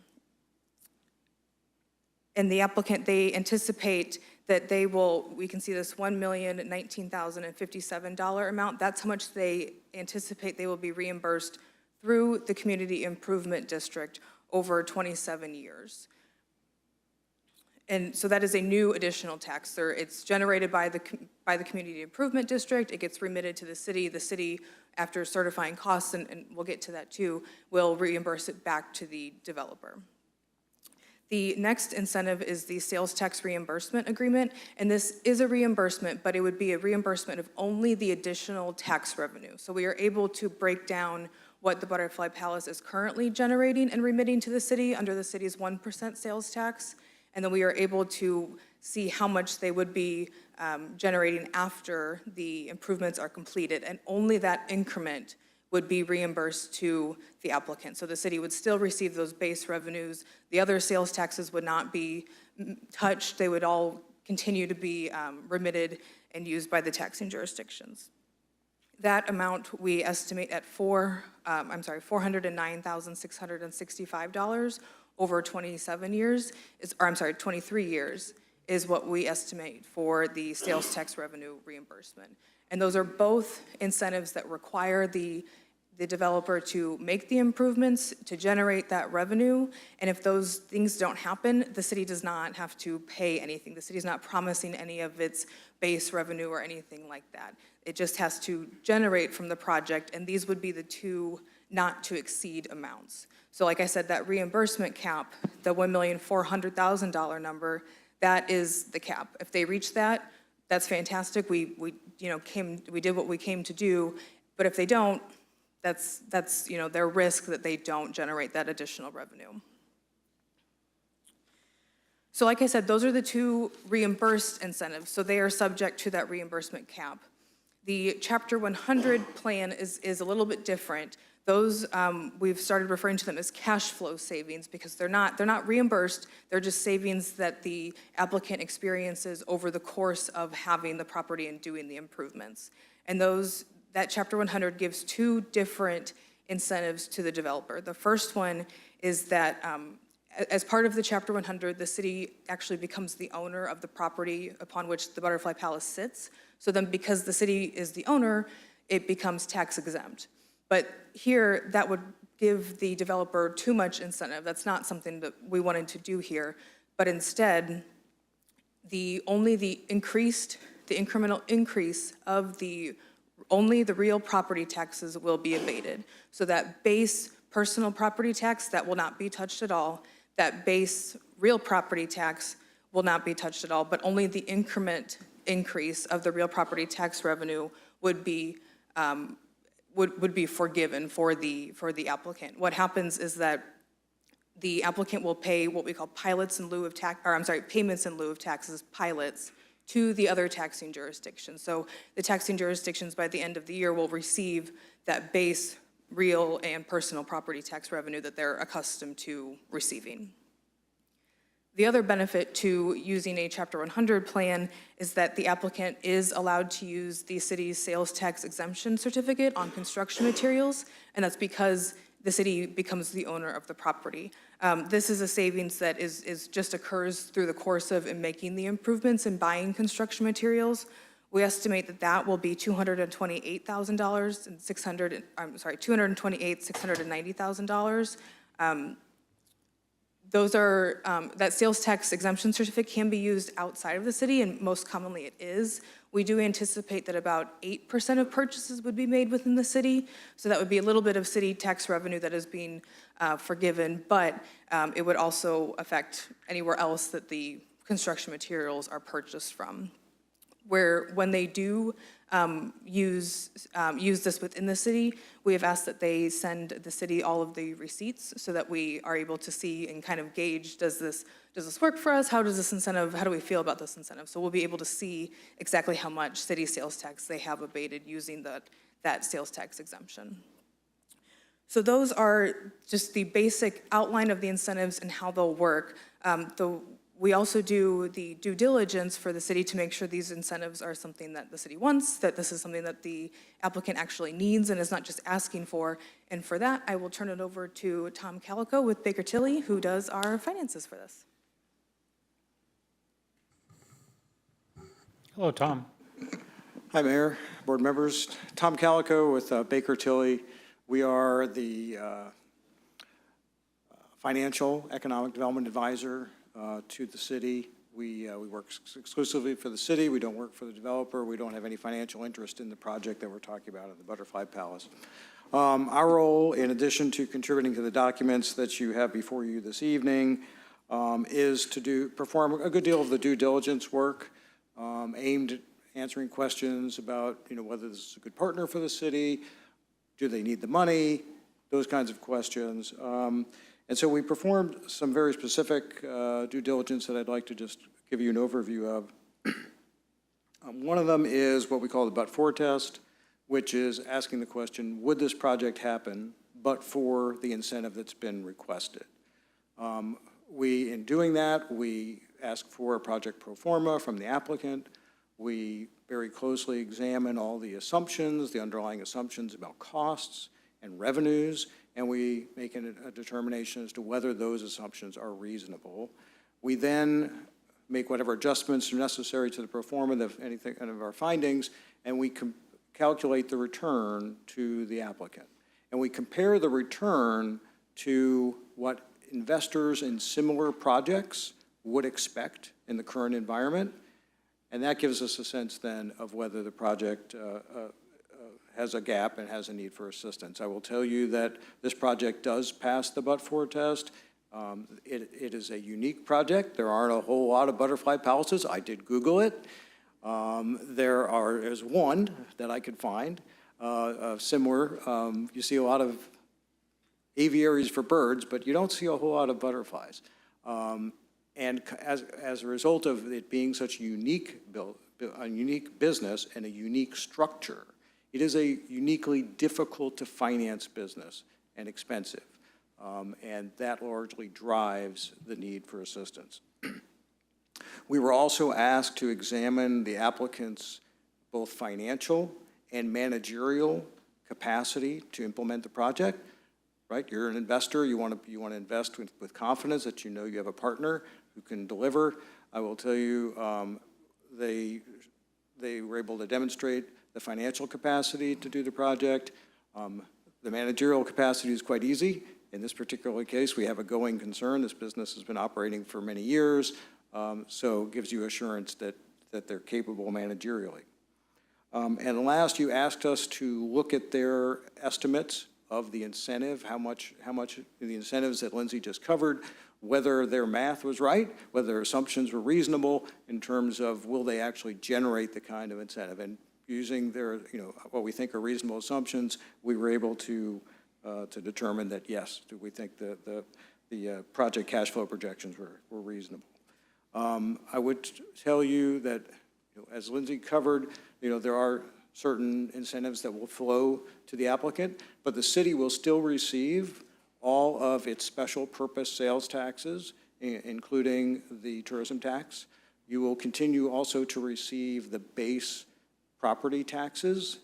the applicant, they anticipate that they will, we can see this $1,019,057 amount. That's how much they anticipate they will be reimbursed through the Community Improvement District over 27 years. And so that is a new additional tax. It's generated by the Community Improvement District. It gets remitted to the city. The city, after certifying costs, and we'll get to that too, will reimburse it back to the developer. The next incentive is the sales tax reimbursement agreement, and this is a reimbursement, but it would be a reimbursement of only the additional tax revenue. So we are able to break down what the Butterfly Palace is currently generating and remitting to the city under the city's 1% sales tax, and then we are able to see how much they would be generating after the improvements are completed, and only that increment would be reimbursed to the applicant. So the city would still receive those base revenues. The other sales taxes would not be touched. They would all continue to be remitted and used by the taxing jurisdictions. That amount we estimate at $409,665 over 23 years is what we estimate for the sales tax revenue reimbursement. And those are both incentives that require the developer to make the improvements, to generate that revenue. And if those things don't happen, the city does not have to pay anything. The city is not promising any of its base revenue or anything like that. It just has to generate from the project, and these would be the two not to exceed amounts. So like I said, that reimbursement cap, the $1,400,000 number, that is the cap. If they reach that, that's fantastic. We did what we came to do, but if they don't, that's their risk that they don't generate that additional revenue. So like I said, those are the two reimbursed incentives, so they are subject to that reimbursement cap. The Chapter 100 plan is a little bit different. Those, we've started referring to them as cash flow savings because they're not reimbursed, they're just savings that the applicant experiences over the course of having the property and doing the improvements. And that Chapter 100 gives two different incentives to the developer. The first one is that as part of the Chapter 100, the city actually becomes the owner of the property upon which the Butterfly Palace sits. So then because the city is the owner, it becomes tax exempt. But here, that would give the developer too much incentive. That's not something that we wanted to do here. But instead, only the incremental increase of only the real property taxes will be abated. So that base personal property tax, that will not be touched at all. That base real property tax will not be touched at all, but only the increment increase of the real property tax revenue would be forgiven for the applicant. What happens is that the applicant will pay what we call payments in lieu of taxes, pilots, to the other taxing jurisdictions. So the taxing jurisdictions by the end of the year will receive that base real and personal property tax revenue that they're accustomed to receiving. The other benefit to using a Chapter 100 plan is that the applicant is allowed to use the city's sales tax exemption certificate on construction materials, and that's because the city becomes the owner of the property. This is a savings that just occurs through the course of making the improvements and buying construction materials. We estimate that will be $228,000 and $690,000. those are, that sales tax exemption certificate can be used outside of the city, and most commonly it is. We do anticipate that about 8% of purchases would be made within the city, so that would be a little bit of city tax revenue that is being forgiven, but it would also affect anywhere else that the construction materials are purchased from. Where when they do use this within the city, we have asked that they send the city all of the receipts so that we are able to see and kind of gauge, does this work for us? How does this incentive, how do we feel about this incentive? So we'll be able to see exactly how much city sales tax they have abated using that sales tax exemption. So those are just the basic outline of the incentives and how they'll work. We also do the due diligence for the city to make sure these incentives are something that the city wants, that this is something that the applicant actually needs and is not just asking for. And for that, I will turn it over to Tom Calico with Baker Tilly, who does our finances for this. Hello, Tom. Hi, Mayor, board members. Tom Calico with Baker Tilly. We are the financial economic development advisor to the city. We work exclusively for the city. We don't work for the developer. We don't have any financial interest in the project that we're talking about at the Butterfly Palace. Our role, in addition to contributing to the documents that you have before you this evening, is to perform a good deal of the due diligence work aimed at answering questions about, whether this is a good partner for the city, do they need the money, those kinds of questions. And so we performed some very specific due diligence that I'd like to just give you an overview of. One of them is what we call the but-for test, which is asking the question, would this project happen but for the incentive that's been requested? In doing that, we ask for a project pro forma from the applicant. We very closely examine all the assumptions, the underlying assumptions about costs and revenues, and we make a determination as to whether those assumptions are reasonable. We then make whatever adjustments are necessary to the pro forma of anything of our findings, and we calculate the return to the applicant. And we compare the return to what investors in similar projects would expect in the current environment, and that gives us a sense then of whether the project has a gap and has a need for assistance. I will tell you that this project does pass the but-for test. It is a unique project. There aren't a whole lot of butterfly palaces. I did Google it. There's one that I could find similar. You see a lot of aviaries for birds, but you don't see a whole lot of butterflies. And as a result of it being such a unique business and a unique structure, it is a uniquely difficult to finance business and expensive. And that largely drives the need for assistance. We were also asked to examine the applicant's both financial and managerial capacity to implement the project. Right, you're an investor. You want to invest with confidence that you know you have a partner who can deliver. I will tell you, they were able to demonstrate the financial capacity to do the project. The managerial capacity is quite easy. In this particular case, we have a going concern. This business has been operating for many years, so it gives you assurance that they're capable managerially. And last, you asked us to look at their estimates of the incentive, how much the incentives that Lindsay just covered, whether their math was right, whether their assumptions were reasonable in terms of will they actually generate the kind of incentive. And using their, what we think are reasonable assumptions, we were able to determine that yes, we think the project cash flow projections were reasonable. I would tell you that, as Lindsay covered, there are certain incentives that will flow to the applicant, but the city will still receive all of its special purpose sales taxes, including the tourism tax. You will continue also to receive the base property taxes,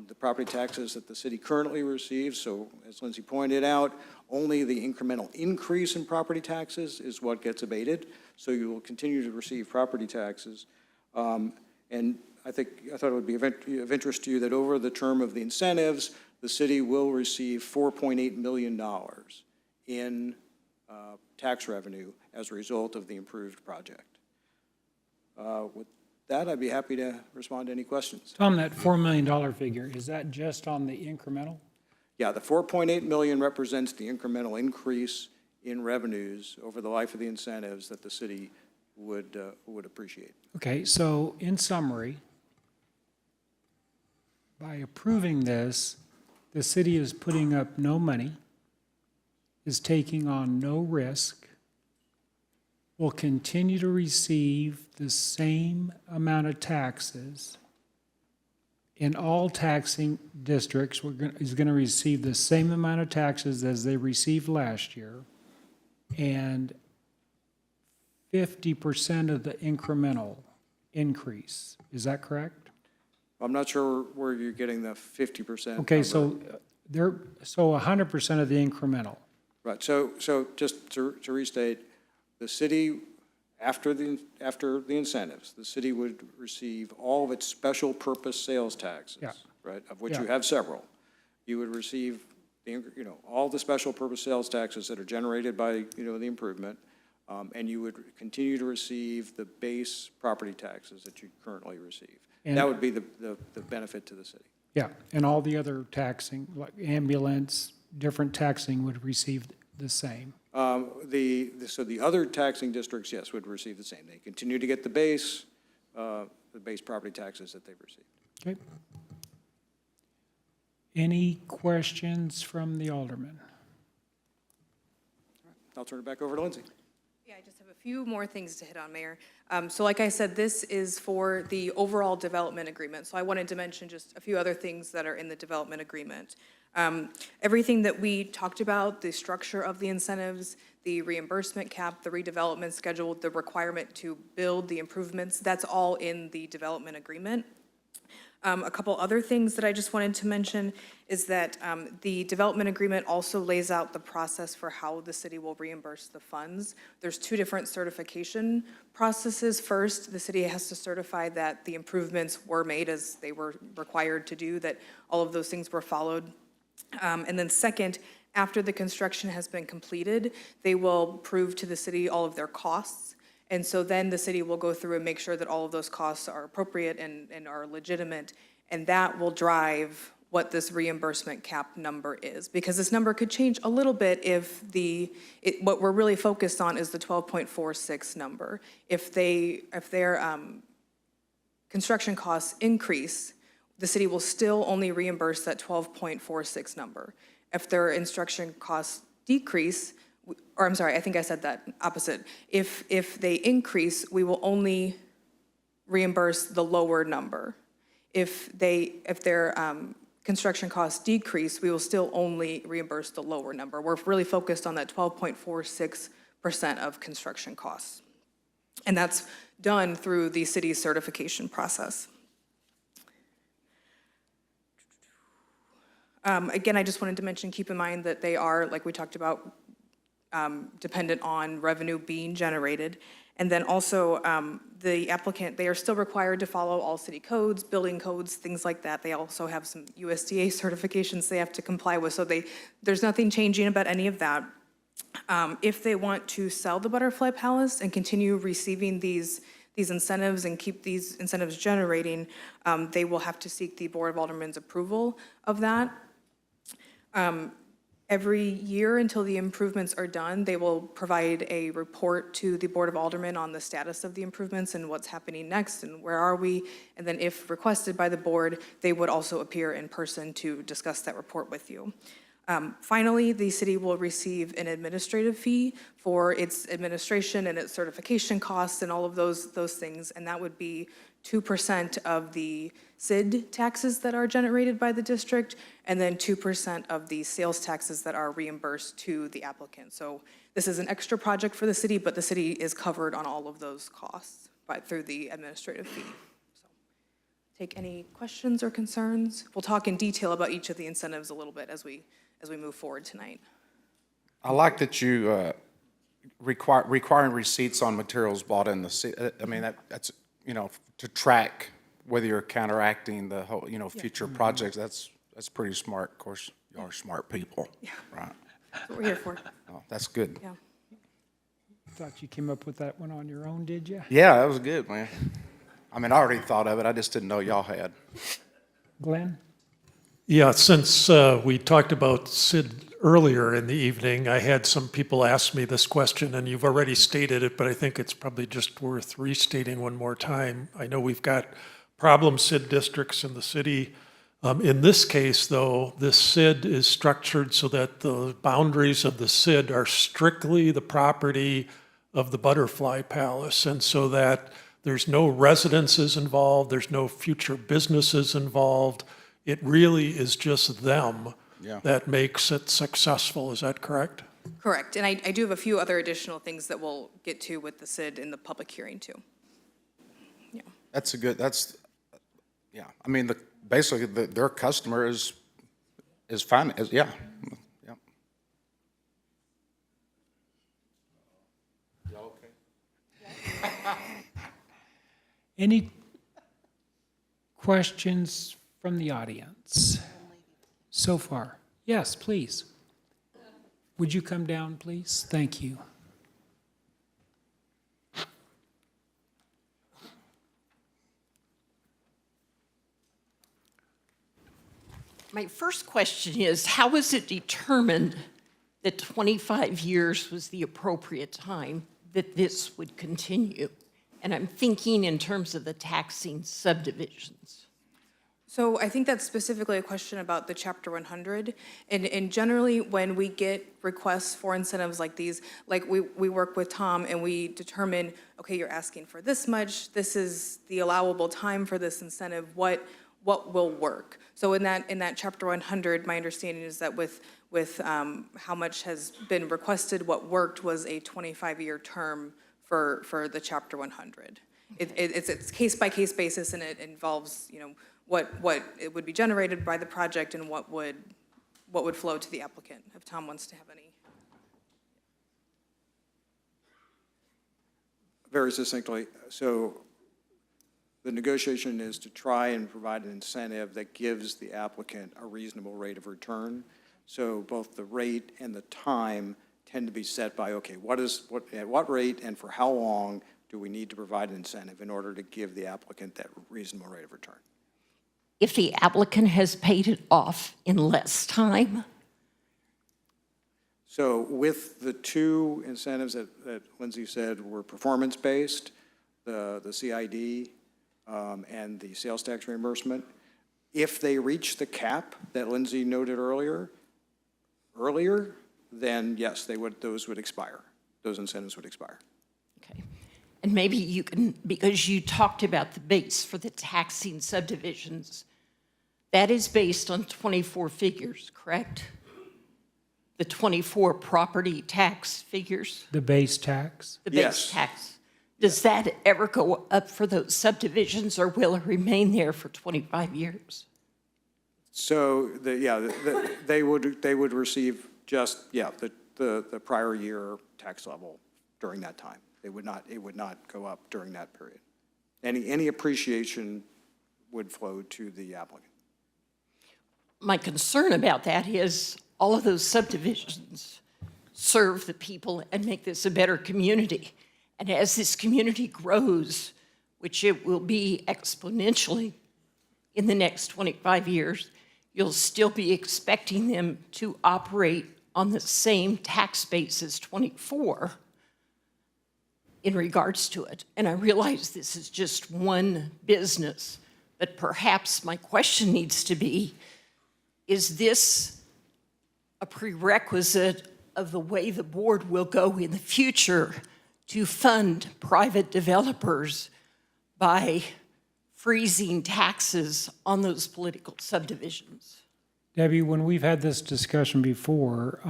the property taxes that the city currently receives. So as Lindsay pointed out, only the incremental increase in property taxes is what gets abated. So you will continue to receive property taxes. And I thought it would be of interest to you that over the term of the incentives, the city will receive $4.8 million in tax revenue as a result of the improved project. With that, I'd be happy to respond to any questions. Tom, that $4 million figure, is that just on the incremental? Yeah, the 4.8 million represents the incremental increase in revenues over the life of the incentives that the city would appreciate. Okay, so in summary, by approving this, the city is putting up no money, is taking on no risk, will continue to receive the same amount of taxes in all taxing districts. Is going to receive the same amount of taxes as they received last year, and 50% of the incremental increase. Is that correct? I'm not sure where you're getting the 50%. Okay, number. so 100% of the incremental. Right, so just to restate, the city, after the incentives, the city would receive all of its special purpose sales taxes, Yeah. right, of which Yeah. you have several. You would receive, all the special purpose sales taxes that are generated by, the improvement, and you would continue to receive the base property taxes that you currently receive. And- That would be the benefit to the city. Yeah, and all the other taxing, like ambulance, different taxing would receive the same. So the other taxing districts, yes, would receive the same. They continue to get the base property taxes that they've received. Okay. Any questions from the alderman? I'll turn it back over to Lindsay. Yeah, I just have a few more things to hit on, Mayor. So like I said, this is for the overall development agreement. So I wanted to mention just a few other things that are in the development agreement. Everything that we talked about, the structure of the incentives, the reimbursement cap, the redevelopment schedule, the requirement to build the improvements, that's all in the development agreement. A couple other things that I just wanted to mention is that the development agreement also lays out the process for how the city will reimburse the funds. There's two different certification processes. First, the city has to certify that the improvements were made as they were required to do, that all of those things were followed. And then second, after the construction has been completed, they will prove to the city all of their costs. And so then the city will go through and make sure that all of those costs are appropriate and are legitimate. And that will drive what this reimbursement cap number is. Because this number could change a little bit if what we're really focused on is the 12.46 number. If their construction costs increase, the city will still only reimburse that 12.46 number. If their instruction costs decrease, or I'm sorry, I think I said that opposite. If they increase, we will only reimburse the lower number. If their construction costs decrease, we will still only reimburse the lower number. We're really focused on that 12.46% of construction costs. And that's done through the city's certification process. Again, I just wanted to mention, keep in mind that they are, like we talked about, dependent on revenue being generated. And then also, the applicant, they are still required to follow all city codes, building codes, things like that. They also have some USDA certifications they have to comply with. So there's nothing changing about any of that. If they want to sell the Butterfly Palace and continue receiving these incentives and keep these incentives generating, they will have to seek the Board of Aldermen's approval of that. Every year until the improvements are done, they will provide a report to the Board of Aldermen on the status of the improvements and what's happening next and where are we. And then if requested by the board, they would also appear in person to discuss that report with you. Finally, the city will receive an administrative fee for its administration and its certification costs and all of those things, and that would be 2% of the SID taxes that are generated by the district, and then 2% of the sales taxes that are reimbursed to the applicant. So this is an extra project for the city, but the city is covered on all of those costs through the administrative fee. So, take any questions or concerns? We'll talk in detail about each of the incentives a little bit as we move forward tonight. I like that you requiring receipts on materials bought in the city. I mean, that's, to track whether you're counteracting the whole, future projects. That's pretty smart. Of course, y'all are smart people. Yeah. Right. That's what we're here for. Oh, that's good. Yeah. Thought you came up with that one on your own, did you? Yeah, that was good, man. I mean, I already thought of it. I just didn't know y'all had. Glenn? Yeah, since we talked about Sid earlier in the evening, I had some people ask me this question, and you've already stated it, but I think it's probably just worth restating one more time. I know we've got problem SID districts in the city. In this case, though, this SID is structured so that the boundaries of the SID are strictly the property of the Butterfly Palace, and so that there's no residences involved, there's no future businesses involved. It really is just them that makes it successful. Is that correct? Correct. And I do have a few other additional things that we'll get to with the SID in the public hearing too. Yeah. Yeah. I mean, basically, their customer is fine, yeah. Yeah. Y'all okay? Any questions from the audience so far? Yes, please. Would you come down, please? Thank you. My first question is, how was it determined that 25 years was the appropriate time that this would continue? And I'm thinking in terms of the taxing subdivisions. So I think that's specifically a question about the Chapter 100. And generally, when we get requests for incentives like these, like we work with Tom and we determine, okay, you're asking for this much, this is the allowable time for this incentive, what will work? So in that Chapter 100, my understanding is that with how much has been requested, what worked was a 25-year term for the Chapter 100. It's case-by-case basis, and it involves, what it would be generated by the project and what would flow to the applicant, if Tom wants to have any. Very succinctly, so the negotiation is to try and provide an incentive that gives the applicant a reasonable rate of return. So both the rate and the time tend to be set by, okay, at what rate and for how long do we need to provide an incentive in order to give the applicant that reasonable rate of return? If the applicant has paid it off in less time? So with the two incentives that Lindsay said were performance-based, the CID and the sales tax reimbursement, if they reach the cap that Lindsay noted earlier, then yes, those would expire. Those incentives would expire. Okay. And maybe you can, because you talked about the base for the taxing subdivisions, that is based on 24 figures, correct? The 24 property tax figures? The base tax? The base tax. Does that ever go up for those subdivisions, or will it remain there for 25 years? So, they would receive just, the prior year tax level during that time. It would not go up during that period. Any appreciation would flow to the applicant. My concern about that is all of those subdivisions serve the people and make this a better community. And as this community grows, which it will be exponentially in the next 25 years, you'll still be expecting them to operate on the same tax base as 24 in regards to it. And I realize this is just one business, but perhaps my question needs to be, is this a prerequisite of the way the board will go in the future to fund private developers by freezing taxes on those political subdivisions? Debbie, when we've had this discussion before,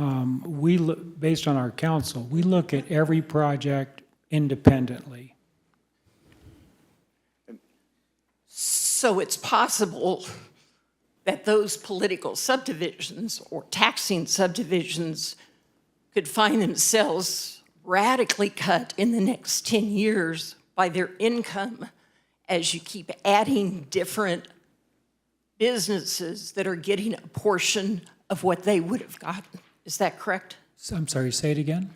based on our council, we look at every project independently. So it's possible that those political subdivisions or taxing subdivisions could find themselves radically cut in the next 10 years by their income as you keep adding different businesses that are getting a portion of what they would have gotten. Is that correct? I'm sorry, say it again?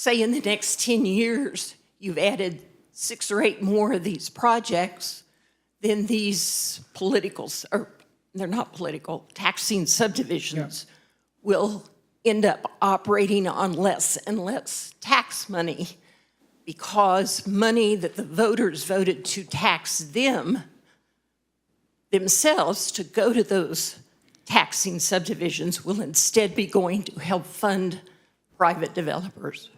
say in the next 10 years, you've added 6 or 8 more of these projects, then these or they're not political, taxing subdivisions will end up operating on less and less tax money because money that the voters voted to tax themselves to go to those taxing subdivisions will instead be going to help fund private developers.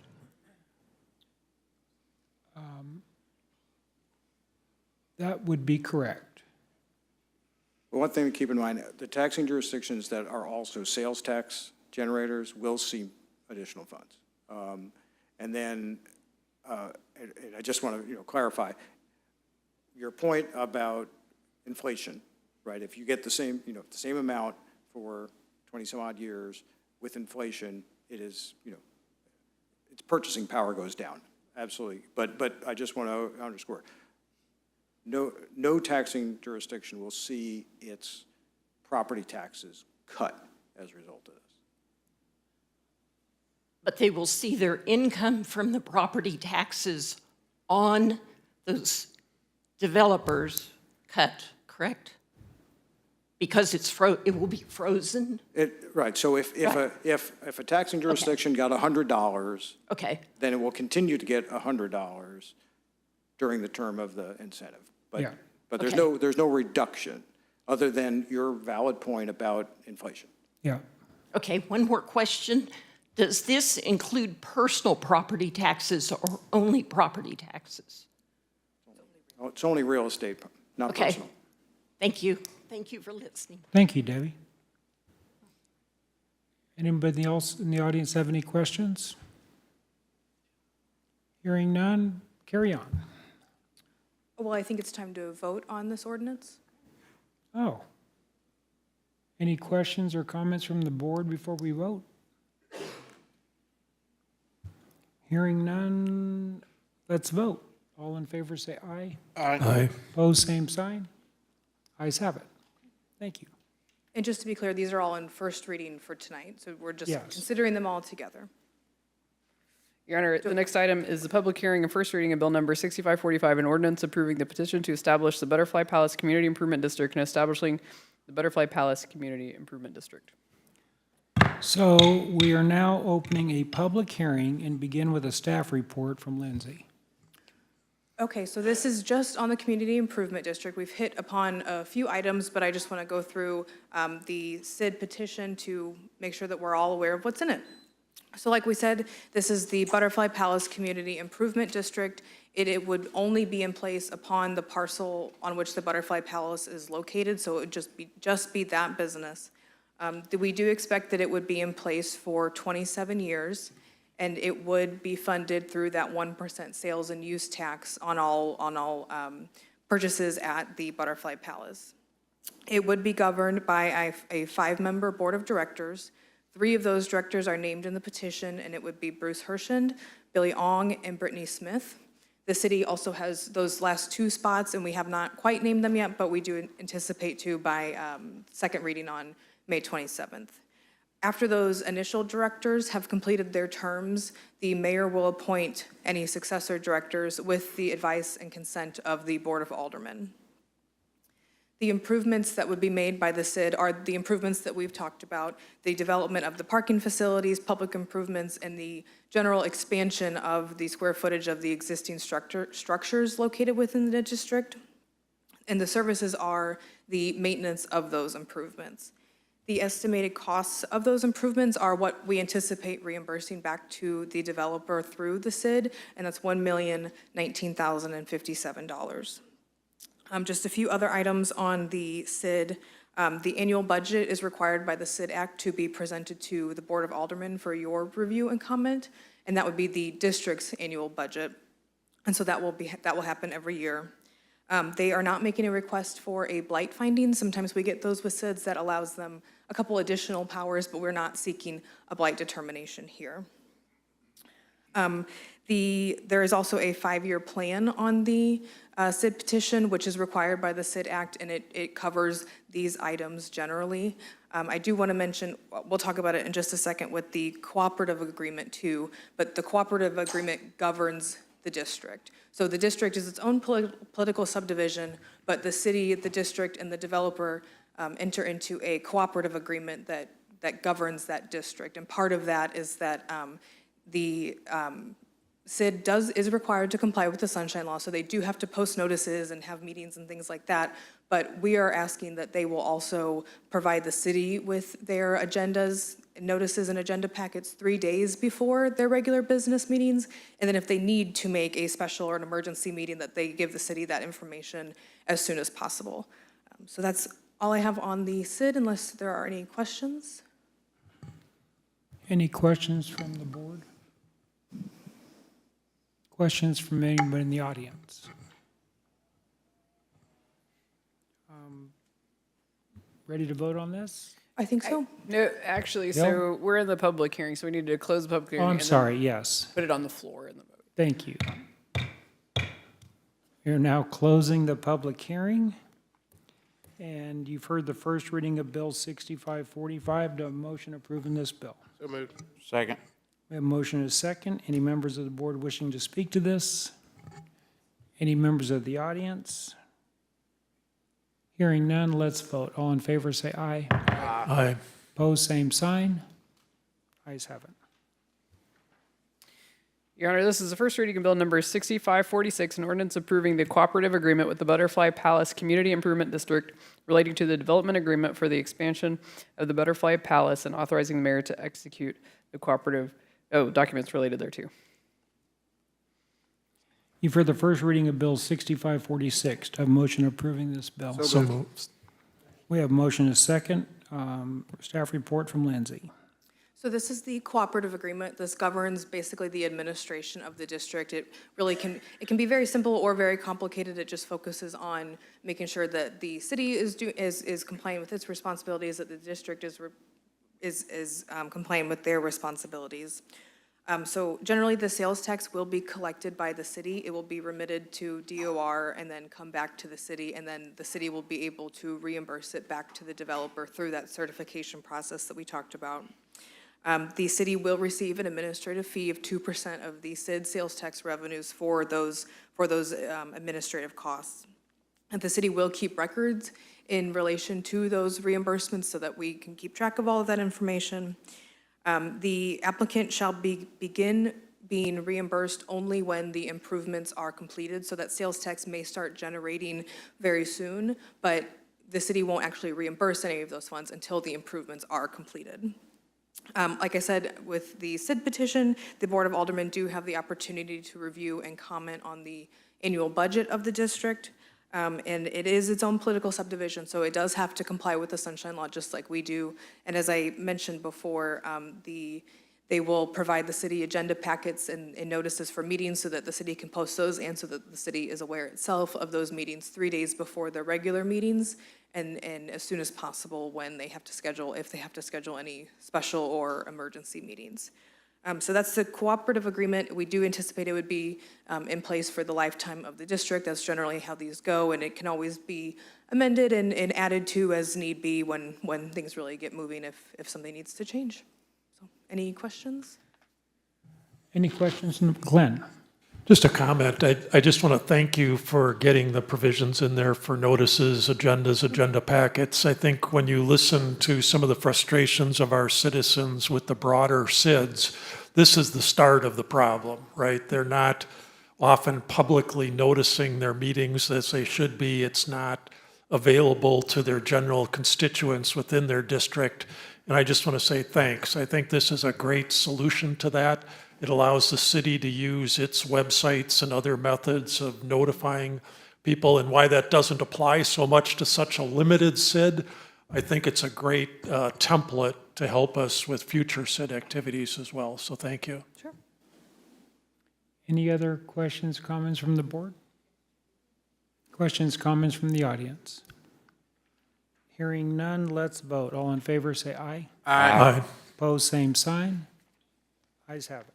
That would be correct. Well, one thing to keep in mind, the taxing jurisdictions that are also sales tax generators will see additional funds. And then, and I just want to, clarify your point about inflation, right? If you get the same, the same amount for 20 some odd years with inflation, it is, its purchasing power goes down. Absolutely. But I just want to underscore, no taxing jurisdiction will see its property taxes cut as a result of this. But they will see their income from the property taxes on those developers cut, correct? Because it will be frozen? Right, so if a taxing jurisdiction got $100, then it will continue to get $100 during the term of the incentive. But there's no reduction other than your valid point about inflation. Yeah. Okay, one more question. Does this include personal property taxes or only property taxes? Oh, it's only real estate, not personal. Thank you. Thank you for listening. Thank you, Debbie. Anybody else in the audience have any questions? Hearing none, carry on. Well, I think it's time to vote on this ordinance. Oh. Any questions or comments from the board before we vote? Hearing none, let's vote. All in favor say aye. Aye. Opposed, same sign. Ayes have it. Thank you. And just to be clear, these are all in first reading for tonight, so we're just Yes. considering them all together. Your Honor, the next item is the public hearing and first reading of Bill Number 6545, an ordinance approving the petition to establish the Butterfly Palace Community Improvement District and establishing the Butterfly Palace Community Improvement District. So we are now opening a public hearing and begin with a staff report from Lindsay. Okay, so this is just on the Community Improvement District. We've hit upon a few items, but I just want to go through the SID petition to make sure that we're all aware of what's in it. So like we said, this is the Butterfly Palace Community Improvement District. It would only be in place upon the parcel on which the Butterfly Palace is located, so it would just be that business. We do expect that it would be in place for 27 years, and it would be funded through that 1% sales and use tax on all purchases at the Butterfly Palace. It would be governed by a 5-member board of directors. 3 of those directors are named in the petition, and it would be Bruce Hershend, Billy Ong, and Brittany Smith. The city also has those last 2 spots, and we have not quite named them yet, but we do anticipate to by second reading on May 27th. After those initial directors have completed their terms, the mayor will appoint any successor directors with the advice and consent of the Board of Aldermen. The improvements that would be made by the SID are the improvements that we've talked about, the development of the parking facilities, public improvements, and the general expansion of the square footage of the existing structures located within the district. And the services are the maintenance of those improvements. The estimated costs of those improvements are what we anticipate reimbursing back to the developer through the SID, and that's $1,019,057. Just a few other items on the SID. The annual budget is required by the SID Act to be presented to the Board of Aldermen for your review and comment, and that would be the district's annual budget. And so that will happen every year. They are not making a request for a blight finding. Sometimes we get those with SIDs that allows them a couple additional powers, but we're not seeking a blight determination here. There is also a 5-year plan on the SID petition, which is required by the SID Act, and it covers these items generally. I do want to mention, we'll talk about it in just a second with the cooperative agreement too, but the cooperative agreement governs the district. So the district is its own political subdivision, but the city, the district, and the developer enter into a cooperative agreement that governs that district. And part of that is that the SID is required to comply with the Sunshine Law, so they do have to post notices and have meetings and things like that. But we are asking that they will also provide the city with their agendas, notices and agenda packets 3 days before their regular business meetings. And then if they need to make a special or an emergency meeting, that they give the city that information as soon as possible. So that's all I have on the SID, unless there are any questions. Any questions from the board? Questions from anybody in the audience? Ready to vote on this? I think so. No, actually, so we're in the public hearing, so we need to close the public hearing. Oh, I'm and then sorry, yes. Put it on the floor in the vote. Thank you. You're now closing the public hearing. And you've heard the first reading of Bill 6545. Do I have a motion approving this bill? So moved. Second. We have a motion and a second. Any members of the board wishing to speak to this? Any members of the audience? Hearing none, let's vote. All in favor, say aye. Aye. Opposed, same sign. Ayes have it. Your Honor, this is the first reading of Bill number 6546, an ordinance approving the cooperative agreement with the Butterfly Palace Community Improvement District relating to the development agreement for the expansion of the Butterfly Palace and authorizing the mayor to execute the cooperative documents related thereto. You've heard the first reading of Bill 6546. Do I have a motion approving this bill? So moved. We have a motion and a second. Staff report from Lindsay. So this is the cooperative agreement. This governs basically the administration of the district. It can be very simple or very complicated. It just focuses on making sure that the city is complying with its responsibilities, that the district is complying with their responsibilities. So generally, the sales tax will be collected by the city. It will be remitted to DOR and then come back to the city, and then the city will be able to reimburse it back to the developer through that certification process that we talked about. The city will receive an administrative fee of 2% of the SID sales tax revenues for those administrative costs. And the city will keep records in relation to those reimbursements so that we can keep track of all of that information. The applicant shall begin being reimbursed only when the improvements are completed, so that sales tax may start generating very soon, but the city won't actually reimburse any of those funds until the improvements are completed. Like I said, with the SID petition, the Board of Aldermen do have the opportunity to review and comment on the annual budget of the district. And it is its own political subdivision, so it does have to comply with the Sunshine Law just like we do. And as I mentioned before, they will provide the city agenda packets and notices for meetings so that the city can post those and so that the city is aware itself of those meetings 3 days before their regular meetings and as soon as possible when they have to schedule, if they have to schedule any special or emergency meetings. So that's the cooperative agreement. We do anticipate it would be in place for the lifetime of the district. That's generally how these go, and it can always be amended and added to as need be when things really get moving if something needs to change. So, any questions? Any questions? Glenn? Just a comment. I just want to thank you for getting the provisions in there for notices, agendas, agenda packets. I think when you listen to some of the frustrations of our citizens with the broader SIDs, this is the start of the problem, right? They're not often publicly noticing their meetings as they should be. It's not available to their general constituents within their district. And I just want to say thanks. I think this is a great solution to that. It allows the city to use its websites and other methods of notifying people, and why that doesn't apply so much to such a limited SID. I think it's a great template to help us with future SID activities as well, so thank you. Sure. Any other questions, comments from the board? Questions, comments from the audience? Hearing none, let's vote. All in favor, say aye. Aye. Opposed, same sign. Ayes have it.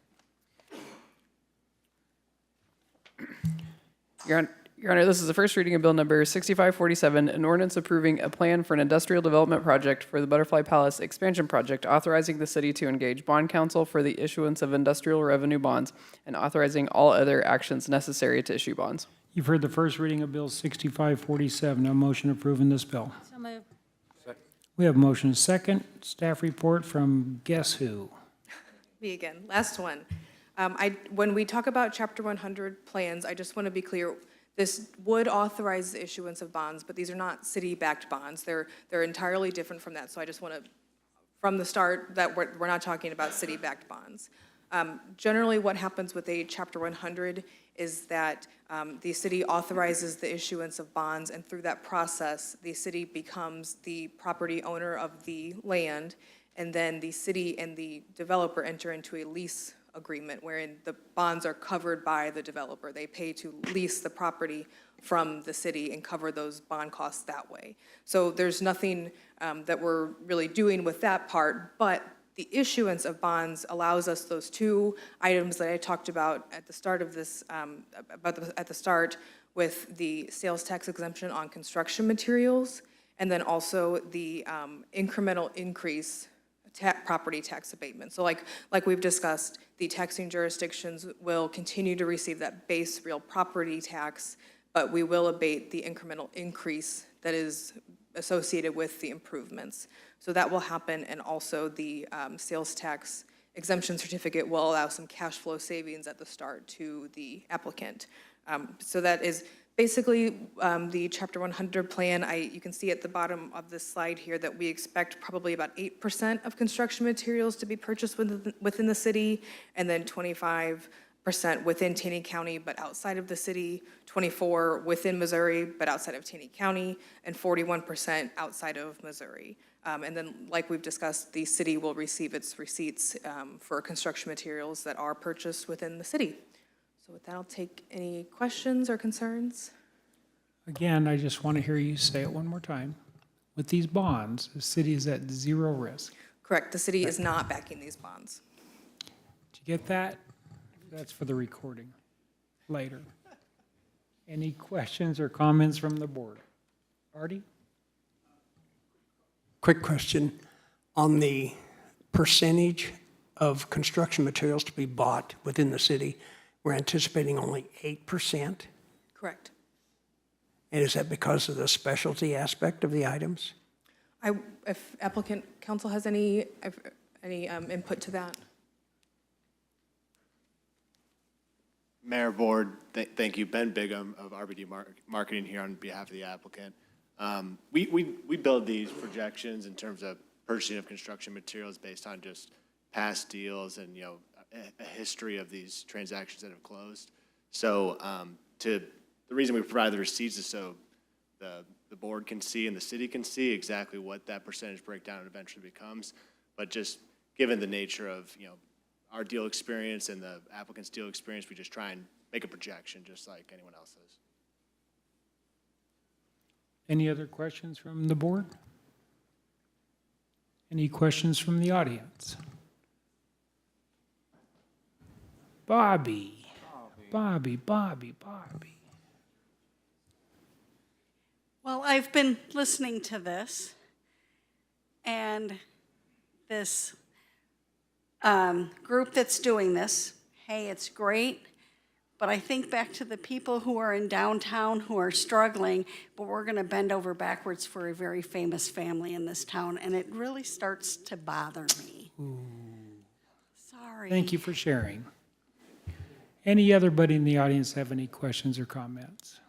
Your Honor, this is the first reading of Bill Number 6547, an ordinance approving a plan for an industrial development project for the Butterfly Palace expansion project, authorizing the city to engage bond counsel for the issuance of industrial revenue bonds, and authorizing all other actions necessary to issue bonds. You've heard the first reading of Bill 6547. No motion approving this bill. So moved. We have motion second. Staff report from guess who? Me again. Last one. When we talk about Chapter 100 plans, I just want to be clear, this would authorize the issuance of bonds, but these are not city-backed bonds. They're entirely different from that. So I just want to, from the start, that we're not talking about city-backed bonds. Generally, what happens with a Chapter 100 is that the city authorizes the issuance of bonds, and through that process, the city becomes the property owner of the land, and then the city and the developer enter into a lease agreement wherein the bonds are covered by the developer. They pay to lease the property from the city and cover those bond costs that way. So there's nothing that we're really doing with that part, but the issuance of bonds allows us those two items that I talked about at the start of this, at the start with the sales tax exemption on construction materials, and then also the incremental increase property tax abatement. So like we've discussed, the taxing jurisdictions will continue to receive that base real property tax, but we will abate the incremental increase that is associated with the improvements. So that will happen, and also the sales tax exemption certificate will allow some cash flow savings at the start to the applicant. So that is basically the Chapter 100 plan. You can see at the bottom of this slide here that we expect probably about 8% of construction materials to be purchased within the city, and then 25% within Taney County but outside of the city, 24% within Missouri but outside of Taney County, and 41% outside of Missouri. And then, like we've discussed, the city will receive its receipts for construction materials that are purchased within the city. So with that, I'll take any questions or concerns. Again, I just want to hear you say it one more time. With these bonds, the city is at zero risk. Correct, the city is not backing these bonds. Did you get that? That's for the recording later. Any questions or comments from the board? Artie? Quick question on the percentage of construction materials to be bought within the city. We're anticipating only 8%. Correct. And is that because of the specialty aspect of the items? If applicant counsel has any input to that. Mayor, Board, thank you. Ben Bigham of RBD Marketing here on behalf of the applicant. We build these projections in terms of purchasing of construction materials based on just past deals and, a history of these transactions that have closed. So the reason we provide the receipts is so the board can see and the city can see exactly what that percentage breakdown eventually becomes. But just given the nature of, our deal experience and the applicant's deal experience, we just try and make a projection just like anyone else does. Any other questions from the board? Any questions from the audience? Bobby. Well, I've been listening to this, and this group that's doing this, hey, it's great, but I think back to the people who are in downtown who are struggling, but we're going to bend over backwards for a very famous family in this town, and it really starts to bother me. Ooh. Sorry. Thank you for sharing. Any other buddy in the audience have any questions or comments?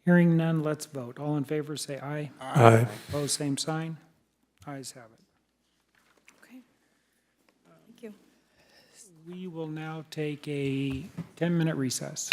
Hearing none, let's vote. All in favor, say aye. Aye. Opposed, same sign. Ayes have it. Okay. Thank you. We will now take a 10-minute recess.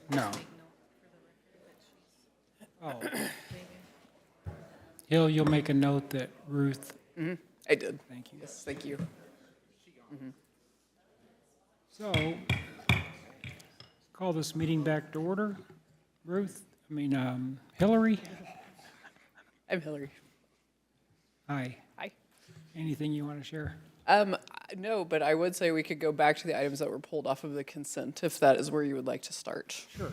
No. Oh. Hill, you'll make a note that Ruth, I did. thank you. Yes, thank you. So, call this meeting back to order. Hillary? I'm Hillary. Hi. Hi. Anything you want to share? No, but I would say we could go back to the items that were pulled off of the consent, if that is where you would like to start. Sure.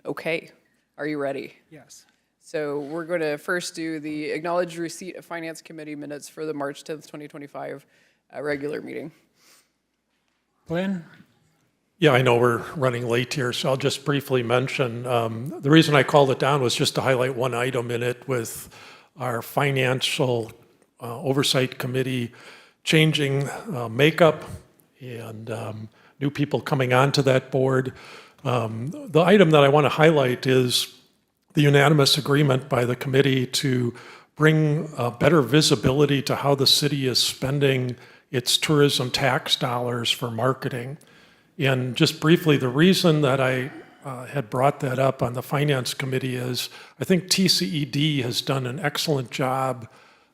Okay. Are you ready? Yes. So we're going to first do the acknowledged receipt of Finance Committee minutes for the March 10th, 2025 regular meeting. Glenn? Yeah, I know we're running late here, so I'll just briefly mention, the reason I called it down was just to highlight one item in it with our Financial Oversight Committee changing makeup and new people coming onto that board. The item that I want to highlight is the unanimous agreement by the committee to bring better visibility to how the city is spending its tourism tax dollars for marketing. And just briefly, the reason that I had brought that up on the Finance Committee is I think TCED has done an excellent job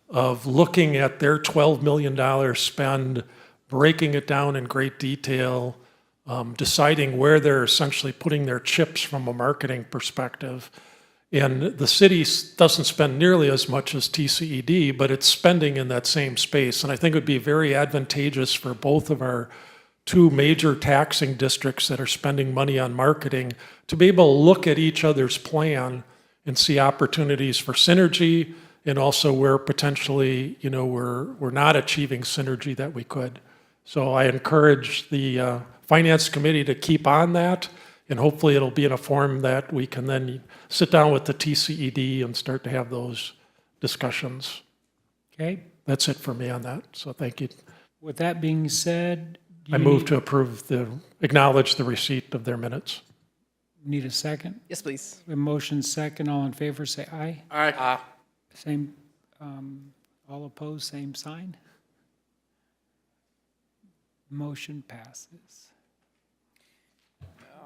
of looking at their $12 million spend, breaking it down in great detail, deciding where they're essentially putting their chips from a marketing perspective. And the city doesn't spend nearly as much as TCED, but it's spending in that same space. And I think it would be very advantageous for both of our two major taxing districts that are spending money on marketing to be able to look at each other's plan and see opportunities for synergy and also where potentially, we're not achieving synergy that we could. So I encourage the Finance Committee to keep on that, and hopefully it'll be in a form that we can then sit down with the TCED and start to have those discussions. Okay. That's it for me on that, so thank you. With that being said, do I you move to acknowledge the receipt of their minutes. need a second? Yes, please. A motion second, all in favor, say aye. Aye. Same, all opposed, same sign. Motion passes.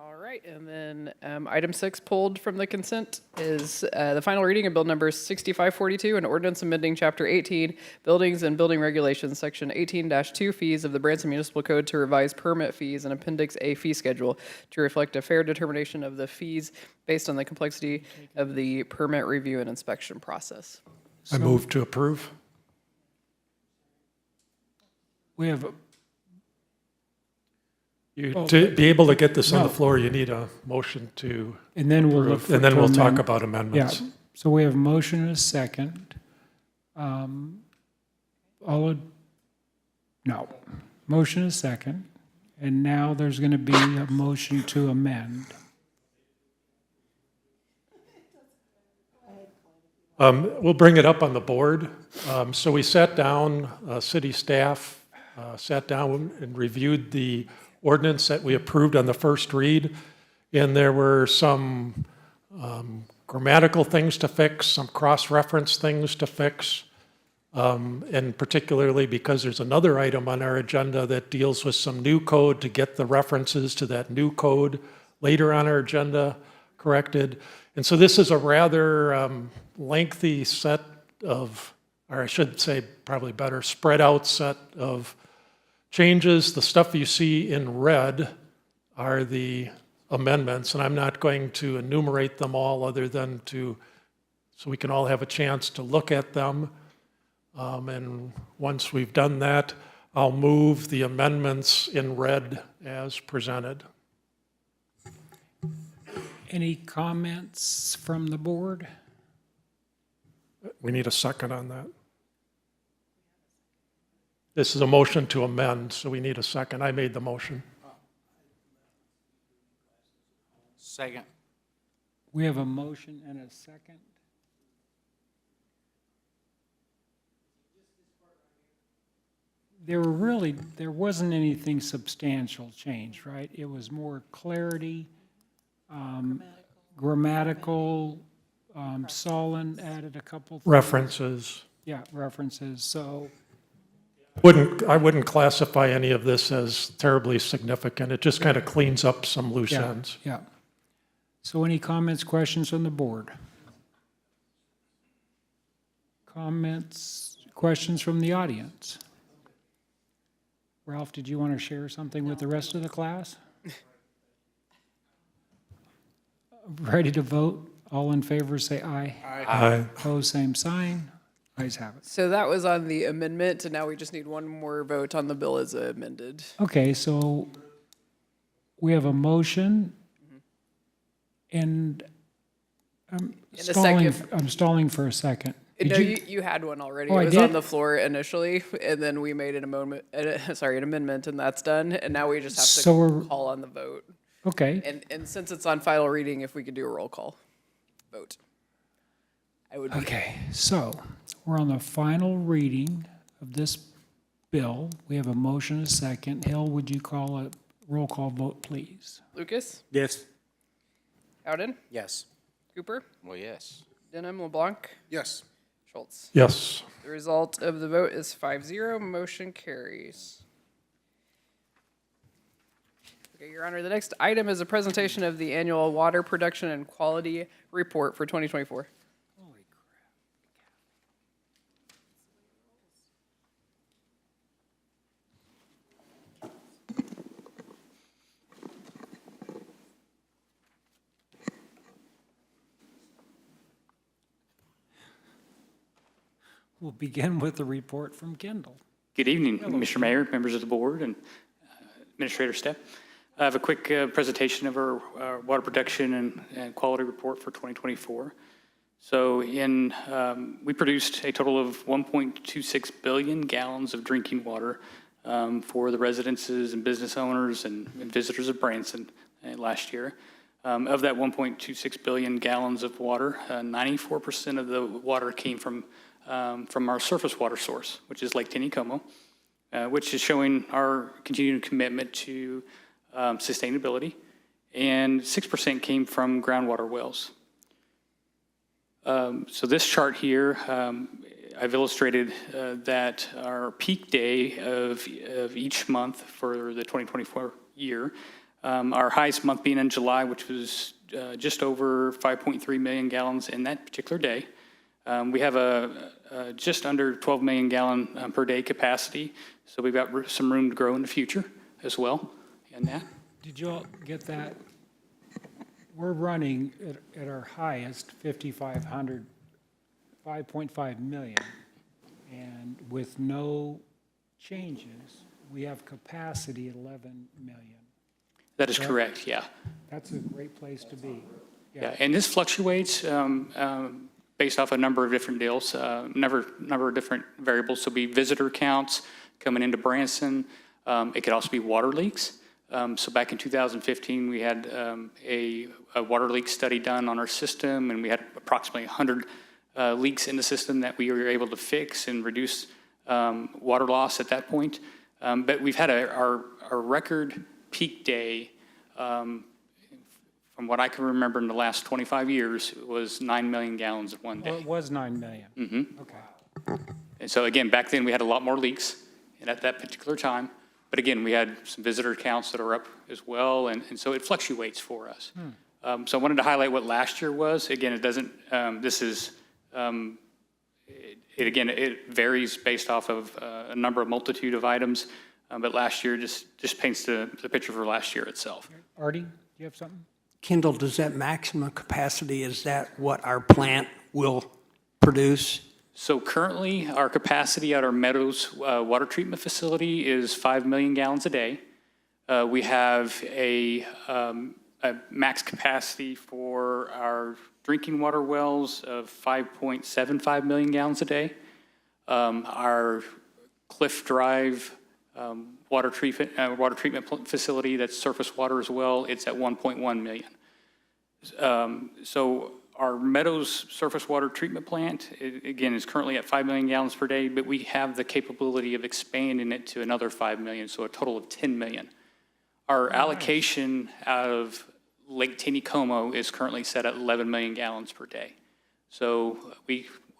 All right, and then item 6 pulled from the consent is the final reading of bill number 6542, an ordinance amending chapter 18, buildings and building regulations, section 18-2 fees of the Branson Municipal Code to revise permit fees and appendix A fee schedule to reflect a fair determination of the fees based on the complexity of the permit review and inspection process. I move to approve. We have, To be able to get this on the floor, you need a motion to and then we'll look approve, for. and then we'll talk amend- about amendments. Yeah, so we have a motion and a second. Motion and a second, and now there's going to be a motion to amend. We'll bring it up on the board. So we sat down, city staff sat down and reviewed the ordinance that we approved on the first read, and there were some grammatical things to fix, some cross-reference things to fix, and particularly because there's another item on our agenda that deals with some new code to get the references to that new code later on our agenda corrected. And so this is a rather lengthy set of, or I should say probably better, spread out set of changes. The stuff you see in red are the amendments, and I'm not going to enumerate them all other than so we can all have a chance to look at them. And once we've done that, I'll move the amendments in red as presented. Any comments from the board? We need a second on that. This is a motion to amend, so we need a second. I made the motion. Second. We have a motion and a second. There wasn't anything substantial change, right? It was more clarity, grammatical, Solon added a couple. Things. References. Yeah, references, so. I wouldn't classify any of this as terribly significant. It just kind of cleans up some loose ends. Yeah. So any comments, questions from the board? Comments, questions from the audience? Ralph, did you want to share something with the rest of the class? Ready to vote? All in favor, say aye. Aye. Opposed, same sign. Ayes have it. So that was on the amendment, and now we just need one more vote on the bill as amended. Okay, so we have a motion, and I'm In a second. stalling for a second. No, Did you had one already. Oh, I It was on did? the floor initially, and then we made an amendment, and that's done. And now we just have So we're- to call on the vote. Okay, And since it's on final reading, if we could do a roll call vote, I would. okay, so we're on the final reading of this bill. We have a motion, and a second. Hill, would you call a roll call vote, please? Lucas, Yes. Howden, Yes. Cooper, Well, yes. Denham, LeBlanc, Yes. Schultz. Yes. The result of the vote is 5-0. Motion carries. Okay, Your Honor, the next item is a presentation of the annual water production and quality report for 2024. We'll begin with the report from Kendall. Good evening, Mr. Mayor, members of the board, and Administrator Stepp. I have a quick presentation of our water production and quality report for 2024. So we produced a total of 1.26 billion gallons of drinking water for the residences and business owners and visitors of Branson last year. Of that 1.26 billion gallons of water, 94% of the water came from our surface water source, which is Lake Tinicomo, which is showing our continued commitment to sustainability, and 6% came from groundwater wells. So this chart here, I've illustrated that our peak day of each month for the 2024 year, our highest month being in July, which was just over 5.3 million gallons in that particular day. We have a just under 12 million gallon per day capacity, so we've got some room to grow in the future as well in that. Did you all get that? We're running at our highest 5,500, 5.5 million. And with no changes, we have capacity at 11 million. That is correct, yeah. That's a great place to be. Yeah, and this fluctuates based off a number of different deals, number of different variables. So be visitor counts coming into Branson. It could also be water leaks. So back in 2015, we had a water leak study done on our system, and we had approximately 100 leaks in the system that we were able to fix and reduce water loss at that point. But we've had our record peak day, from what I can remember in the last 25 years, was 9 million gallons in one day. Well, it was 9 million. Mm-hmm. Okay. And so again, back then we had a lot more leaks and at that particular time. But again, we had some visitor counts that are up as well. And so it fluctuates for us. So I wanted to highlight what last year was. Again, it doesn't, this is, it varies based off of a multitude of items. But last year just paints the picture for last year itself. Artie, do you have something? Kendall, does that maximum capacity, is that what our plant will produce? So currently, our capacity at our Meadows water treatment facility is 5 million gallons a day. We have a max capacity for our drinking water wells of 5.75 million gallons a day. Our Cliff Drive water treatment facility, that's surface water as well, it's at 1.1 million. So our Meadows surface water treatment plant, again, is currently at 5 million gallons per day, but we have the capability of expanding it to another 5 million, so a total of 10 million. Our allocation out of Lake Tinicomo is currently set at 11 million gallons per day. So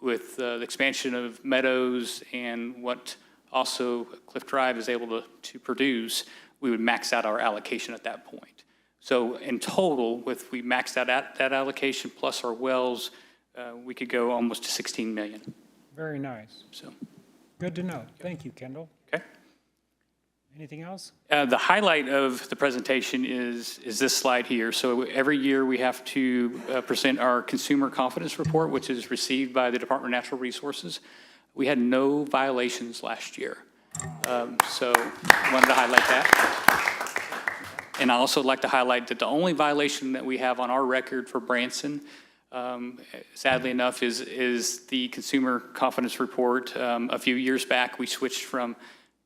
with the expansion of Meadows and what also Cliff Drive is able to produce, we would max out our allocation at that point. So in total, if we maxed out that allocation plus our wells, we could go almost to 16 million. Very nice. So, Good to know. Thank you, Kendall. okay. Anything else? The highlight of the presentation is this slide here. So every year we have to present our consumer confidence report, which is received by the Department of Natural Resources. We had no violations last year. So I wanted to highlight that. And I also like to highlight that the only violation that we have on our record for Branson, sadly enough, is the consumer confidence report. A few years back, we switched from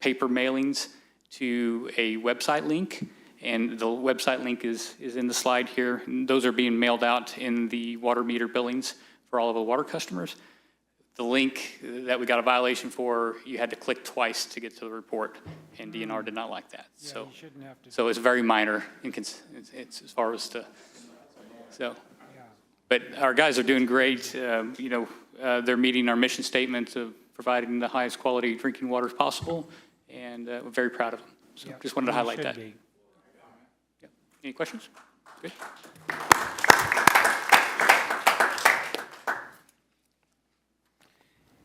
paper mailings to a website link, and the website link is in the slide here. And those are being mailed out in the water meter billings for all of the water customers. The link that we got a violation for, you had to click twice to get to the report, and DNR did not like that. Yeah, So, you shouldn't have to. so it's very minor, it's as far as to, so. But our guys are doing great. They're meeting our mission statement of providing the highest quality drinking water as possible, and we're very proud of them. So Yeah, just wanted to you highlight should that. be. Yeah. Any questions? Good.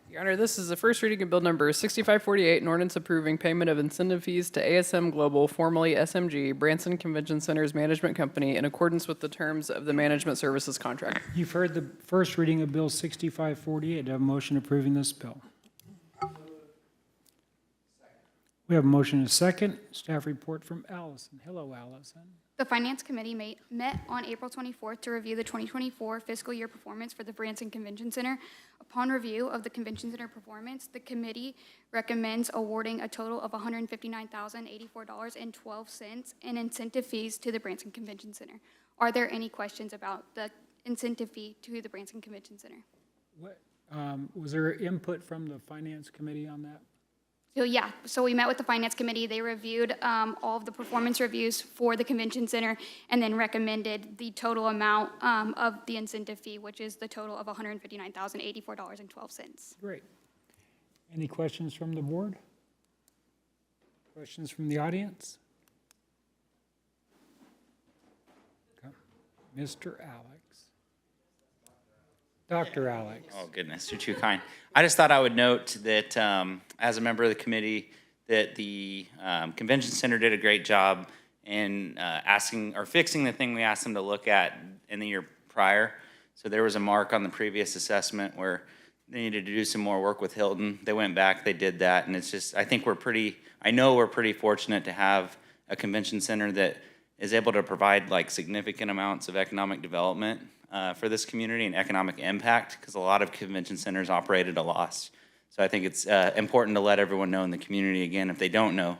Your Honor, this is the first reading of Bill Number 6548, an ordinance approving payment of incentive fees to ASM Global, formerly SMG, Branson Convention Center's management company, in accordance with the terms of the management services contract. You've heard the first reading of Bill 6548. Do I have a motion approving this bill? We have a motion and a second. Staff report from Allison. Hello, Allison. The Finance Committee met on April 24th to review the 2024 fiscal year performance for the Branson Convention Center. Upon review of the Convention Center performance, the committee recommends awarding a total of $159,084.12 in incentive fees to the Branson Convention Center. Are there any questions about the incentive fee to the Branson Convention Center? What, was there input from the Finance Committee on that? So yeah, so we met with the Finance Committee. They reviewed all of the performance reviews for the Convention Center and then recommended the total amount of the incentive fee, which is the total of $159,084.12. Great. Any questions from the board? Questions from the audience? Okay. Mr. Alex. Dr. Alex. Oh, goodness, you're too kind. I just thought I would note that as a member of the committee, that the Convention Center did a great job in fixing the thing we asked them to look at in the year prior. So there was a mark on the previous assessment where they needed to do some more work with Hilton. They went back, they did that, and it's just, I know we're pretty fortunate to have a convention center that is able to provide like significant amounts of economic development for this community and economic impact, because a lot of convention centers operate at a loss. So I think it's important to let everyone know in the community, again, if they don't know,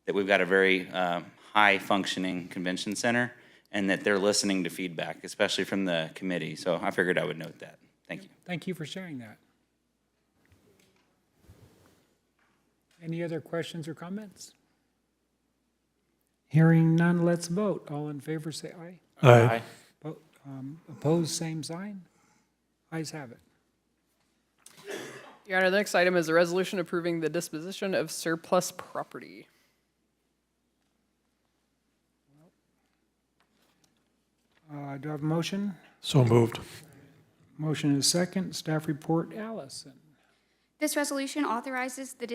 that we've got a very high-functioning convention center and that they're listening to feedback, especially from the committee. So I figured I would note that. Thank you. Thank you for sharing that. Any other questions or comments? Hearing none, let's vote. All in favor, say aye. Aye. Opposed, same sign. Ayes have it. Your Honor, the next item is a resolution approving the disposition of surplus property. Do I have a motion? So moved. Motion is second. Staff report, Allison. This resolution authorizes the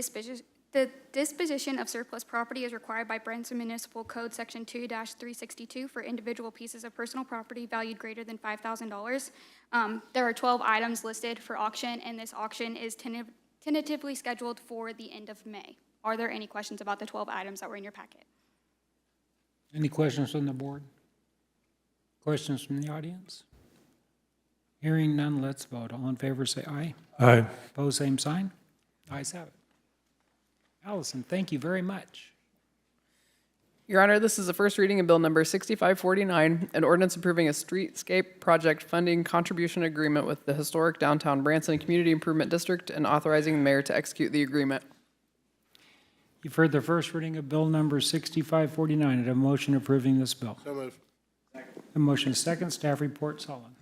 disposition of surplus property as required by Branson Municipal Code Section 2-362 for individual pieces of personal property valued greater than $5,000. There are 12 items listed for auction, and this auction is tentatively scheduled for the end of May. Are there any questions about the 12 items that were in your packet? Any questions from the board? Questions from the audience? Hearing none, let's vote. All in favor, say aye. Aye. Opposed, same sign. Ayes have it. Allison, thank you very much. Your Honor, this is the first reading of Bill Number 6549, an ordinance approving a streetscape project funding contribution agreement with the historic downtown Branson Community Improvement District and authorizing the mayor to execute the agreement. You've heard the first reading of Bill Number 6549. I have a motion approving this bill. So moved. A motion is second. Staff report, Solon.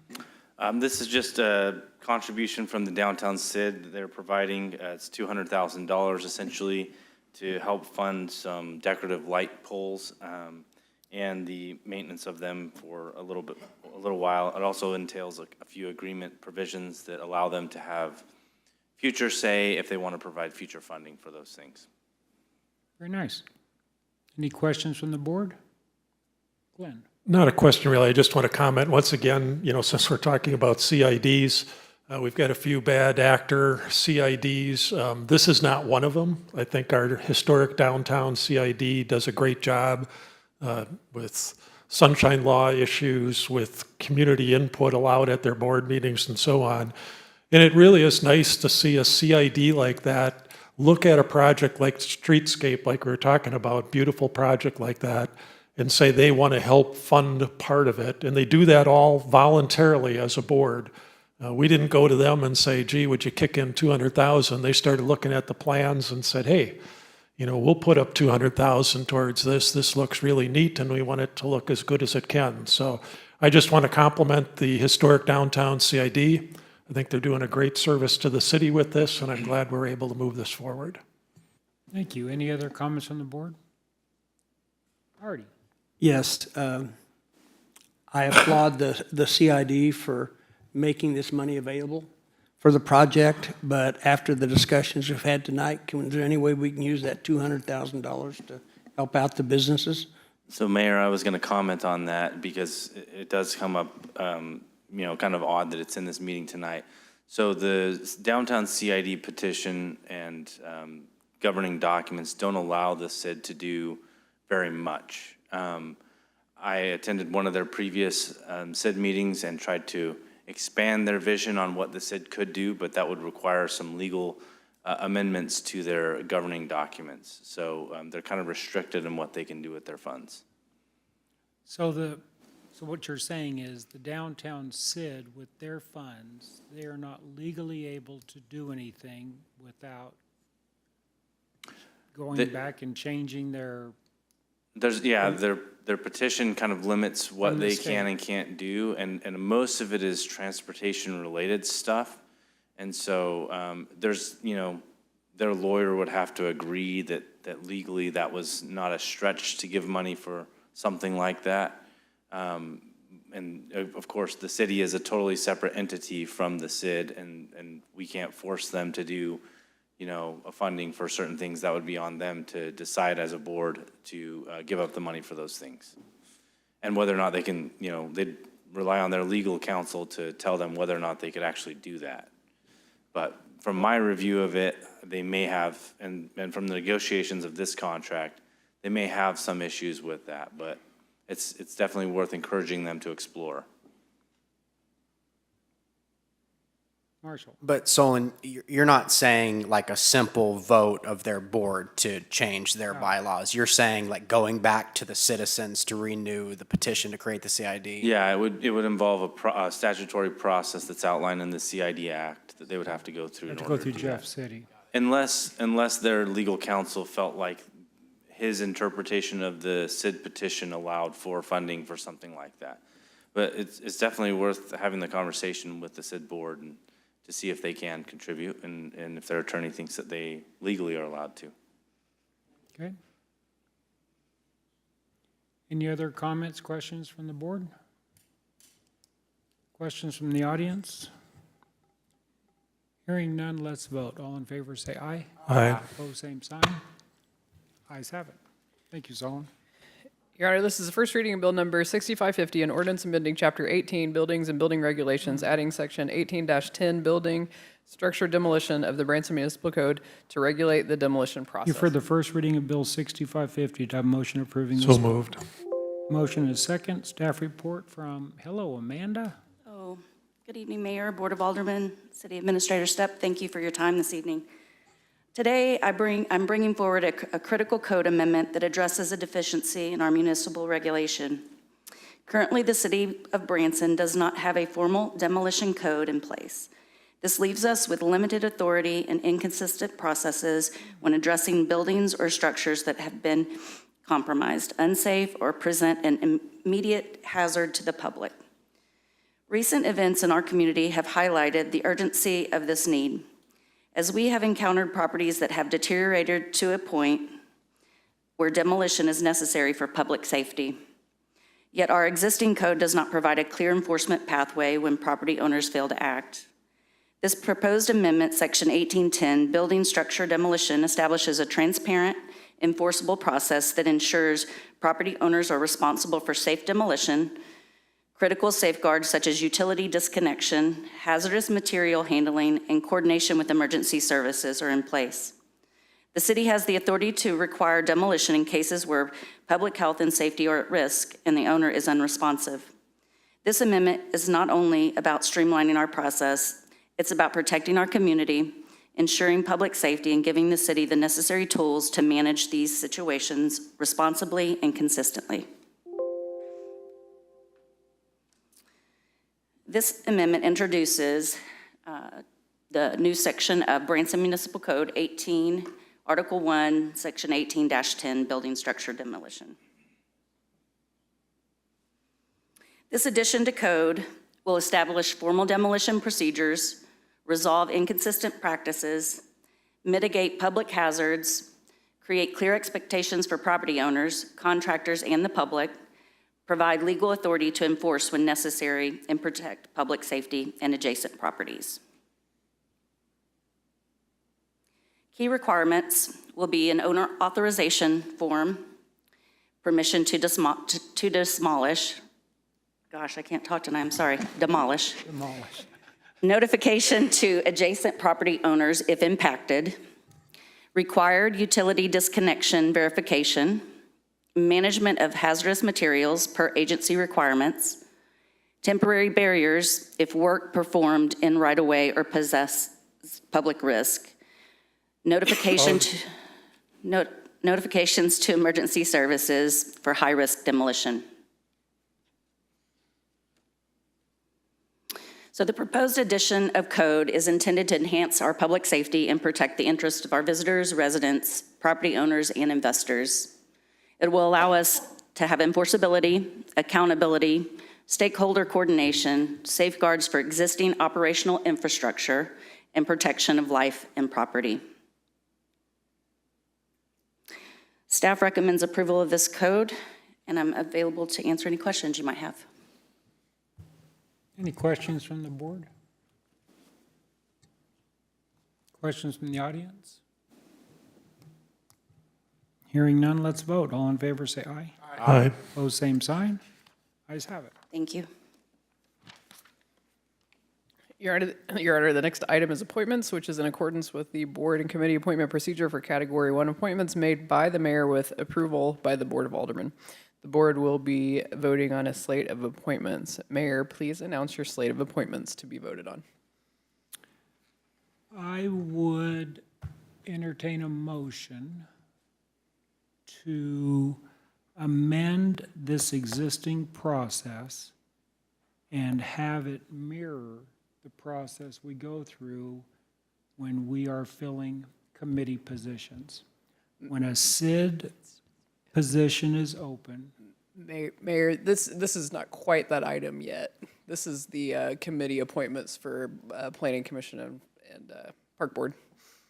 This is just a contribution from the downtown SID that they're providing. It's $200,000 essentially to help fund some decorative light poles and the maintenance of them for a little while. It also entails a few agreement provisions that allow them to have future say if they want to provide future funding for those things. Very nice. Any questions from the board? Glenn? Not a question really, I just want to comment, once again, since we're talking about CIDs, we've got a few bad actor CIDs. This is not one of them. I think our historic downtown CID does a great job with sunshine law issues, with community input allowed at their board meetings and so on. And it really is nice to see a CID like that look at a project like Streetscape, like we were talking about, beautiful project like that, and say they want to help fund part of it. And they do that all voluntarily as a board. We didn't go to them and say, gee, would you kick in 200,000? They started looking at the plans and said, hey, we'll put up 200,000 towards this. This looks really neat and we want it to look as good as it can. So I just want to compliment the historic downtown CID. I think they're doing a great service to the city with this, and I'm glad we're able to move this forward. Thank you. Any other comments from the board? Artie? Yes, I applaud the CID for making this money available for the project, but after the discussions we've had tonight, is there any way we can use that $200,000 to help out the businesses? So Mayor, I was going to comment on that because it does come up, kind of odd that it's in this meeting tonight. So the downtown CID petition and governing documents don't allow the CID to do very much. I attended one of their previous CID meetings and tried to expand their vision on what the CID could do, but that would require some legal amendments to their governing documents. So they're kind of restricted in what they can do with their funds. So what you're saying is the downtown CID with their funds, they are not legally able to do anything without going back and changing their... Their petition kind of limits what they state. can and can't do, and most of it is transportation-related stuff. And so there's, their lawyer would have to agree that legally that was not a stretch to give money for something like that. And of course, the city is a totally separate entity from the CID, and we can't force them to do a funding for certain things. That would be on them to decide as a board to give up the money for those things. And whether or not they can, they'd rely on their legal counsel to tell them whether or not they could actually do that. But from my review of it, they may have, and from the negotiations of this contract, they may have some issues with that, but it's definitely worth encouraging them to explore. Marshall? But Solon, you're not saying like a simple vote of their board to change their bylaws. You're saying like going back to the citizens to renew the petition to create the CID? Yeah, it would involve a statutory process that's outlined in the CID Act that they would have to go through. Have to go through Jeff City. Unless their legal counsel felt like his interpretation of the CID petition allowed for funding for something like that. But it's definitely worth having the conversation with the CID board and to see if they can contribute and if their attorney thinks that they legally are allowed to. Okay. Any other comments, questions from the board? Questions from the audience? Hearing none, let's vote. All in favor say aye. Aye. Opposed, same sign. Ayes have it. Thank you, Solon. Your Honor, this is the first reading of Bill Number 6550, an ordinance amending Chapter 18, Buildings and Building Regulations, adding Section 18-10, Building Structure Demolition of the Branson Municipal Code to regulate the demolition process. You've heard the first reading of Bill 6550. Do I have a motion approving this? So moved. Motion is second. Staff report from, hello, Amanda? Oh, good evening, Mayor, Board of Aldermen, City Administrator Stepp. Thank you for your time this evening. Today, I'm bringing forward a critical code amendment that addresses a deficiency in our municipal regulation. Currently, the City of Branson does not have a formal demolition code in place. This leaves us with limited authority and inconsistent processes when addressing buildings or structures that have been compromised, unsafe, or present an immediate hazard to the public. Recent events in our community have highlighted the urgency of this need, as we have encountered properties that have deteriorated to a point where demolition is necessary for public safety. Yet our existing code does not provide a clear enforcement pathway when property owners fail to act. This proposed amendment, Section 1810, Building Structure Demolition, establishes a transparent, enforceable process that ensures property owners are responsible for safe demolition. Critical safeguards such as utility disconnection, hazardous material handling, and coordination with emergency services are in place. The city has the authority to require demolition in cases where public health and safety are at risk and the owner is unresponsive. This amendment is not only about streamlining our process, it's about protecting our community, ensuring public safety, and giving the city the necessary tools to manage these situations responsibly and consistently. This amendment introduces the new section of Branson Municipal Code 18, Article 1, Section 18-10, Building Structure Demolition. This addition to code will establish formal demolition procedures, resolve inconsistent practices, mitigate public hazards, create clear expectations for property owners, contractors, and the public, provide legal authority to enforce when necessary, and protect public safety and adjacent properties. Key requirements will be an owner authorization form, permission to demolish, gosh, I can't talk tonight, I'm sorry, demolish. Notification to adjacent property owners if impacted, required utility disconnection verification, management of hazardous materials per agency requirements, temporary barriers if work performed in right-of-way or possess public risk, notifications to emergency services for high-risk demolition. So the proposed addition of code is intended to enhance our public safety and protect the interests of our visitors, residents, property owners, and investors. It will allow us to have enforceability, accountability, stakeholder coordination, safeguards for existing operational infrastructure, and protection of life and property. Staff recommends approval of this code, and I'm available to answer any questions you might have. Any questions from the board? Questions from the audience? Hearing none, let's vote. All in favor, say aye. Aye. Opposed, same sign. Ayes have it. Thank you. Your Honor, the next item is appointments, which is in accordance with the board and committee appointment procedure for Category 1 appointments made by the mayor with approval by the Board of Aldermen. The board will be voting on a slate of appointments. Mayor, please announce your slate of appointments to be voted on. I would entertain a motion to amend this existing process and have it mirror the process we go through when we are filling committee positions. When a SID position is open. Mayor, this is not quite that item yet. This is the committee appointments for Planning Commission and Park Board.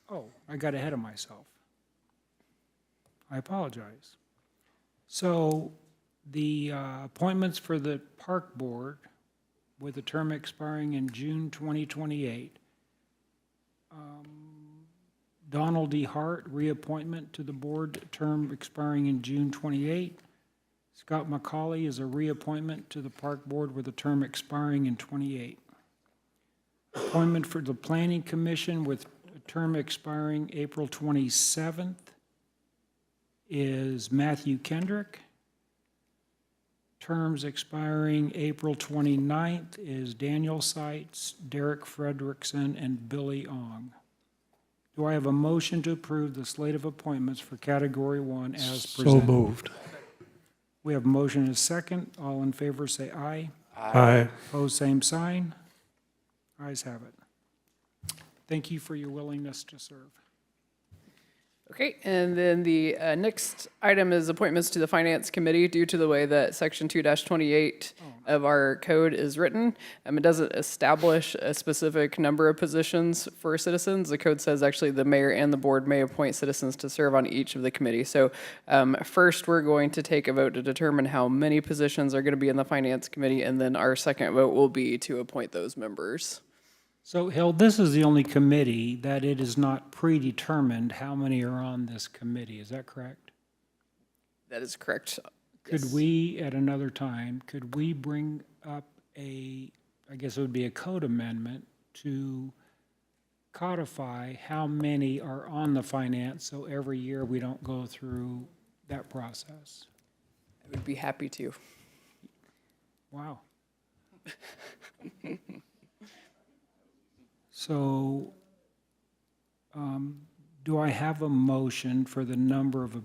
Oh, I got ahead of myself. I apologize. So the appointments for the Park Board with a term expiring in June 2028. Donald D. Hart, reappointment to the board, term expiring in June 28. Scott McCauley is a reappointment to the Park Board with a term expiring in 28. Appointment for the Planning Commission with a term expiring April 27th is Matthew Kendrick. Terms expiring April 29th is Daniel Seitz, Derek Frederickson, and Billy Ong. Do I have a motion to approve the slate of appointments for Category 1 as presented? So moved. We have a motion and a second. All in favor say aye. Aye. Opposed, same sign. Ayes have it. Thank you for your willingness to serve. Okay, and then the next item is appointments to the Finance Committee. Due to the way that Section 2-28 of our code is written, it doesn't establish a specific number of positions for citizens. The code says actually the mayor and the board may appoint citizens to serve on each of the committees. So first, we're going to take a vote to determine how many positions are going to be in the Finance Committee, and then our second vote will be to appoint those members. So Hill, this is the only committee that it is not predetermined how many are on this committee. Is that correct? That is correct. Could we, at another time, could we bring up I guess it would be a code amendment to codify how many are on the finance, so every year we don't go through that process? I would be happy to. Wow. So, do I have a motion for the number of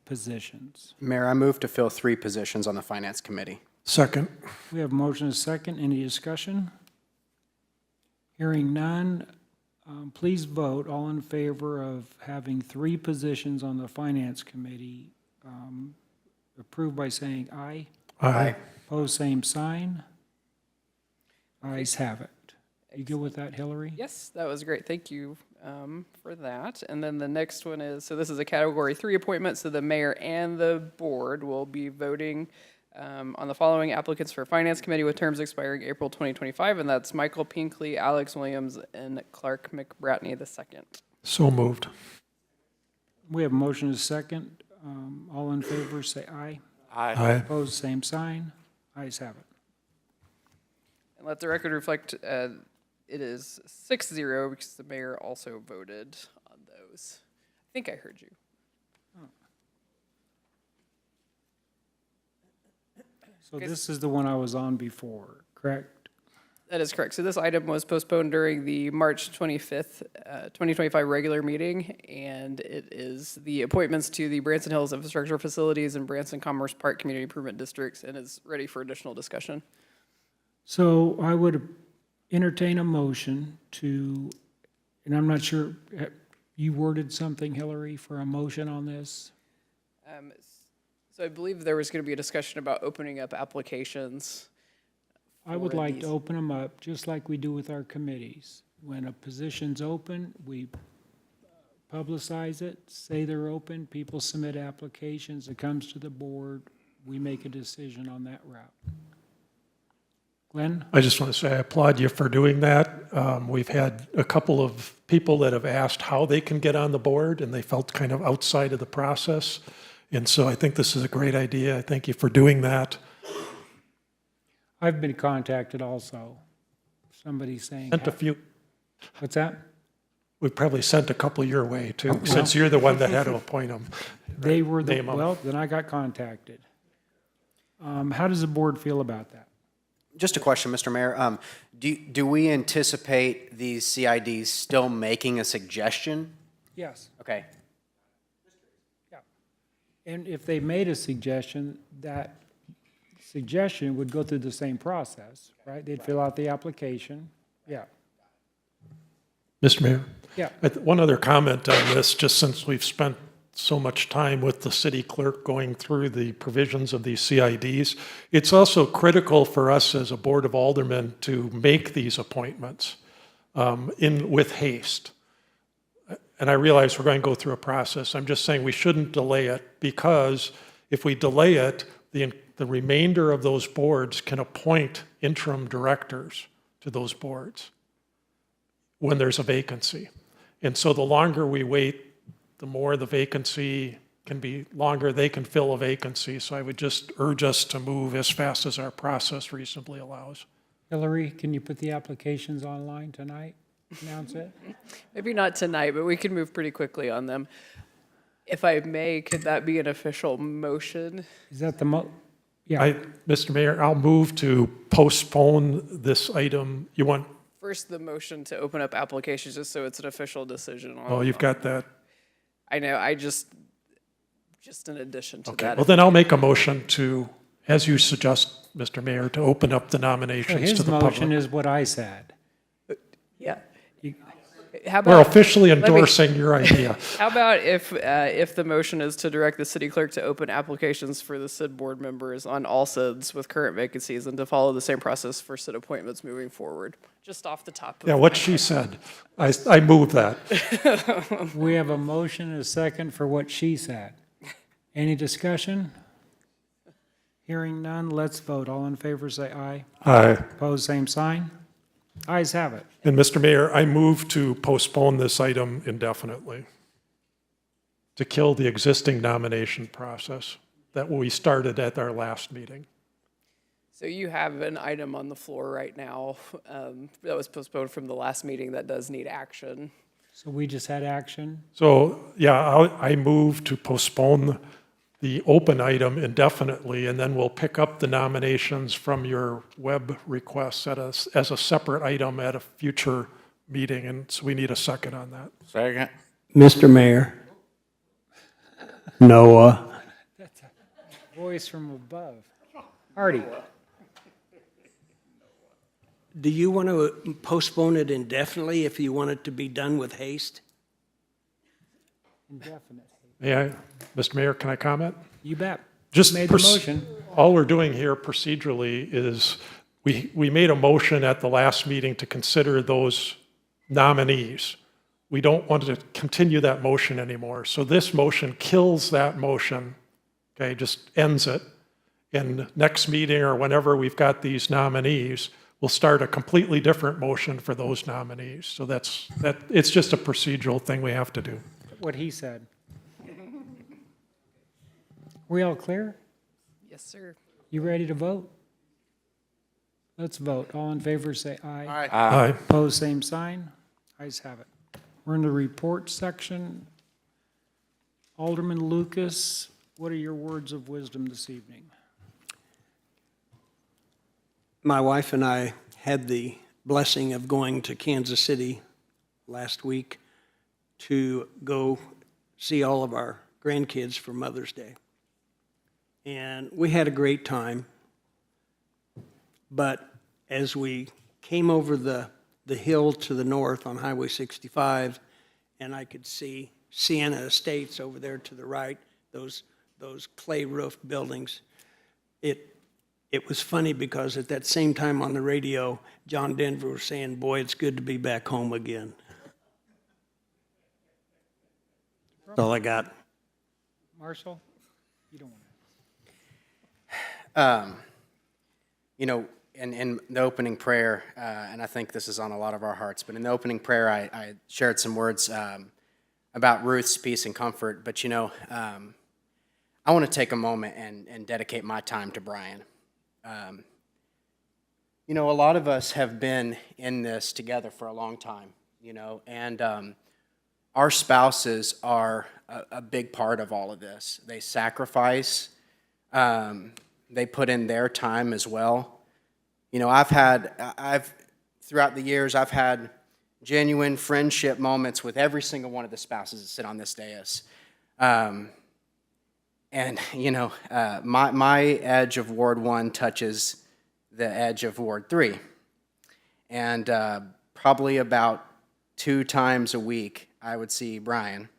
positions? Mayor, I move to fill 3 positions on the Finance Committee. Second. We have a motion and a second. Any discussion? Hearing none, please vote. All in favor of having 3 positions on the Finance Committee, approved by saying aye. Aye. Opposed, same sign. Ayes have it. You good with that, Hillary? Yes, that was great. Thank you for that. And then the next one is, so this is a Category 3 appointment, so the mayor and the board will be voting on the following applicants for Finance Committee with terms expiring April 2025, and that's Michael Pinkley, Alex Williams, and Clark McBratney II. So moved. We have a motion and a second. All in favor, say aye. Aye. Opposed, same sign. Ayes have it. And let the record reflect it is 6-0 because the mayor also voted on those. I think I heard you. So this is the one I was on before, correct? That is correct. So this item was postponed during the March 25th, 2025 regular meeting, and it is the appointments to the Branson Hills Infrastructure Facilities and Branson Commerce Park Community Improvement Districts, and is ready for additional discussion. So I would entertain a motion to, and I'm not sure, you worded something, Hillary, for a motion on this? So I believe there was going to be a discussion about opening up applications. I would for like these. to open them up, just like we do with our committees. When a position's open, we publicize it, say they're open, people submit applications, it comes to the board, we make a decision on that route. Glenn? I just want to say I applaud you for doing that. We've had a couple of people that have asked how they can get on the board, and they felt kind of outside of the process. And so I think this is a great idea. I thank you for doing that. I've been contacted also. Somebody saying. Sent a few. What's that? We probably sent a couple your way too, since you're the one that had to appoint them. They were the, Name 'em. well, then I got contacted. How does the board feel about that? Just a question, Mr. Mayor. Do we anticipate these CIDs still making a suggestion? Yes. Okay. And if they made a suggestion, that suggestion would go through the same process, right? They'd fill out the application. Yeah. Mr. Mayor? Yeah. One other comment on this, just since we've spent so much time with the city clerk going through the provisions of these CIDs, it's also critical for us as a Board of Aldermen to make these appointments with haste. And I realize we're going to go through a process. I'm just saying we shouldn't delay it, because if we delay it, the remainder of those boards can appoint interim directors to those boards when there's a vacancy. And so the longer we wait, the more the vacancy can be longer, they can fill a vacancy. So I would just urge us to move as fast as our process reasonably allows. Hillary, can you put the applications online tonight? Announce it? Maybe not tonight, but we can move pretty quickly on them. If I may, could that be an official motion? Is that the yeah. Mr. Mayor, I'll move to postpone this item. You want? First, the motion to open up applications, just so it's an official decision. Oh, you've got that. I know, just in addition to Okay, that. well then I'll make a motion to, as you suggest, Mr. Mayor, to open up the So nominations to his the motion public. is what I said. Yeah. How We're about, officially let me- endorsing your idea. How about if the motion is to direct the city clerk to open applications for the SID board members on all SIDs with current vacancies and to follow the same process for SID appointments moving forward? Just off the top of Yeah, what she said. I move that. We have a motion and a second for what she said. Any discussion? Hearing none, let's vote. All in favor, say aye. Aye. Opposed, same sign. Ayes have it. And Mr. Mayor, I move to postpone this item indefinitely, to kill the existing nomination process that we started at our last meeting. So you have an item on the floor right now that was postponed from the last meeting that does need action. So we just had action. So, yeah, I move to postpone the open item indefinitely, and then we'll pick up the nominations from your web requests as a separate item at a future meeting, and so we need a second on that. Second. Mr. Mayor, Noah, That's a voice from above. Artie, do you want to postpone it indefinitely if you want it to be done with haste? indefinite. May I, Mr. Mayor, can I comment? You bet. Just Made the motion. all we're doing here procedurally is we made a motion at the last meeting to consider those nominees. We don't want to continue that motion anymore. So this motion kills that motion, okay, just ends it. And next meeting or whenever we've got these nominees, we'll start a completely different motion for those nominees. So it's just a procedural thing we have to do. What he said. We all clear? Yes, sir. You ready to vote? Let's vote. All in favor, say aye. Aye. Aye. Opposed, same sign. Ayes have it. We're in the report section. Alderman Lucas, what are your words of wisdom this evening? My wife and I had the blessing of going to Kansas City last week to go see all of our grandkids for Mother's Day. And we had a great time. But as we came over the hill to the north on Highway 65, and I could see Sienna Estates over there to the right, those clay roofed buildings, it was funny because at that same time on the radio, John Denver was saying, "Boy, it's good to be back home again." That's all I got. Marshall? You don't want You know, in the opening prayer, and I think this is on a lot of our hearts, but in the opening prayer, I shared some words about Ruth's peace and comfort. But, you know, I want to take a moment and dedicate my time to Brian. You know, a lot of us have been in this together for a long time, you know, and our spouses are a big part of all of this. They sacrifice. They put in their time as well. You know, throughout the years, I've had genuine friendship moments with every single one of the spouses that sit on this dais. And, you know, my edge of Ward 1 touches the edge of Ward 3. And probably about 2 times a week, I would see Brian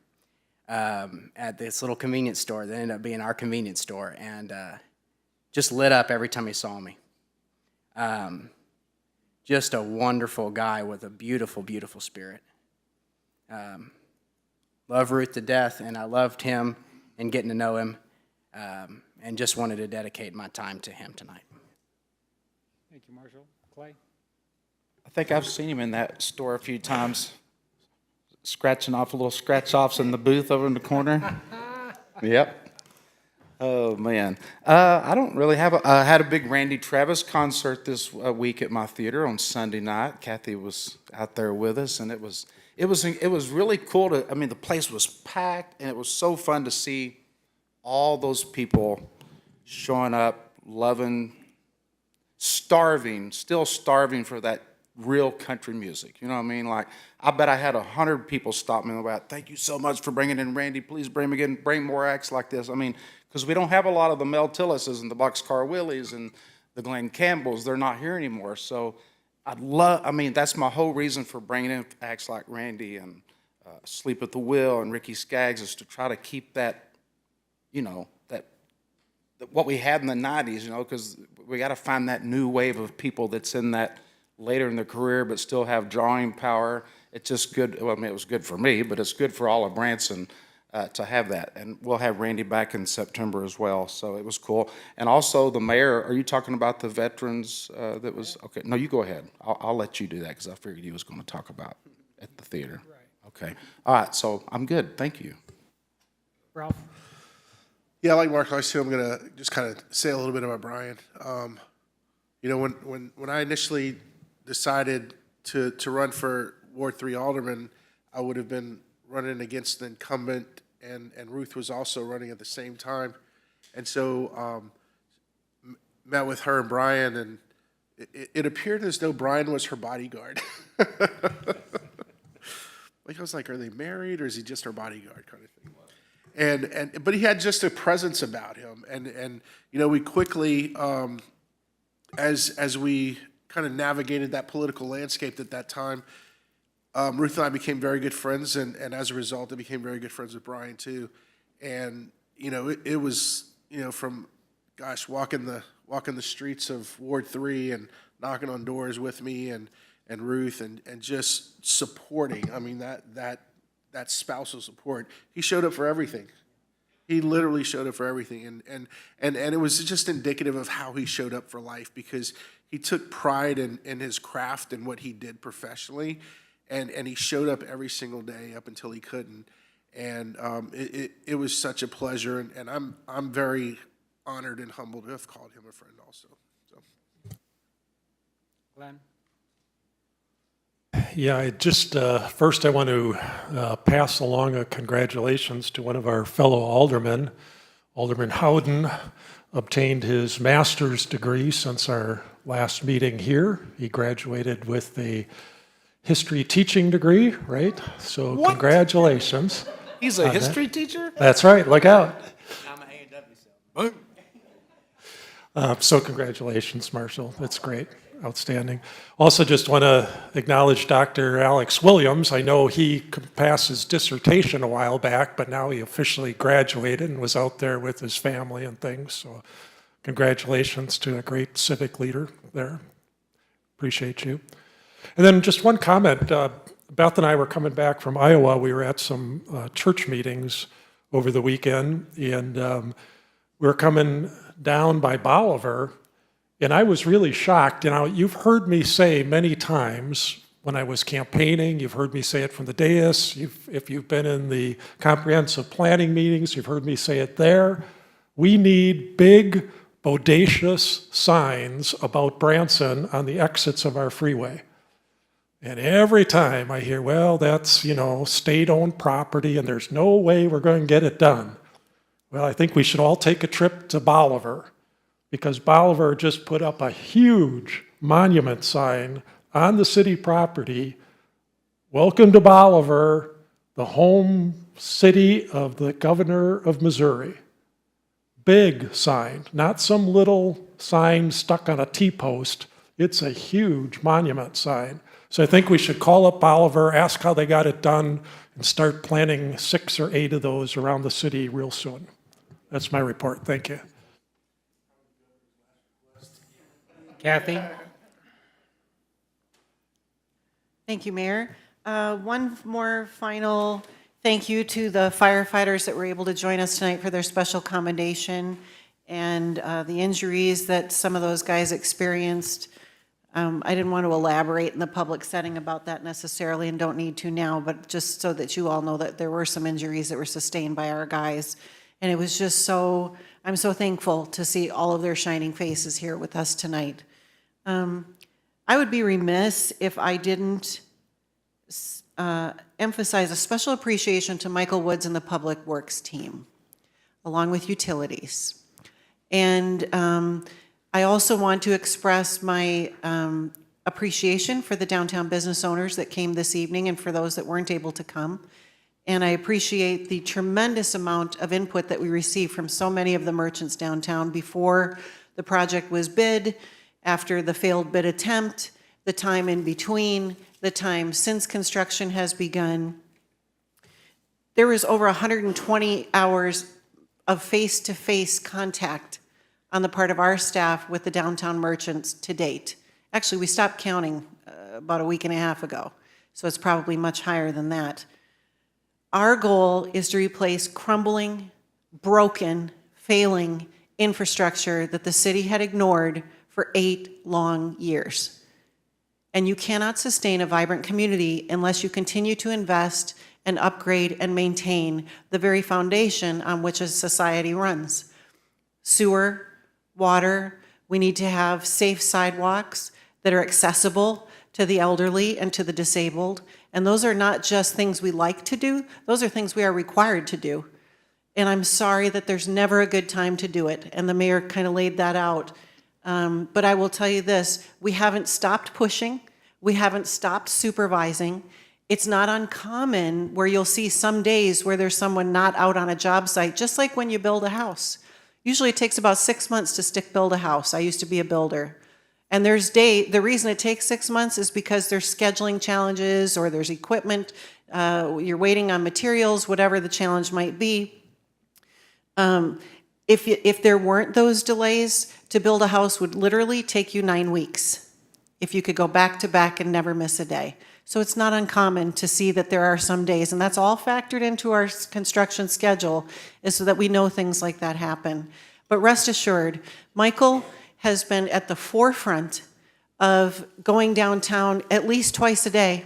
at this little convenience store that ended up being our convenience store, and just lit up every time he saw me. Just a wonderful guy with a beautiful, beautiful spirit. Love Ruth to death, and I loved him and getting to know him, and just wanted to dedicate my time to him tonight. Thank you, Marshall. Clay? I think I've seen him in that store a few times, scratching off little scratch-offs in the booth over in the corner. Yep. Oh, man. I don't really have I had a big Randy Travis concert this week at my theater on Sunday night. Kathy was out there with us, and it was really cool the place was packed, and it was so fun to see all those people showing up, loving, still starving for that real country music. You know what I mean? Like, I bet I had 100 people stop me about, "Thank you so much for bringing in Randy. Please bring him again. Bring more acts like this." I mean, because we don't have a lot of the Mel Tillises and the Boxcar Willies and the Glenn Campbells. They're not here anymore. So I mean, that's my whole reason for bringing in acts like Randy and Sleep at the Wheel and Ricky Skaggs, is to try to keep that, you know, what we had in the 90s, you know, because we got to find that new wave of people that's in that later in their career but still have drawing power. It's just good. Well, I mean, it was good for me, but it's good for all of Branson to have that. And we'll have Randy back in September as well, so it was cool. And also the mayor, are you talking about the veterans that was, okay, no, you go ahead. I'll let you do that because I figured you was going to talk about at the theater. Right. Okay. All right, so I'm good. Thank you. Ralph? Yeah, like Mark, I said, I'm gonna just kind of say a little bit about Brian. You know, when I initially decided to run for Ward 3 Alderman, I would have been running against the incumbent, and Ruth was also running at the same time. And so met with her and Brian, and it appeared as though Brian was her bodyguard. Like, I was like, are they married, or is he just her bodyguard kind of thing? But he had just a presence about him, and you know, we quickly, as we kind of navigated that political landscape at that time, Ruth and I became very good friends, and as a result, I became very good friends with Brian too. And you know, it was, you know, from, gosh, walking the streets of Ward 3 and knocking on doors with me and Ruth and just supporting. I mean, that spousal support. He showed up for everything. He literally showed up for everything. And it was just indicative of how he showed up for life, because he took pride in his craft and what he did professionally. And he showed up every single day up until he couldn't. And it was such a pleasure. And I'm very honored and humbled to have called him a friend also. So. Glenn? Yeah, first I want to pass along a congratulations to one of our fellow aldermen. Alderman Howden obtained his master's degree since our last meeting here. He graduated with a history teaching degree, right? So What? Congratulations. He's a history teacher? That's right, look out. I'm an A&W, so. So congratulations, Marshall. That's great. Outstanding. Also just want to acknowledge Dr. Alex Williams. I know he passed his dissertation a while back, but now he officially graduated and was out there with his family and things. So congratulations to a great civic leader there. Appreciate you. And then just one comment. Beth and I were coming back from Iowa. We were at some church meetings over the weekend, and we were coming down by Bolivar. And I was really shocked. You know, you've heard me say many times when I was campaigning, you've heard me say it from the dais, if you've been in the comprehensive planning meetings, you've heard me say it there. We need big, bodacious signs about Branson on the exits of our freeway. And every time I hear, well, that's, you know, state-owned property and there's no way we're going to get it done. Well, I think we should all take a trip to Bolivar, because Bolivar just put up a huge monument sign on the city property. Welcome to Bolivar, the home city of the governor of Missouri. Big sign, not some little sign stuck on a T-post. It's a huge monument sign. So I think we should call up Bolivar, ask how they got it done, and start planning 6 or 8 of those around the city real soon. That's my report. Thank you. Kathy? Thank you, Mayor. One more final thank you to the firefighters that were able to join us tonight for their special commendation, and the injuries that some of those guys experienced. I didn't want to elaborate in the public setting about that necessarily, and don't need to now, but just so that you all know that there were some injuries that were sustained by our guys. And it was just so, I'm so thankful to see all of their shining faces here with us tonight. I would be remiss if I didn't emphasize a special appreciation to Michael Woods and the Public Works team, along with utilities. And I also want to express my appreciation for the downtown business owners that came this evening and for those that weren't able to come. And I appreciate the tremendous amount of input that we received from so many of the merchants downtown before the project was bid, after the failed bid attempt, the time in between, the time since construction has begun. There was over 120 hours of face-to-face contact on the part of our staff with the downtown merchants to date. Actually, we stopped counting about a week and a half ago, so it's probably much higher than that. Our goal is to replace crumbling, broken, failing infrastructure that the city had ignored for 8 long years. And you cannot sustain a vibrant community unless you continue to invest and upgrade and maintain the very foundation on which a society runs. Sewer, water, we need to have safe sidewalks that are accessible to the elderly and to the disabled. And those are not just things we like to do, those are things we are required to do. And I'm sorry that there's never a good time to do it, and the mayor kind of laid that out. But I will tell you this, we haven't stopped pushing, we haven't stopped supervising. It's not uncommon where you'll see some days where there's someone not out on a job site, just like when you build a house. Usually it takes about 6 months to stick build a house. I used to be a builder. And the reason it takes 6 months is because there's scheduling challenges or there's equipment, you're waiting on materials, whatever the challenge might be. If there weren't those delays, to build a house would literally take you 9 weeks if you could go back to back and never miss a day. So it's not uncommon to see that there are some days, and that's all factored into our construction schedule, is so that we know things like that happen. But rest assured, Michael has been at the forefront of going downtown at least twice a day,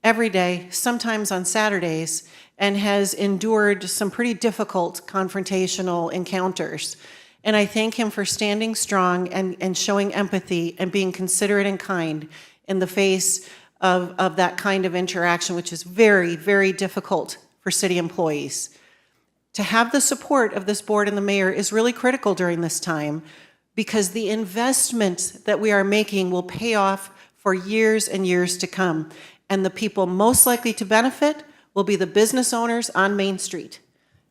every day, sometimes on Saturdays, and has endured some pretty difficult confrontational encounters. And I thank him for standing strong and showing empathy and being considerate and kind in the face of that kind of interaction, which is very, very difficult for city employees. To have the support of this board and the mayor is really critical during this time, because the investment that we are making will pay off for years and years to come. And the people most likely to benefit will be the business owners on Main Street.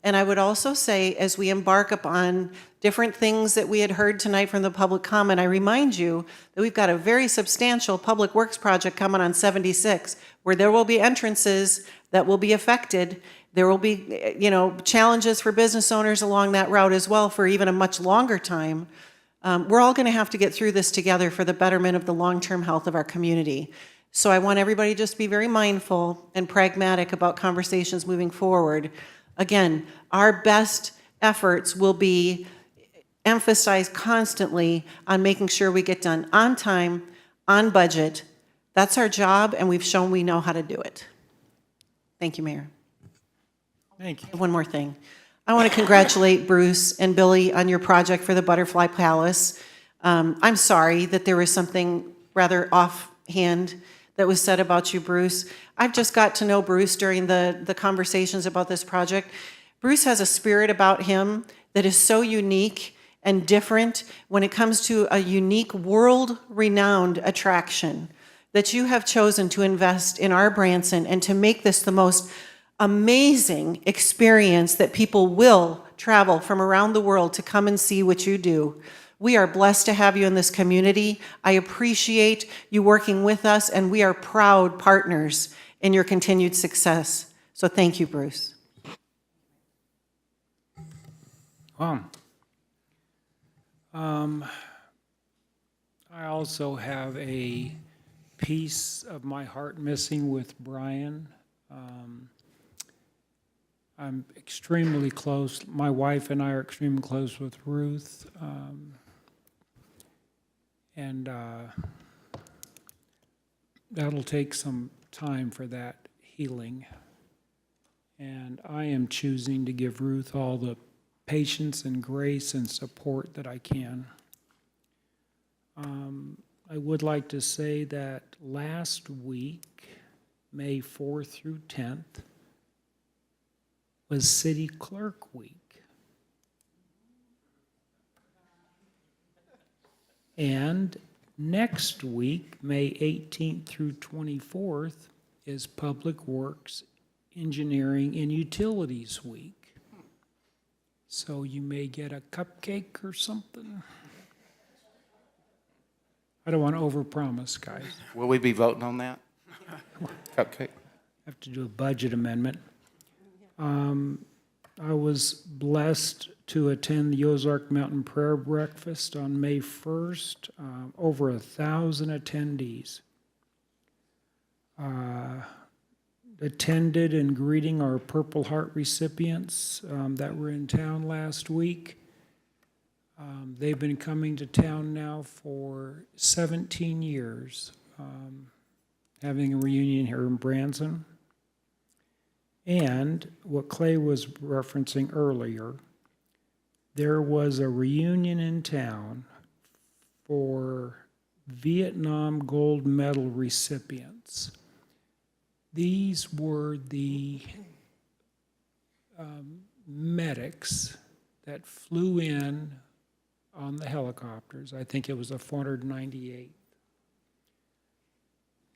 And I would also say, as we embark upon different things that we had heard tonight from the public comment, I remind you that we've got a very substantial public works project coming on 76, where there will be entrances that will be affected. There will be, challenges for business owners along that route as well for even a much longer time. We're all going to have to get through this together for the betterment of the long-term health of our community. So I want everybody just to be very mindful and pragmatic about conversations moving forward. Again, our best efforts will be emphasized constantly on making sure we get done on time, on budget. That's our job, and we've shown we know how to do it. Thank you, Mayor. Thank you. One more thing. I want to congratulate Bruce and Billy on your project for the Butterfly Palace. I'm sorry that there was something rather offhand that was said about you, Bruce. I've just got to know Bruce during the conversations about this project. Bruce has a spirit about him that is so unique and different when it comes to a unique, world-renowned attraction that you have chosen to invest in our Branson and to make this the most amazing experience that people will travel from around the world to come and see what you do. We are blessed to have you in this community. I appreciate you working with us, and we are proud partners in your continued success. So thank you, Bruce. I also have a piece of my heart missing with Brian. I'm extremely close. My wife and I are extremely close with Ruth. And that'll take some time for that healing. And I am choosing to give Ruth all the patience and grace and support that I can. I would like to say that last week, May 4th through 10th, was City Clerk Week. And next week, May 18th through 24th, is Public Works, Engineering, and Utilities Week. So you may get a cupcake or something. I don't want to overpromise, guys. Will we be voting on that? Okay. Have to do a budget amendment. I was blessed to attend the Ozark Mountain Prayer Breakfast on May 1st, over 1,000 attendees. Attended and greeting our Purple Heart recipients that were in town last week. They've been coming to town now for 17 years, having a reunion here in Branson. And what Clay was referencing earlier, there was a reunion in town for Vietnam Gold Medal recipients. These were the medics that flew in on the helicopters. I think it was a 498.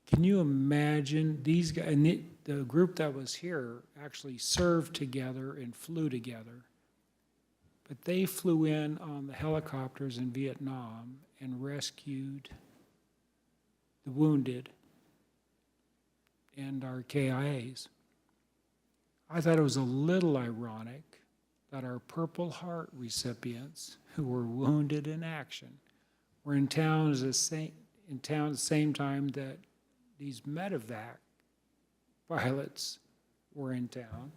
Can you imagine these guys, and the group that was here actually served together and flew together. But they flew in on the helicopters in Vietnam and rescued the wounded and our KIAs. I thought it was a little ironic that our Purple Heart recipients who were wounded in action were in town at the same time that these medevac pilots were in town.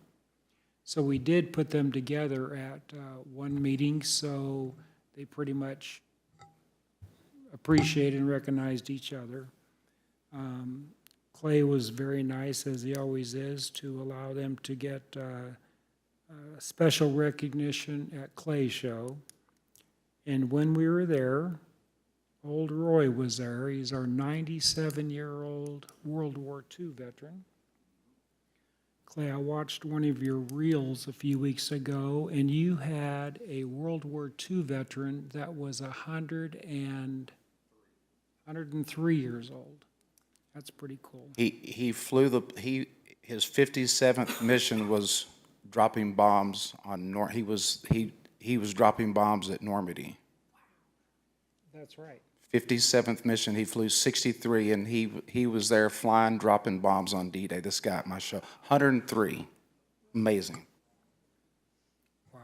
So we did put them together at one meeting, so they pretty much appreciated and recognized each other. Clay was very nice, as he always is, to allow them to get special recognition at Clay Show. And when we were there, old Roy was there. He's our 97-year-old World War II veteran. Clay, I watched one of your reels a few weeks ago, and you had a World War II veteran that was 103 years old. That's pretty cool. He flew his 57th mission was dropping bombs on he was dropping bombs at Normandy. That's right. 57th mission, he flew 63, and he was there flying, dropping bombs on D-Day. This guy at my show, 103, amazing. Wow.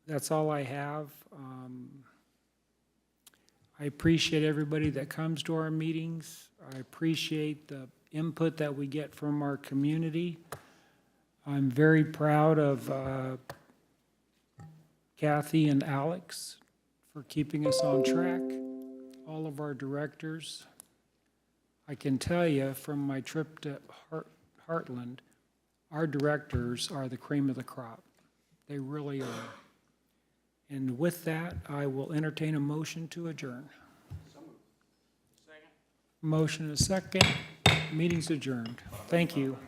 That's all I have. I appreciate everybody that comes to our meetings. I appreciate the input that we get from our community. I'm very proud of Kathy and Alex for keeping us on track, all of our directors. I can tell you from my trip to Heartland, our directors are the cream of the crop. They really are. And with that, I will entertain a motion to adjourn. Motion and a second. Meeting's adjourned. Thank you.